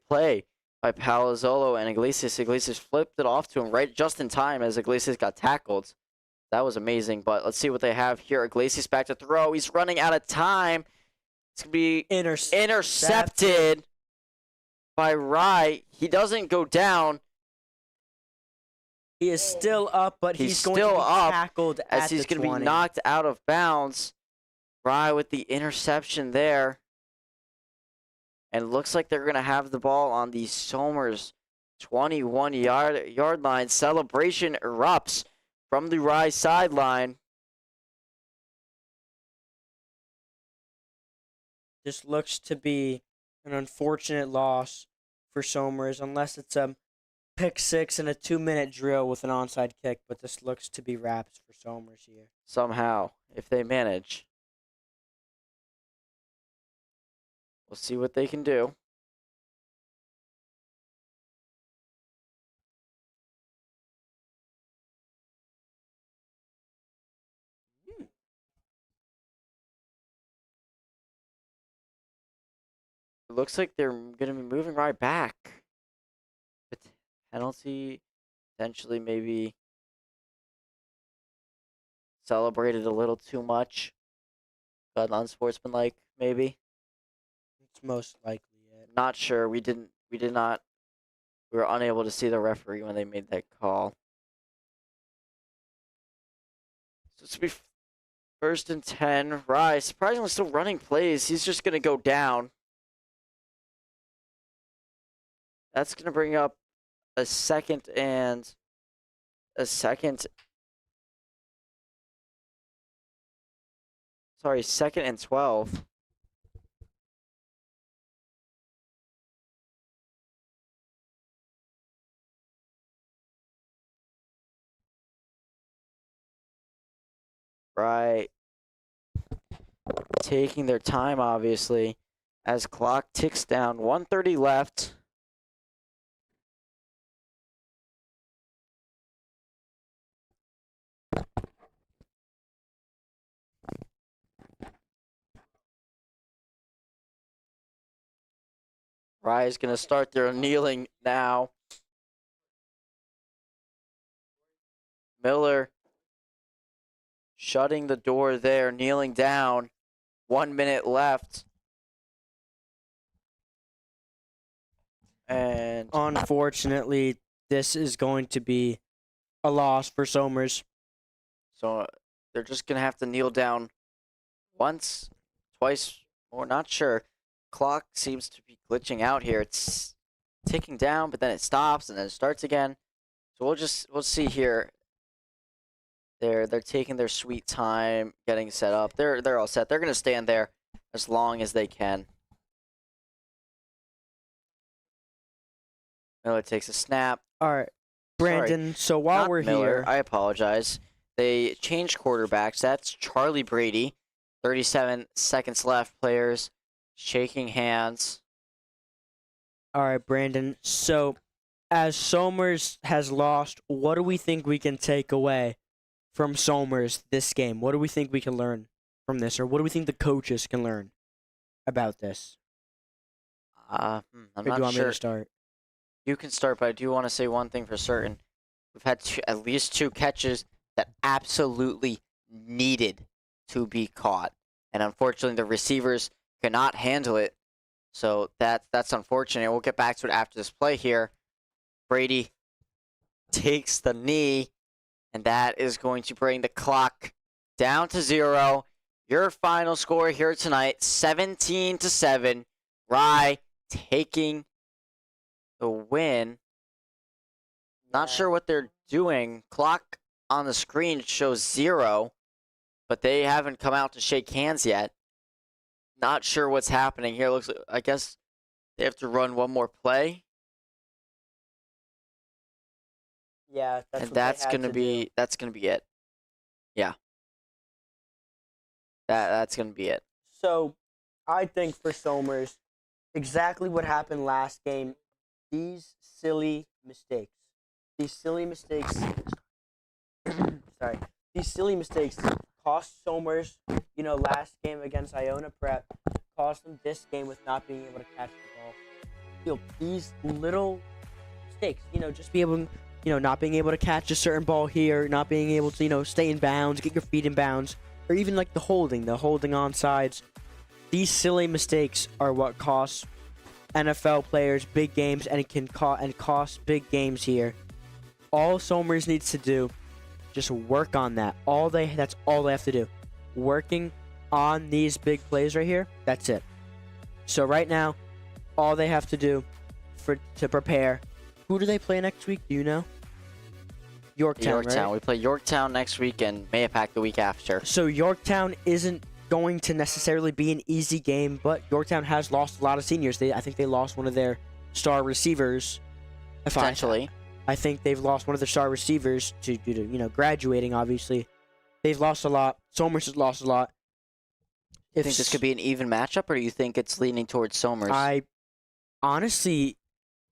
play by Palazzolo and Iglesias. Iglesias flipped it off to him right just in time as Iglesias got tackled. That was amazing, but let's see what they have here. Iglesias back to throw. He's running out of time. It's going to be intercepted by Rye. He doesn't go down. He is still up, but he's going still to be up tackled as at he's the going to 20. be knocked out of bounds. Rye with the interception there. And it looks like they're going to have the ball on the Somers 21-yard line. Celebration erupts from the Rye sideline. This looks to be an unfortunate loss for Somers, unless it's pick six and a 2-minute drill with an onside kick, but this looks to be wraps for Somers here. Somehow, if they manage. We'll see what they can do. It looks like they're going to be moving right back. But penalty, potentially maybe celebrated a little too much. Got unsportsmanlike, maybe. It's most likely it. Not sure. We were unable to see the referee when they made that call. So it's be first and 10. Rye, surprisingly still running plays. He's just going to go down. That's going to bring up a second and 12. Right. Taking their time, obviously, as clock ticks down. 1:30 left. Rye is going to start their kneeling now. Miller shutting the door there, kneeling down. 1 minute left. And unfortunately, this is going to be a loss for Somers. So they're just going to have to kneel down once, twice, or not sure. Clock seems to be glitching out here. It's ticking down, but then it stops and then it starts again. So we'll see here. They're taking their sweet time getting set up. They're all set. They're going to stand there as long as they can. Miller takes a snap. All right, Brandon. So while Not we're Miller, here, I apologize. They changed quarterbacks. That's Charlie Brady. 37 seconds left. Players shaking hands. all right, Brandon. So as Somers has lost, what do we think we can take away from Somers this game? What do we think we can learn from this, or what do we think the coaches can learn about this? I'm Or do you not want me sure. to start? You can start, but I do want to say one thing for certain. We've had at least 2 catches that absolutely needed to be caught. And unfortunately, the receivers cannot handle it. So that's unfortunate. We'll get back to it after this play here. Brady takes the knee, and that is going to bring the clock down to 0. Your final score here tonight, 17-7. Rye taking the win. Not sure what they're doing. Clock on the screen shows 0, but they haven't come out to shake hands yet. Not sure what's happening here. Looks like, I guess they have to run one more play. Yeah, And that's gonna be it. Yeah. That's gonna be it. So, I think for Somers, exactly what happened last game. These silly mistakes. Sorry. These silly mistakes cost Somers, last game against Iona Prep, cost them this game with not being able to catch the ball. These little mistakes, just be able, not being able to catch a certain ball here, not being able to, stay in bounds, get your feet in bounds, or even like the holding on sides. These silly mistakes are what cost NFL players big games, and it can cost big games here. All Somers needs to do, just work on that. That's all they have to do. Working on these big plays right here, that's it. So right now, all they have to do to prepare. Who do they play next week? Do you know? Yorktown, right? We play Yorktown next week and Mayapack the week after. So Yorktown isn't going to necessarily be an easy game, but Yorktown has lost a lot of seniors. I think they lost one of their star receivers. Potentially. I think they've lost one of their star receivers due to graduating. Obviously, they've lost a lot. Somers has lost a lot. Do you think this could be an even matchup, or do you think it's leaning towards Somers? I honestly,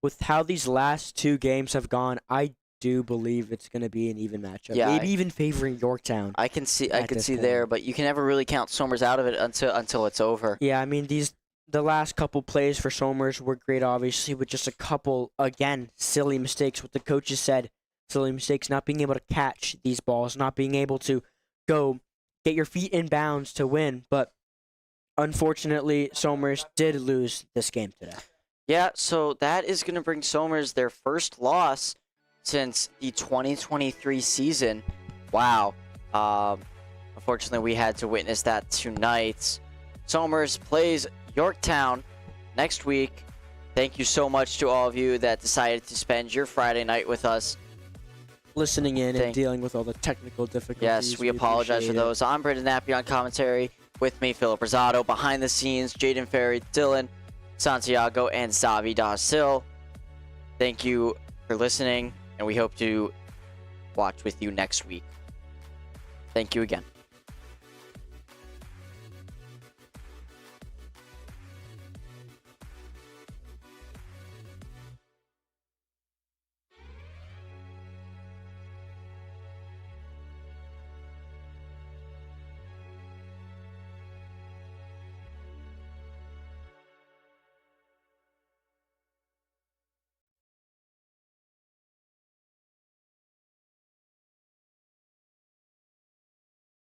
with how these last 2 games have gone, I do believe it's going to be an even matchup. Yeah, Maybe even favoring Yorktown. I can see this there, point. but you can never really count Somers out of it until it's over. Yeah, I mean the last couple plays for Somers were great, obviously, with just a couple again silly mistakes. What the coaches said, silly mistakes, not being able to catch these balls, not being able to go get your feet in bounds to win. But unfortunately, Somers did lose this game today. Yeah, so that is going to bring Somers their first loss since the 2023 season. Wow. Unfortunately, we had to witness that tonight. Somers plays Yorktown next week. Thank you so much to all of you that decided to spend your Friday night with us. Listening in and dealing with all the technical difficulties. Yes, we apologize for appreciate it. those. I'm Brendan Nappy on commentary. With me, Philip Rosado. Behind the scenes, Jaden Ferry, Dylan Santiago, and Zavi Dasil. Thank you for listening, and we hope to watch with you next week. Thank you again.